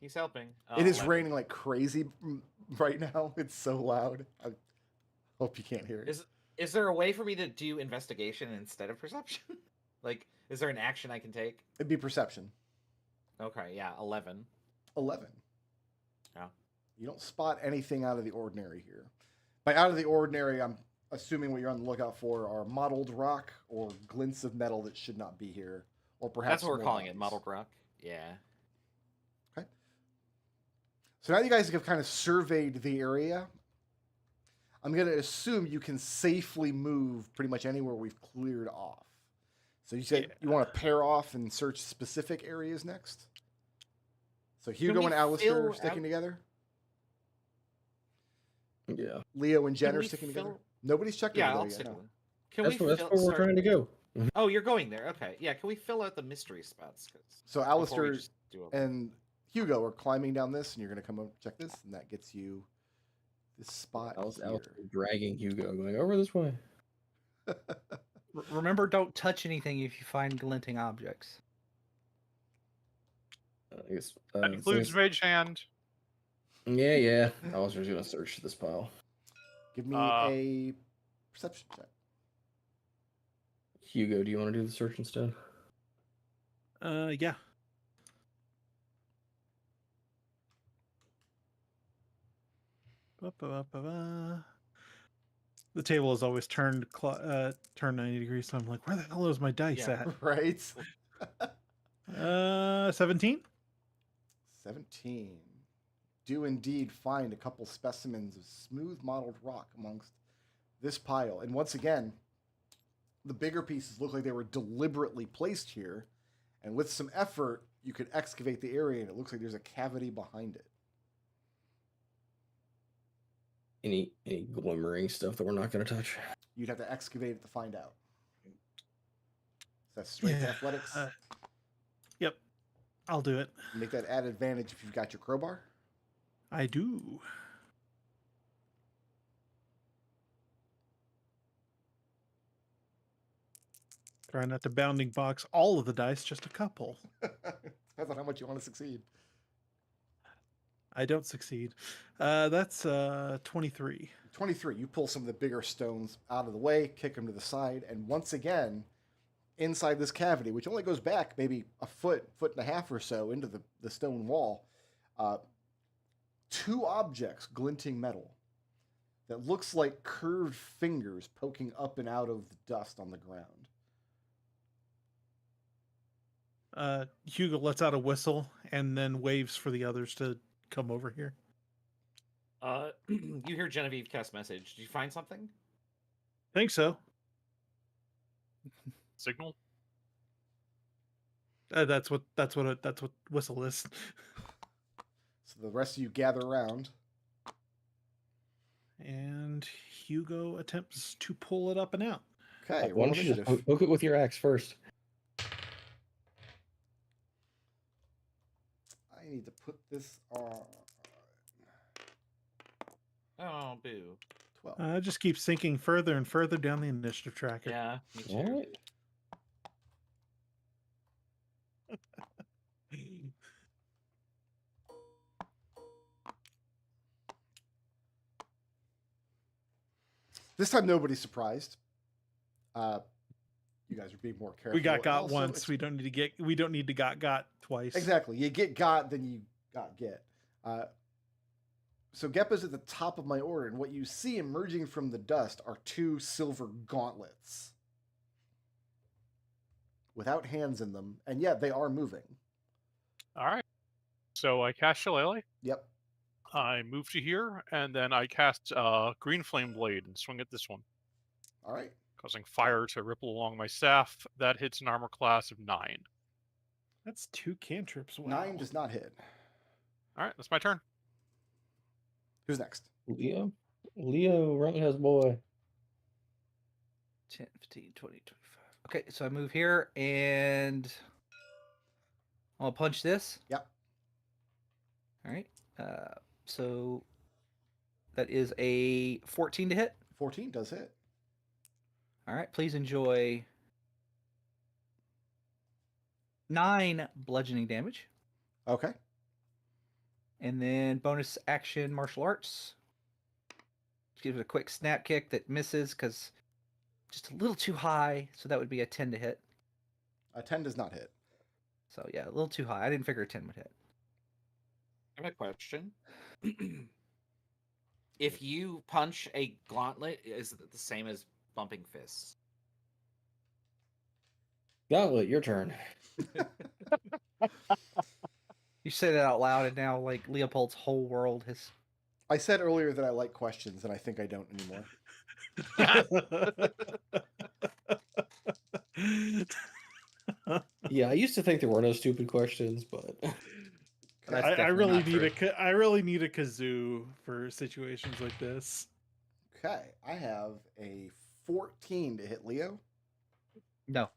He's helping. It is 11. raining like crazy right now. It's so loud. I hope you can't hear it. Is there a way for me to do investigation instead of perception? Like, is there an action I can take? It'd be perception. Okay, yeah, 11. 11. Yeah. You don't spot anything out of the ordinary here. By out of the ordinary, I'm assuming what you're on the lookout for are mottled rock or glints of metal that should not be here, or perhaps That's what we're more calling it, bodies. mottled rock. Yeah. Okay. So now you guys have kind of surveyed the area. I'm going to assume you can safely move pretty much anywhere we've cleared off. So you said you want to pair off and search specific areas next? So Hugo we and Alister fill are sticking out- together? Yeah. Leo and Jen Can are we sticking fill- together? Nobody's checked Yeah, over I'll there stick yet. with No. them. Can That's we where we're start- trying to go. Oh, you're going there. Okay. Yeah, can we fill out the mystery spots? 'Cause So before we Alister just do all that. and Hugo are climbing down this, and you're going to come up and check this, and that gets you this spot I was here. out dragging Hugo, going over this way. remember, don't touch anything if you find glinting objects. I guess, That includes Mage Hand. Yeah. I was just gonna search this pile. Give me Uh, a perception check. Hugo, do you want to do the search instead? Yeah. Ba-ba-ba-ba-ba. The table is always turned 90 degrees, so I'm like, where the hell is my dice Yeah. Right? at? 17? 17. Do indeed find a couple specimens of smooth mottled rock amongst this pile. And once again, the bigger pieces look like they were deliberately placed here. And with some effort, you could excavate the area, and it looks like there's a cavity behind it. Any glimmering stuff that we're not gonna touch? You'd have to excavate it to find out. That's straight to Yeah, athletics. Yep. I'll do it. Make that add advantage if you've got your crowbar. I do. Try not to bounding box all of the dice, just a couple. Depends on how much you want to succeed. I don't succeed. That's 23. 23. You pull some of the bigger stones out of the way, kick them to the side, and once again, inside this cavity, which only goes back maybe a foot and a half or so into the stone wall, two objects glinting metal that looks like curved fingers poking up and out of the dust on the ground. Hugo lets out a whistle and then waves for the others to come over here. You hear Genevieve cast message. Did you find something? Think so. Signal. That's what whistle is. So the rest of you gather around. And Hugo attempts to pull it up and out. Okay, Why roll don't you just initiative. poke it with your axe first? I need to put this on Oh, boo. 12. Just keep sinking further and further down the initiative tracker. Yeah, me too. All right. This time nobody's surprised. You guys are being more careful. We got and got also once. it's- We don't need to got twice. Exactly. You get got, then you got get. So Geppa's at the top of my order, and what you see emerging from the dust are two silver gauntlets without hands in them, and yet they are moving. All right. So I cast Shillelagh. Yep. I move to here, and then I cast Green Flame Blade and swing at this one, All right. causing fire to ripple along my staff. That hits an armor class of 9. That's 2 cantrips. Wow. 9 does not hit. All right, that's my turn. Who's next? Leo, Roundhouse boy. 10, 15, 20, 25. Okay, so I move here and I'll punch this. Yep. All right. So that is a 14 to hit. 14 does hit. All right, please enjoy 9 bludgeoning damage. Okay. And then bonus action martial arts. Gives it a quick snap kick that misses because just a little too high. So that would be a 10 to hit. A 10 does not hit. So yeah, a little too high. I didn't figure a 10 would hit. I have a question. If you punch a gauntlet, is it the same as bumping fists? Gauntlet, your turn. You say that out loud, and now like Léopold's whole world has. I said earlier that I like questions, and I think I don't anymore. Yeah, I used to think there were no stupid questions, but That's I definitely really not need true. I really need a kazoo for situations like this. Okay, I have a 14 to hit Leo, No.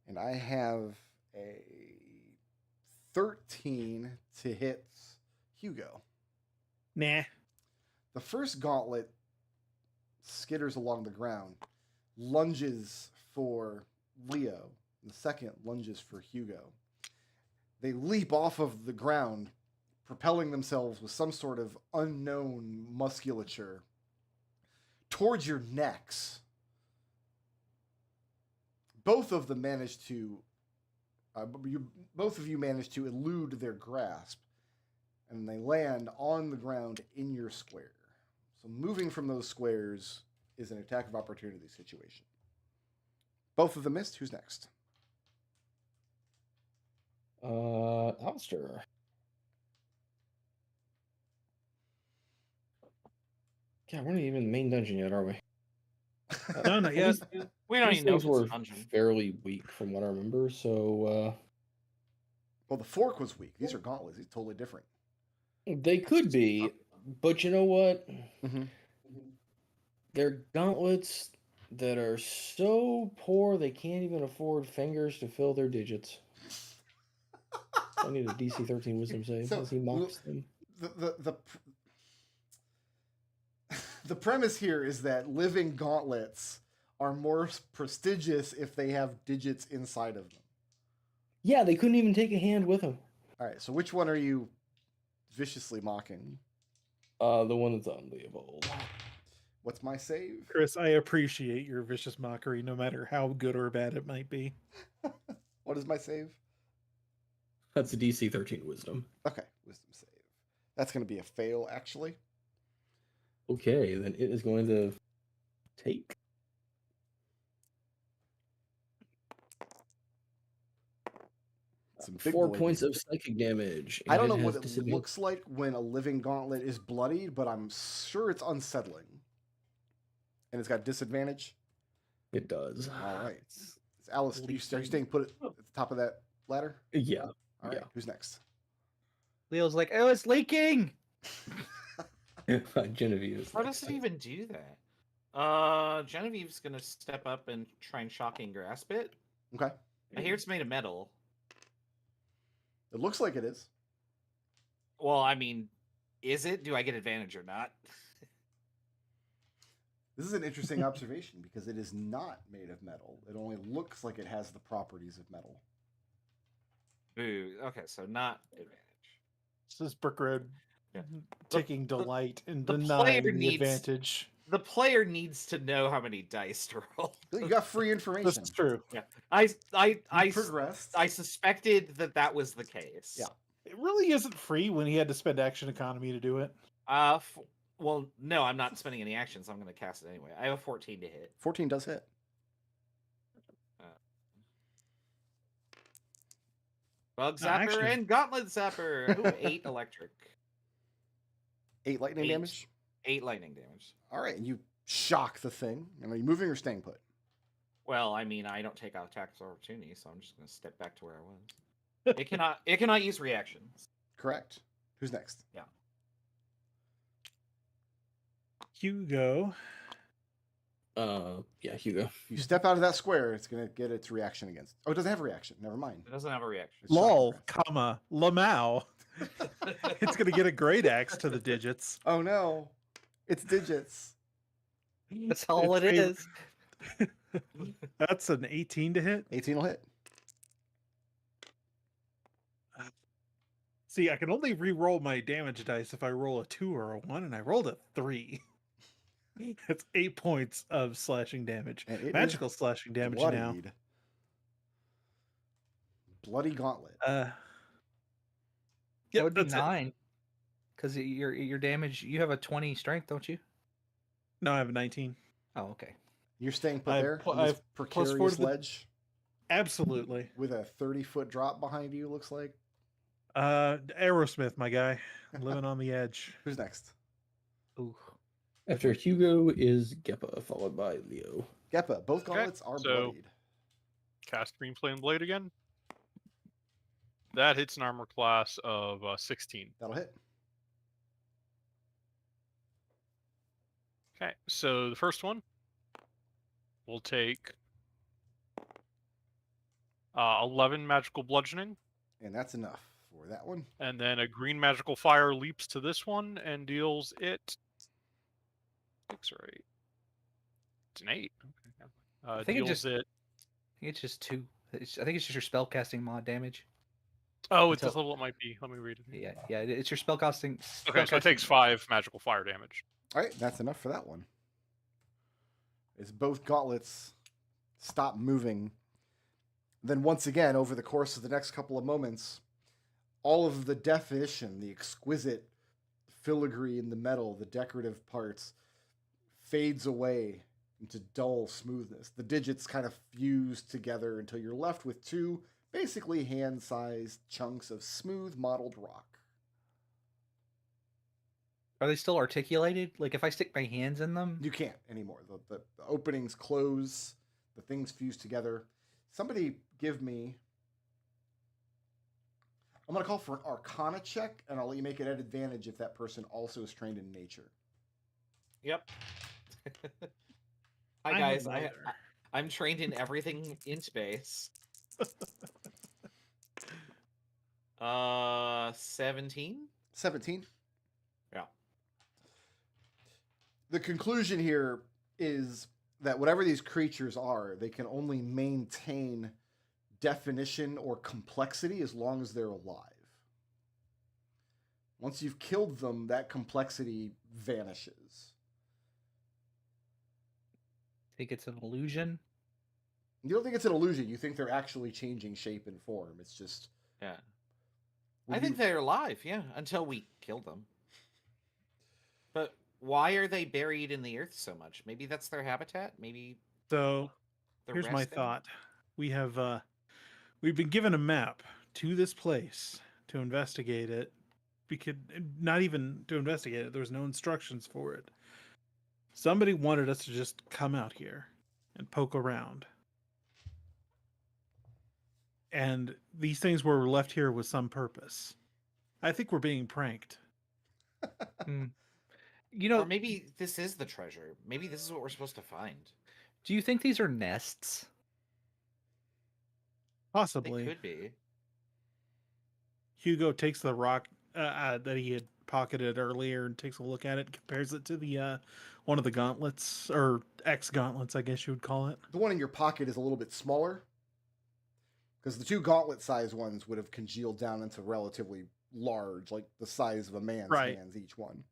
and I have a 13 to hit Hugo. Nah. The first gauntlet skitters along the ground, lunges for Leo. The second lunges for Hugo. They leap off of the ground, propelling themselves with some sort of unknown musculature towards your necks. Both of them manage to, both of you manage to elude their grasp, and they land on the ground in your square. So moving from those squares is an attack of opportunity situation. Both of them missed. Who's next? Alister. Yeah, we're not even in the main dungeon yet, are we? No, not yet. We don't These even know if things it's were a dungeon. fairly weak from what I remember, so Well, the fork was weak. These are gauntlets. These are totally different. they could be, but you know what? Mm-hmm. They're gauntlets that are so poor they can't even afford fingers to fill their digits. I need a DC 13 wisdom save So, as he mocks them. The premise here is that living gauntlets are more prestigious if they have digits inside of them. Yeah, they couldn't even take a hand with them. All right, so which one are you viciously mocking? The one that's on Léopold. What's my save? Chris, I appreciate your vicious mockery, no matter how good or bad it might be. What is my save? That's a DC 13 wisdom. Okay, wisdom save. That's going to be a fail, actually. Okay, then it is going to take. Some big 4 boy points damage. of psychic damage. I don't and know what has it disadvantage. looks like when a living gauntlet is bloodied, but I'm sure it's unsettling. And it's got disadvantage. It does. All right. It's Alice, are you staying put it at the top of that ladder? Yeah. All right. Yeah. Who's next? Leo's like, oh, it's leaking. Genevieve is How next. does it even do that? Genevieve's gonna step up and try and shocking grasp it. Okay. I hear it's made of metal. It looks like it is. Well, I mean, is it? Do I get advantage or not? This is an interesting observation because it is not made of metal. It only looks like it has the properties of metal. Boo. Okay, so not advantage. This is Brickroad Yeah. taking delight in the denying player the needs- advantage. The player needs to know how many dice to roll. You got free This information. is true. You progressed. I suspected that was the case. Yeah. It really isn't free when he had to spend action economy to do it. Well, no, I'm not spending any actions. I'm going to cast it anyway. I have a 14 to hit. 14 does hit. Bug No, Zapper actually- and Gauntlet Zapper. Ooh, 8 electric. 8 lightning 8. damage. 8 lightning damage. All right, and you shock the thing. And are you moving or staying put? Well, I mean, I don't take out attacks of opportunity, so I'm just going to step back to where I was. It cannot use reactions. Correct. Who's next? Hugo. Yeah, Hugo. You step out of that square, it's going to get its reaction against. Oh, it doesn't have a reaction. Never mind. It doesn't have a reaction. It's shocking Lol, grasp. comma, Lamau. It's gonna get a great axe to the digits. Oh no, it's digits. That's all it It's is. That's an 18 to hit. 18 will hit. See, I can only re-roll my damage dice if I roll a 2 or a 1, and I rolled a 3. It's 8 points of slashing damage. And it is Magical slashing damage now. bloodied. Bloody gauntlet. That Yep, would be that's it. 9. Because your damage, you have a 20 strength, don't you? No, I have a 19. Oh, okay. You're staying put I've there pl- on this I've plus 4 precarious to the- ledge Absolutely. with a 30-foot drop behind you, looks like. Aerosmith, my guy. Living on the edge. Who's next? Ooh. After Hugo is Geppa, followed by Leo. Geppa. Both Okay, gauntlets are so- bloodied. Cast Green Flame Blade again. That hits an armor class of 16. That'll hit. Okay, so the first one will take 11 magical bludgeoning, And that's enough for that one. and then a green magical fire leaps to this one and deals it 6 or 8. It's an 8. Okay. I think it deals just- it. I think it's just 2. I think it's just your spellcasting mod damage. Oh, it's until- this level. It might be. Let me read it. Yeah, it's your spellcasting. Okay, so it takes 5 magical fire damage. All right, that's enough for that one. As both gauntlets stop moving, then once again, over the course of the next couple of moments, all of the definition, the exquisite filigree in the metal, the decorative parts, fades away into dull smoothness. The digits kind of fuse together until you're left with 2 basically hand-sized chunks of smooth mottled rock. Are they still articulated? Like if I stick my hands in them? You can't anymore. The openings close, the things fuse together. Somebody give me... I'm going to call for an Arcana check, and I'll let you make it at advantage if that person also is trained in nature. Yep. Hi I'm guys, a mother. I'm trained in everything in space. 17. 17. Yeah. The conclusion here is that whatever these creatures are, they can only maintain definition or complexity as long as they're alive. Once you've killed them, that complexity vanishes. Think it's an illusion? You don't think it's an illusion. You think they're actually changing shape and form. It's just... Yeah. when I think you- they're alive, yeah, until we kill them. But why are they buried in the earth so much? Maybe that's their habitat? Maybe So they're here's my resting? thought. We've been given a map to this place to investigate it. We could not even to investigate it. There was no instructions for it. Somebody wanted us to just come out here and poke around. And these things were left here with some purpose. I think we're being pranked. You know, Or maybe this is the treasure. Maybe this is what we're supposed to find. do you think these are nests? They Possibly. could be. Hugo takes the rock that he had pocketed earlier and takes a look at it, compares it to the one of the gauntlets, or X gauntlets, I guess you would call it. The one in your pocket is a little bit smaller, because the 2 gauntlet-sized ones would have congealed down into relatively large, like the size of a man's Right. hands, each one.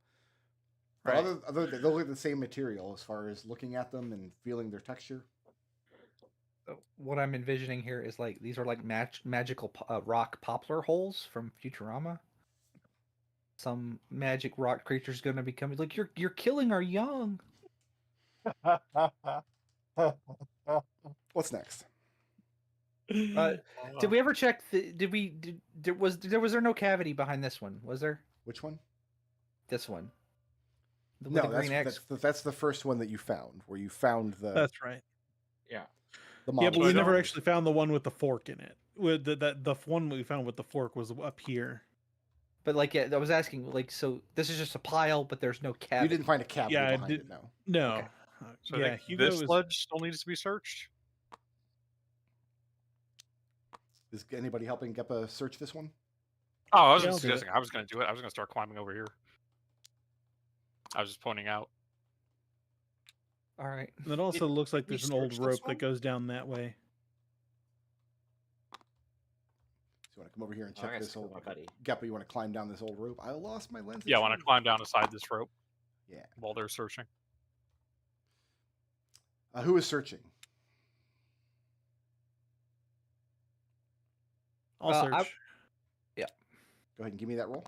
But Right. other they look like the same material as far as looking at them and feeling their texture. What I'm envisioning here is like these are like magical rock poplar holes from Futurama. Some magic rock creature's going to be coming. Like you're killing our young. What's next? Did we ever check? Was there no cavity behind this one? Was there? Which one? This one. With No, the green X. that's the first one that you found, where you found the That's right. Yeah. the Yeah, model. but we I never don't- actually found the one with the fork in it. With the one we found with the fork was up here. But like, yeah, I was asking, like, so this is just a pile, but there's no You cavity. didn't find a cavity Yeah, I behind did- it, no. No. Okay. So I yeah, think Hugo this is. ledge still needs to be searched. Is anybody helping Geppa search this one? Oh, I wasn't Yeah, I'll do it. suggesting. I was going to do it. I was going to start climbing over here. I was just pointing out. All right. And it also looks like we there's an old search this rope one? that goes down that way. So you want to come over here and check Alright, this so old my buddy. Geppa, you want to climb down this old rope? I lost my lens. Yeah, I want to climb down beside this rope. Yeah. While they're searching. Who is searching? I'll search. Go ahead and give me that roll.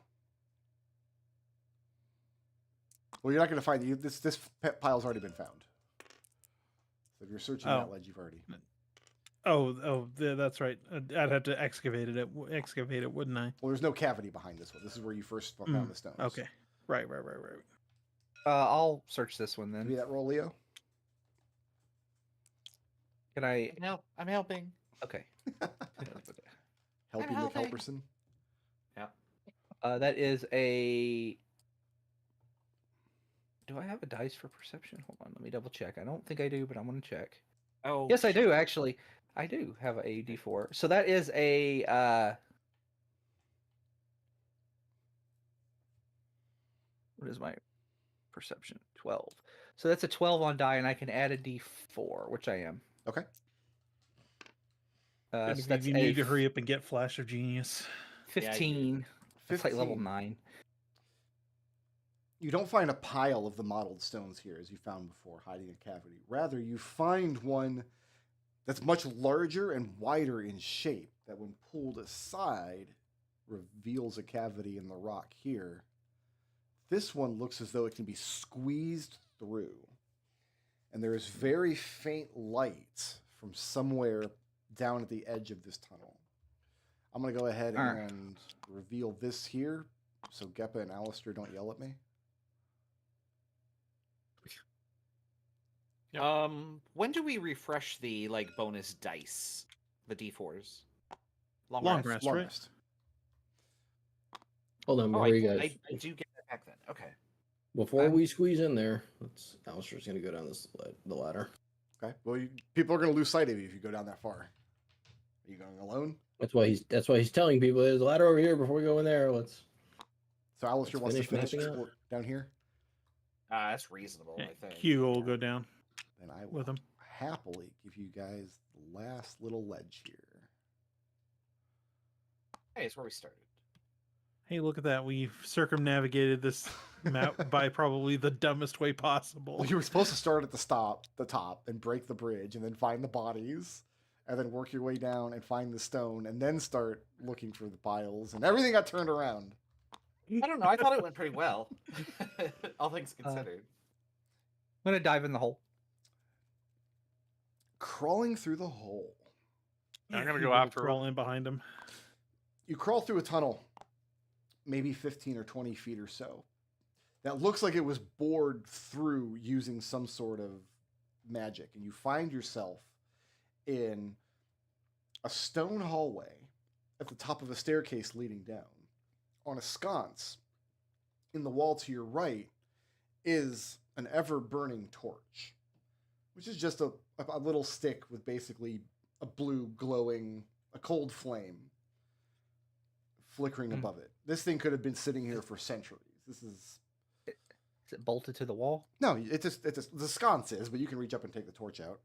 Well, you're not going to find this pile's already been found. So if you're searching that ledge, you've already. That's right. I'd have to excavate it, wouldn't I? Well, there's no cavity behind this one. This is where you first found the stones. Okay. Right. I'll search this one Give me then. that roll, Leo. Can I? No, I'm helping. Okay. Helping helping. McHelperson. That is a. Do I have a dice for perception? Hold on, let me double check. I don't think I do, but I'm gonna check. Oh, Yes, I do actually. I do have a D4. So that is a. What is my perception? 12. So that's a 12 on die, and I can add a D4, which I am. Okay. So If that's you a need to hurry up and get Flash of Genius. 15. That's like level 15. 9. You don't find a pile of the mottled stones here as you found before, hiding a cavity. Rather, you find one that's much larger and wider in shape that when pulled aside reveals a cavity in the rock here. This one looks as though it can be squeezed through. And there is very faint light from somewhere down at the edge of this tunnel. I'm going to go ahead and reveal this here so Geppa and Alister don't yell at me. Yep. When do we refresh the bonus dice, the D4s? Long rest. rest, Long right? rest. Hold on, Oh, before you guys, I do get that back then. Okay. before we squeeze in there, Alister's gonna go down the ladder. Okay. Well, people are going to lose sight of you if you go down that far. Are you going alone? That's why he's telling people there's a ladder over here before we go in there. Let's. So Alister Let's wants to finish finish mapping out. down here. That's reasonable, Yeah, I think. Hugo will go down Then I will with him. happily give you guys the last little ledge here. Hey, it's where we started. Hey, look at that. We've circumnavigated this map by probably the dumbest way possible. Well, you were supposed to start at the top, and break the bridge, and then find the bodies, and then work your way down and find the stone, and then start looking for the piles, and everything got turned around. I don't know. I thought it went pretty well, all things considered. I'm going to dive in the hole. Crawling through the hole. I'm gonna Hugo go will after crawl in behind him. You crawl through a tunnel, maybe 15 or 20 feet or so. That looks like it was bored through using some sort of magic, and you find yourself in a stone hallway at the top of a staircase leading down. On a sconce in the wall to your right is an ever-burning torch, which is just a little stick with basically a blue glowing, a cold flame flickering above it. This thing could have been sitting here for centuries. This is... Is it bolted to the wall? No, the sconce is, but you can reach up and take the torch out.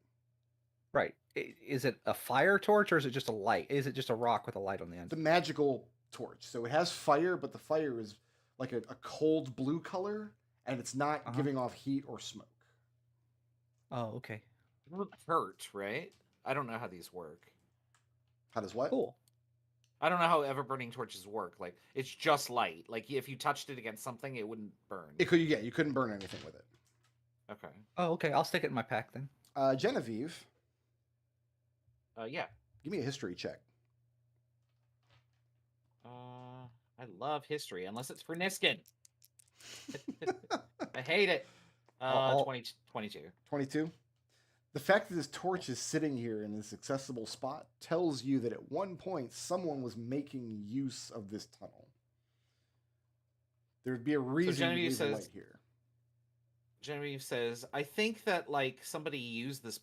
Right. Is it a fire torch or is it just a light? Is it just a rock with a light on the end? The magical torch. So it has fire, but the fire is like a cold blue color, and it's not giving off heat or smoke. Oh, okay. It doesn't hurt, right? I don't know how these work. How does what? Cool. I don't know how ever-burning torches work. Like, it's just light. Like, if you touched it against something, it wouldn't burn. It could, yeah, you couldn't burn anything with it. Okay. Oh, okay. I'll stick it in my pack then. Genevieve, Yeah. give me a history check. I love history, unless it's for Niskin. I hate it. I'll- 22. 22. The fact that this torch is sitting here in this accessible spot tells you that at one point someone was making use of this tunnel. There'd be a reason Genevieve to leave the says- light here. Genevieve says, I think that, somebody used this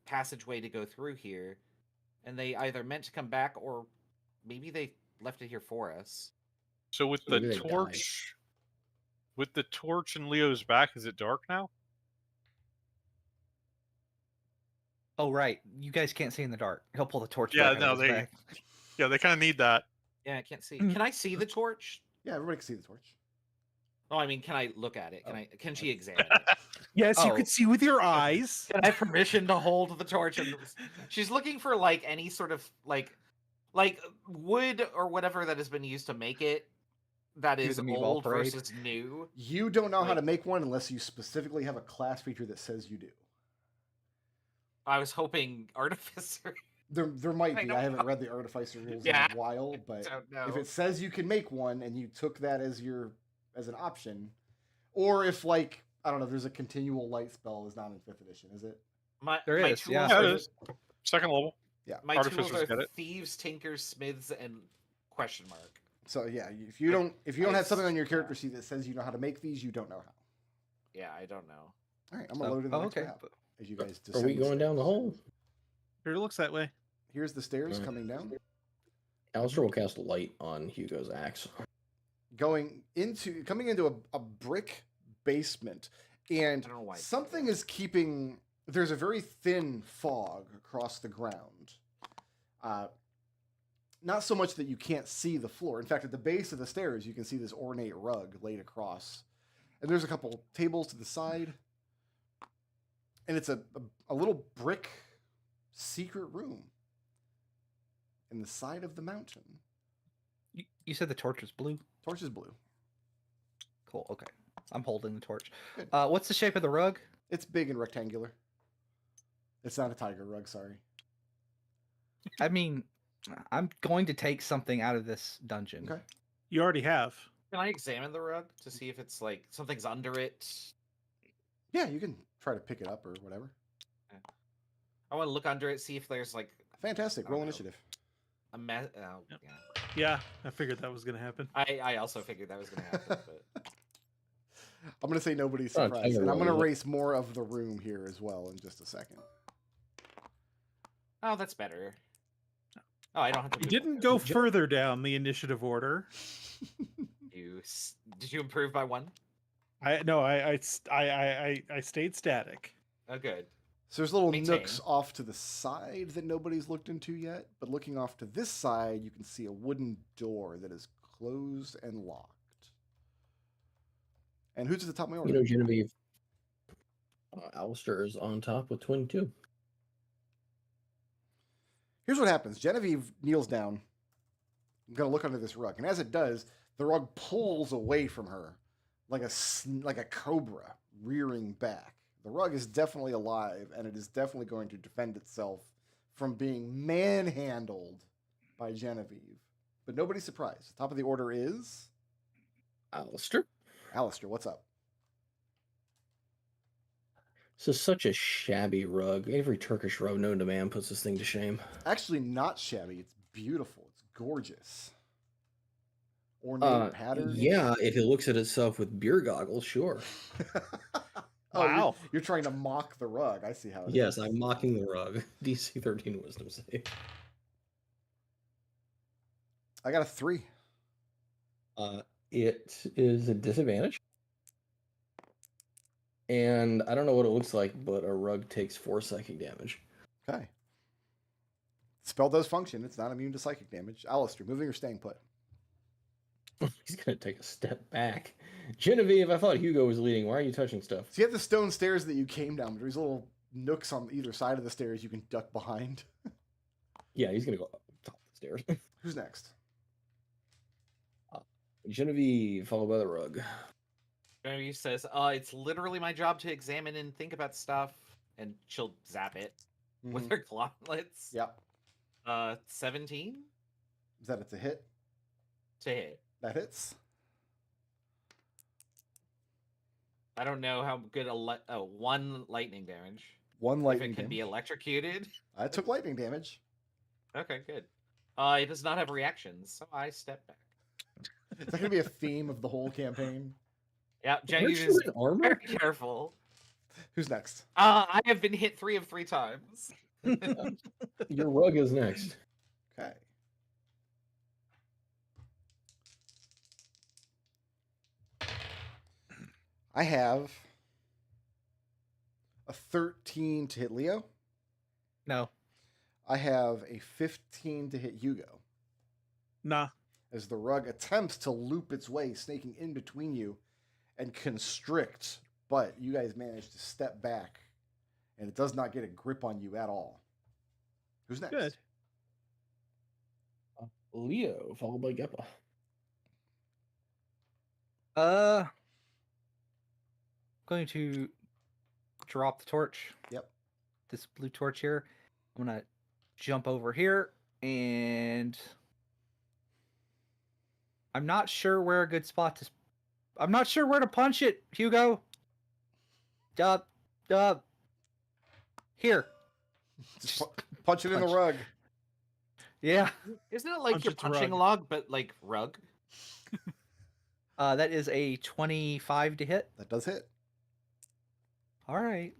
passageway to go through here, and they either meant to come back, or maybe they left it here for us. So with Maybe the they died. torch, with the torch in Leo's back, is it dark now? Oh right, you guys can't see in the dark. He'll pull the torch Yeah, back out no, of his they- bag. Yeah, they kind of need that. Yeah, I can't see. Mm. Can I see the torch? Yeah, everybody can see the torch. Oh, I mean, can I look at it? Oh. Can she examine it? Yes, you Oh. could see with your eyes. Can I have permission to hold the torch? And she's looking for like any sort of like wood or whatever that has been used to make it that Do is the meatball old parade. versus new. You don't know how to Like- make one unless you specifically have a class feature that says you do. I was hoping artificer. There might I be. don't I haven't know. read the artificer rules Yeah. in a while, but Don't know. if it says you can make one and you took that as an option, or if like I don't know, there's a continual light spell is not in 5th edition, is it? There my is, tools yeah. Yeah, are, it is. Second level. my Artificers tools get are it. thieves, tinkers, smiths, and question mark. So yeah, if you don't have something on your yeah. character sheet that says you know how to make these, you don't know how. Yeah, I don't know. All right, I'm gonna load in the Oh, next okay. map as you guys Are we descend going down the hole? Sure looks that way. Here's the stairs Alright. coming down. Alister will cast light on Hugo's axe. Coming into a brick basement, and I don't know why. something is keeping. There's a very thin fog across the ground. Not so much that you can't see the floor. In fact, at the base of the stairs, you can see this ornate rug laid across, and there's a couple tables to the side, and it's a little brick secret room in the side of the mountain. You said the torch was blue. Torch is blue. Cool. Okay, I'm holding the torch. Good. What's the shape of the rug? It's big and rectangular. It's not a tiger rug, sorry. I mean, I'm going to take something out of this dungeon. Okay. You already have. Can I examine the rug to see if it's like something's under it? Yeah, you can try to pick it up or whatever. I want to look under it, see if there's like Fantastic. Oh, Roll no. initiative. a mess. Oh, Yep. yeah. Yeah, I figured that was gonna happen. I also figured that was going to happen, but I'm going to say nobody's Oh, surprised. tiger And I'm going to rug. erase more of the room here as well in just a second. oh, that's better. Oh, I don't have to. You move didn't it. go further down the initiative order. Did you improve by one? I stayed static. Oh, good. So there's little Maintain. nooks off to the side that nobody's looked into yet. But looking off to this side, you can see a wooden door that is closed and locked. And who's at the top of my order? You know, Genevieve. Alister is on top with 22. Here's what happens. Genevieve kneels down. I'm going to look under this rug. And as it does, the rug pulls away from her like a cobra rearing back. The rug is definitely alive, and it is definitely going to defend itself from being manhandled by Genevieve. But nobody's surprised. Top of the order is Alister. Alister. What's up? This is such a shabby rug. Every Turkish rug known to man puts this thing to shame. Actually, not shabby. It's beautiful. It's gorgeous. Ornate pattern. Yeah, if it looks at itself with beer goggles, sure. Oh, Wow. you're trying to mock the rug. I see how it is. Yes, I'm mocking the rug. DC 13 wisdom save. I got a 3. It is a disadvantage. And I don't know what it looks like, but a rug takes 4 psychic damage. Okay. Spell does function. It's not immune to psychic damage. Alister, moving or staying put? He's gonna take a step back. Genevieve, I thought Hugo was leading. Why are you touching stuff? So you have the stone stairs that you came down. There's little nooks on either side of the stairs you can duck behind. Yeah, he's gonna go up top of the stairs. Who's next? Genevieve, followed by the rug. Genevieve says, it's literally my job to examine and think about stuff. And she'll zap it with Mhm. her gauntlets. Yep. 17 Is that it's a hit? to hit. That hits. I don't know how good one lightning damage. 1 If lightning it can be damage. electrocuted. I took lightning damage. Okay, good. It does not have reactions, so I step back. Is that going to be a theme of the whole campaign? Yeah, Aren't Genevieve you is in armor? very careful. Who's next? I have been hit 3 of 3 times. Your rug is next. Okay. I have a 13 to hit Leo. No. I have a 15 to hit Hugo. Nah. As the rug attempts to loop its way, snaking in between you and constrict, but you guys manage to step back, and it does not get a grip on you at all. Who's next? Good. Leo, followed by Geppa. Going to drop the torch. Yep. This blue torch here. I'm gonna jump over here, and I'm not sure where a good spot to. I'm not sure where to punch it, Hugo. Here. Just punch it in the rug. Yeah. Isn't it like Punch you're its punching rug. a log, but like rug? That is a 25 to hit. That does hit. All right.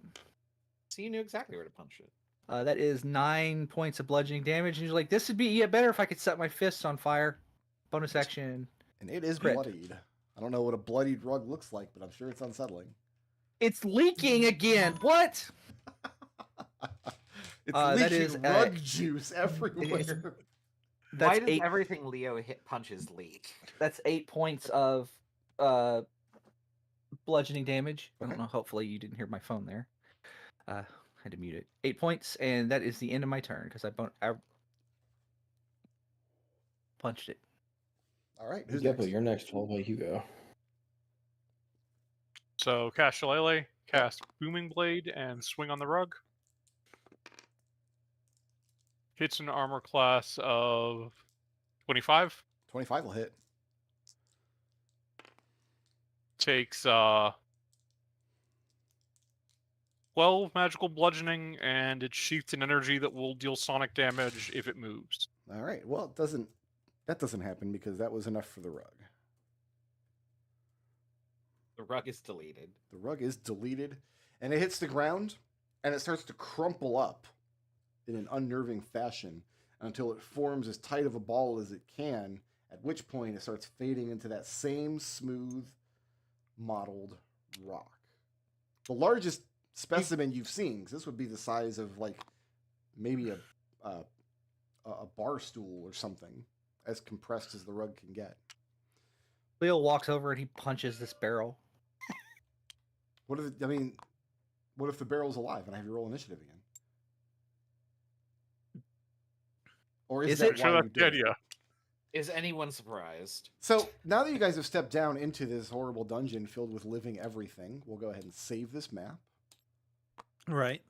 So you knew exactly where to punch it. That is 9 points of bludgeoning damage. And you're like, this would be better if I could set my fists on fire. Bonus action. And it is Crit. bloodied. I don't know what a bloodied rug looks like, but I'm sure it's unsettling. It's leaking again. What? It's that leaking is, rug juice everywhere. That's Why does 8. everything Leo hit punches leak? That's 8 points of bludgeoning damage. I Okay. don't know. Hopefully you didn't hear my phone there. Had to mute it. 8 points, and that is the end of my turn because I punched it. All right, who's Geppa, next? you're next, followed by Hugo. So cast Shillelagh, cast Booming Blade, and swing on the rug. Hits an armor class of 25. 25 will hit. Takes 12 magical bludgeoning, and it's sheathed in energy that will deal sonic damage if it moves. All right. Well, it doesn't. That doesn't happen because that was enough for the rug. The rug is deleted. The rug is deleted, and it hits the ground, and it starts to crumple up in an unnerving fashion until it forms as tight of a ball as it can, at which point it starts fading into that same smooth, mottled rock. The largest specimen you've seen, 'cause this would be the size of like maybe a bar stool or something, as compressed as the rug can get. Leo walks over and he punches this barrel. What if the barrel's alive and I have you roll initiative again? Or is Is that it? why Sure, you that's the did it? idea. Is anyone surprised? So now that you guys have stepped down into this horrible dungeon filled with living everything, we'll go ahead and save this map. Right.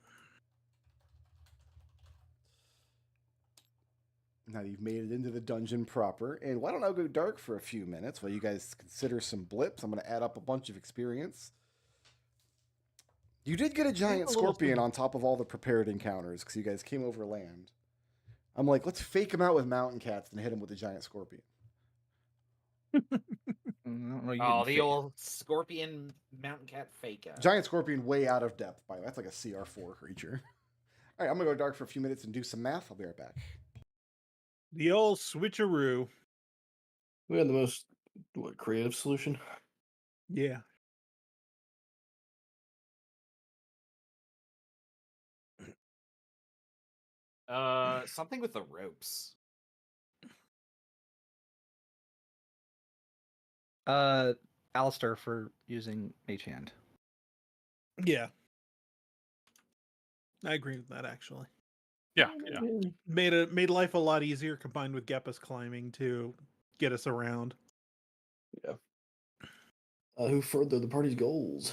Now you've made it into the dungeon proper, and why don't I go dark for a few minutes while you guys consider some blips? I'm going to add up a bunch of experience. You did get a giant scorpion on top of all the prepared encounters because you guys came over land. I'm like, let's fake him out with mountain cats and hit him with a giant scorpion. I don't know, you Oh, didn't the fit. old scorpion mountain cat fake out. Giant scorpion way out of depth, by the way. That's like a CR4 creature. All right, I'm going to go dark for a few minutes and do some math. I'll be right back. The old switcheroo. We had the most creative solution. Yeah. Something with the ropes. Alister for using Mage Hand. Yeah. I agree with that actually. Yeah. Made life a lot easier combined with Geppa's climbing to get us around. Yeah. Who furthered the party's goals?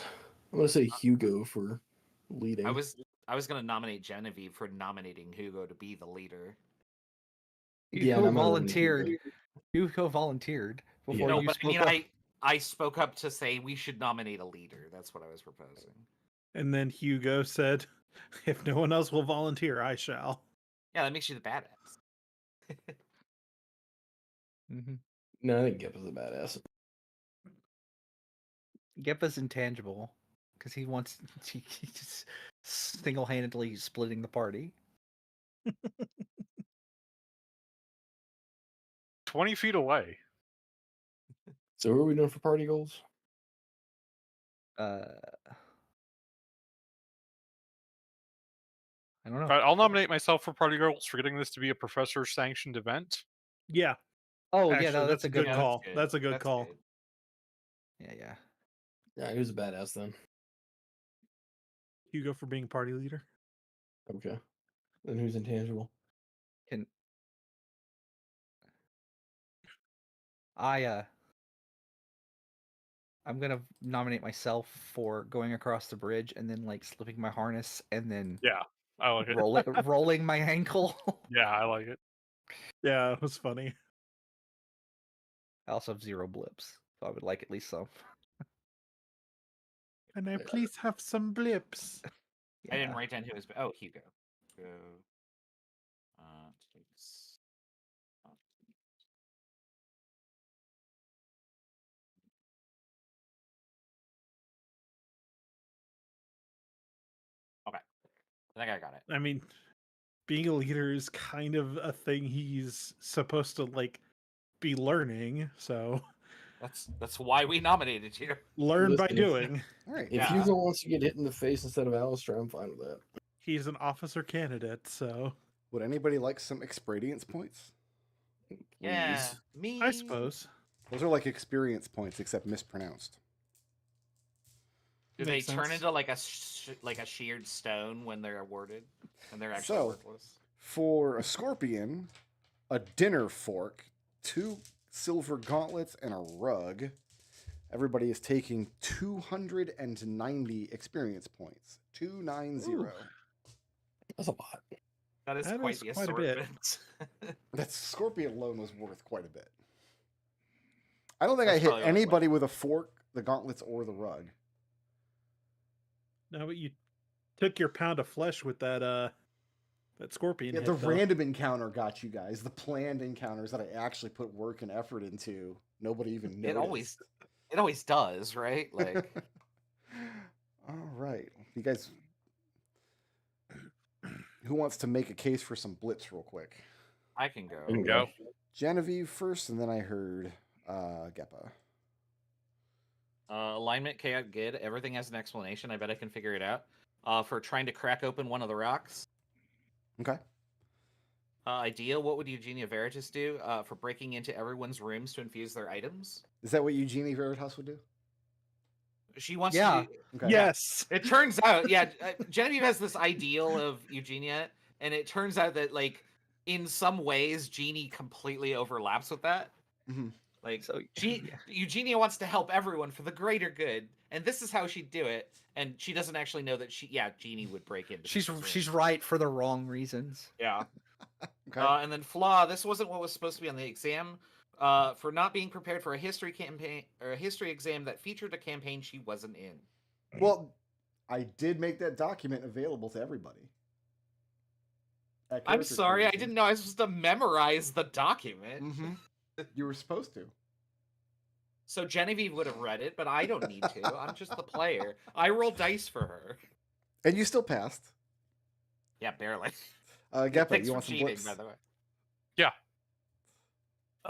I'm gonna say Hugo for leading. I was gonna nominate Genevieve for nominating Hugo to be the leader. Yeah, Hugo I'm gonna volunteered. Hugo. Hugo volunteered before No, you but I spoke mean, up. I spoke up to say we should nominate a leader. That's what I was proposing. And then Hugo said, if no one else will volunteer, I shall. Yeah, that makes you the badass. Mm-hmm. No, I think Geppa's a badass. Geppa's intangible because he wants he's just single-handedly splitting the party. 20 feet away. So what are we doing for party goals? I I don't know. But I'll nominate myself for party goals for getting this to be a professor-sanctioned event. Yeah. Oh yeah, Actually, no, that's a good good one. call. That's a good call. good. Yeah. Yeah, he was a badass then. Hugo for being party leader. Okay. Then who's intangible? Can I'm gonna nominate myself for going across the bridge and then like slipping my harness and then Yeah, I like it. rolling my ankle. Yeah, I like it. Yeah, it was funny. I also have 0 blips, so I would like at least some. Can I please have some blips? I didn't Yeah. write down who was. Oh, Hugo. Hugo. Takes. Okay, I think I got it. I mean, being a leader is kind of a thing he's supposed to like be learning, so That's why we nominated you. learn by Listen, doing. All right. If Yeah. Hugo wants to get hit in the face instead of Alister, I'm fine with that. He's an officer candidate, so Would anybody like some experience points? Yeah, Please. me. I suppose. Those are like experience points, except mispronounced. Do they Makes turn sense. into like a sheared stone when they're awarded, and they're actually So- worthless? For a scorpion, a dinner fork, 2 silver gauntlets, and a rug, everybody is taking 290 experience points. 290. Ooh. That's a lot. That is That quite is the quite a bit. assortment. That scorpion alone was worth quite a bit. I don't think That's I hit probably what it's anybody with a fork, the gauntlets, or the rug. No, but you took your pound of flesh with that scorpion Yeah, hit, the though. random encounter got you guys. The planned encounters that I actually put work and effort into, nobody even noticed. It always does, right? Like, All right, you guys. Who wants to make a case for some blips real quick? I can go. You can Go. Genevieve first, and then I heard Geppa. Alignment, chaotic good. Everything has an explanation. I bet I can figure it out. For trying to crack open one of the rocks. Okay. Idea. What would Eugenia Veritas do? For breaking into everyone's rooms to infuse their items. Is that what Eugenie Veritas would do? She wants Yeah. to. Okay. Yes. It turns out, yeah, Genevieve has this ideal of Eugenia, and it turns out that, like, in some ways, Jeannie completely overlaps with that. Mhm. Like, So she, yeah. Eugenia wants to help everyone for the greater good, and this is how she'd do it. And she doesn't actually know that Jeannie would break into. she's people's she's rooms. right for the wrong reasons. Yeah. Okay. And then flaw. This wasn't what was supposed to be on the exam. For not being prepared for a history campaign or a history exam that featured a campaign she wasn't in. Well, I did make that document available to everybody. At I'm character sorry, I creation. didn't know I was supposed to memorize the document. Mhm. You were supposed to. So Genevieve would have read it, but I don't need to. I'm just the player. I roll dice for her. And you still passed. Yeah, barely. Geppa, Thanks you for want some cheating, blips? by the way.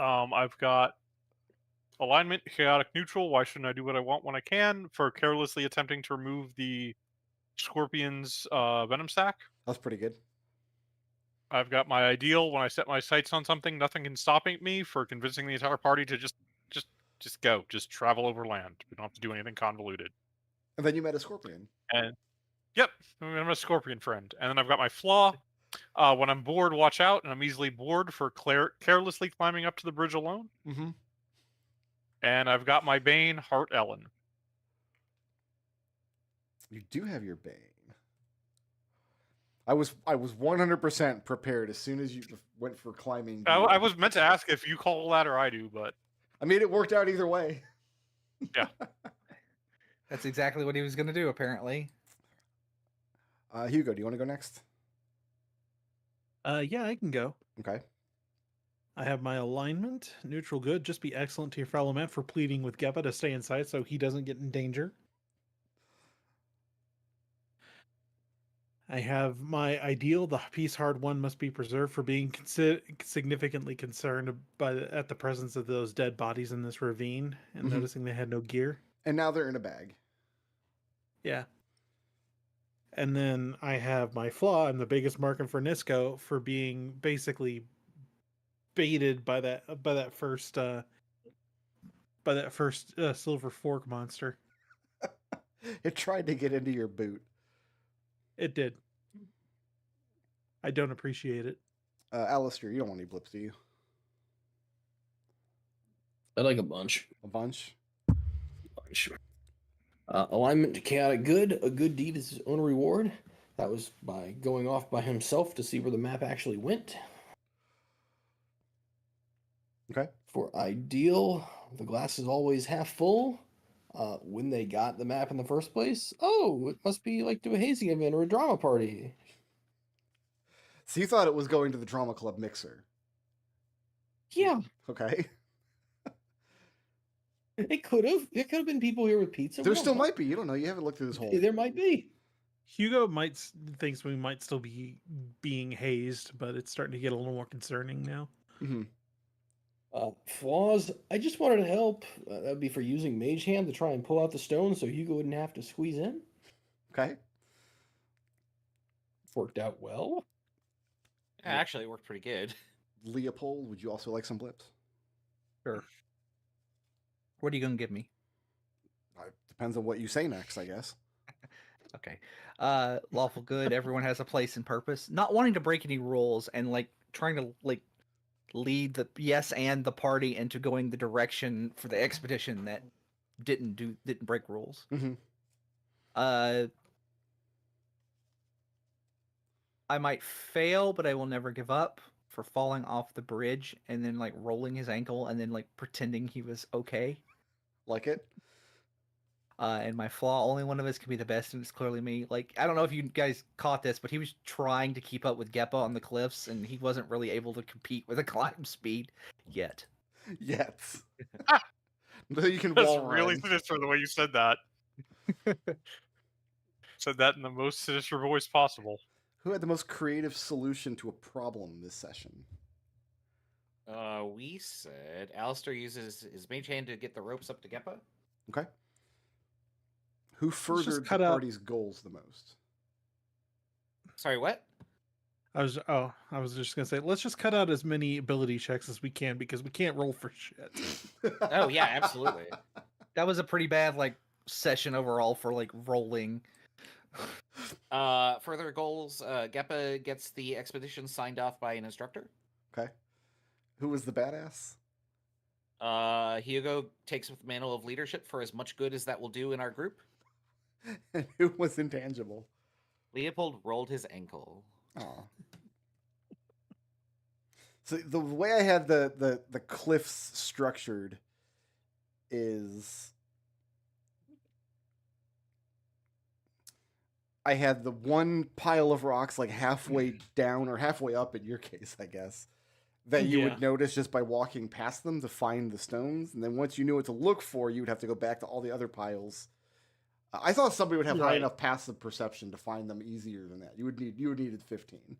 I've got alignment, chaotic, neutral. Why shouldn't I do what I want when I can? For carelessly attempting to remove the scorpion's venom sac. That's pretty good. I've got my ideal. When I set my sights on something, nothing can stop me. For convincing the entire party to just go, just travel over land. We don't have to do anything convoluted. And then you met a scorpion. And yep, I'm a scorpion friend. And then I've got my flaw. When I'm bored, watch out, and I'm easily bored for carelessly climbing up to the bridge alone. Mm-hmm. And I've got my bane, Heart Ellen. You do have your bane. I was 100% prepared as soon as you went for climbing. I was meant to ask if you call that or I do, but I mean, it worked out either way. That's exactly what he was going to do, apparently. Hugo, do you want to go next? Yeah, I can go. Okay. I have my alignment, neutral good. Just be excellent to your fellow man for pleading with Geppa to stay inside so he doesn't get in danger. I have my ideal. The peace hard one must be preserved for being significantly concerned at the presence of those dead bodies in this ravine and Mhm. noticing they had no gear. And now they're in a bag. Yeah. And then I have my flaw. I'm the biggest marking for Nisco for being basically baited by that first silver fork monster. It tried to get into your boot. It did. I don't appreciate it. Alister, you don't want any blips, do you? I like a bunch. A bunch? Bunch. Alignment to chaotic good. A good deed is his own reward. That was by going off by himself to see where the map actually went. Okay. For ideal, the glass is always half full. When they got the map in the first place, oh, it must be like to a hazing event or a drama party. So you thought it was going to the drama club mixer. Yeah, Okay. it could have. It could have been people here with pizza. There still might be. You don't know. You haven't looked through this whole. There might be. Hugo thinks we might still be being hazed, but it's starting to get a little more concerning now. Mm-hmm. Flaws. I just wanted to help. That would be for using Mage Hand to try and pull out the stone so Hugo wouldn't have to squeeze in. Okay. Worked out well. Yeah, actually, it worked pretty good. Léopold, would you also like some blips? Sure. What are you gonna give me? Depends on what you say next, I guess. Okay. Lawful good. Everyone has a place and purpose. Not wanting to break any rules and like trying to like lead the the party into going the direction for the expedition that didn't break rules. Mm-hmm. I might fail, but I will never give up for falling off the bridge and then like rolling his ankle and then like pretending he was okay. Like it? And my flaw, only one of us can be the best, and it's clearly me. Like, I don't know if you guys caught this, but he was trying to keep up with Geppa on the cliffs, and he wasn't really able to compete with a climb speed yet. Yes. No, you can That's wall really run. sinister the way you said that. Said that in the most sinister voice possible. Who had the most creative solution to a problem this session? We said Alister uses his mage hand to get the ropes up to Geppa. Okay. Who furthered the cut out- party's goals the most? Sorry, what? I was just gonna say, let's just cut out as many ability checks as we can because we can't roll for shit. Oh yeah, absolutely. That was a pretty bad like session overall for like rolling. Further goals, Geppa gets the expedition signed off by an instructor. Okay. Who was the badass? Hugo takes up the mantle of leadership for as much good as that will do in our group. And who was intangible? Léopold rolled his ankle. Oh. So the way I had the cliffs structured is I had the one pile of rocks like halfway down or halfway up in your case, I guess, that you would notice just by walking past them to find the stones. And then once you knew what to look for, you would have to go back to all the other piles. I thought somebody would have high enough passive perception to find them easier than that. You would needed 15.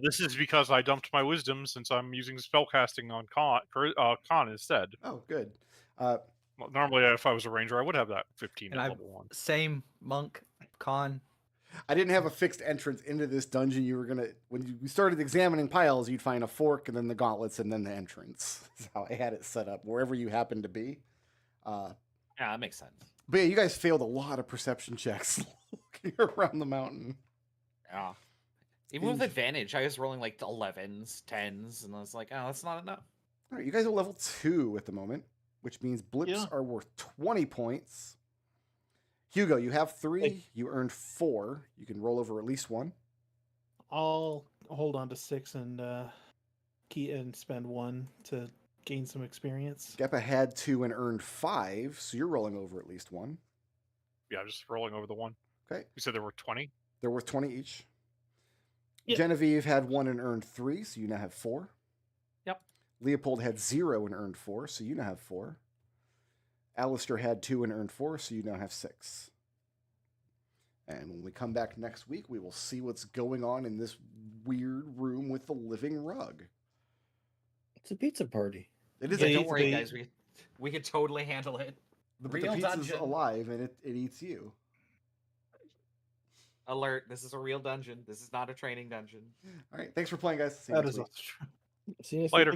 This is because I dumped my wisdom since I'm using spellcasting on Con instead. Oh, good. Normally, if I was a ranger, I would have that 15 And at I level 1. same monk con. I didn't have a fixed entrance into this dungeon. You were gonna, when you started examining piles, you'd find a fork and then the gauntlets and then the entrance. That's how I had it set up, wherever you happened to be. Yeah, that makes sense. But yeah, you guys failed a lot of perception checks looking around the mountain. Yeah. Even with advantage, I was rolling like 11s, 10s, and I was like, oh, that's not enough. All right, you guys are level 2 at the moment, which means blips are worth 20 points. Hugo, you have 3. Hey. You earned 4. You can roll over at least 1. I'll hold on to 6 and spend 1 to gain some experience. Geppa had 2 and earned 5, so you're rolling over at least 1. Yeah, just rolling over the 1. Okay. You said there were 20? They're worth 20 each. Yep. Genevieve had 1 and earned 3, so you now have 4. Yep. Léopold had 0 and earned 4, so you now have 4. Alister had 2 and earned 4, so you now have 6. And when we come back next week, we will see what's going on in this weird room with the living rug. It's a pizza party. It is Yeah, a don't pizza. worry, guys. We could totally handle it. But the Real pizza's dungeon. alive and it eats you. Alert! This is a real dungeon. This is not a training dungeon. All right, thanks for playing, guys. See you That next is week. also true. See you next Later.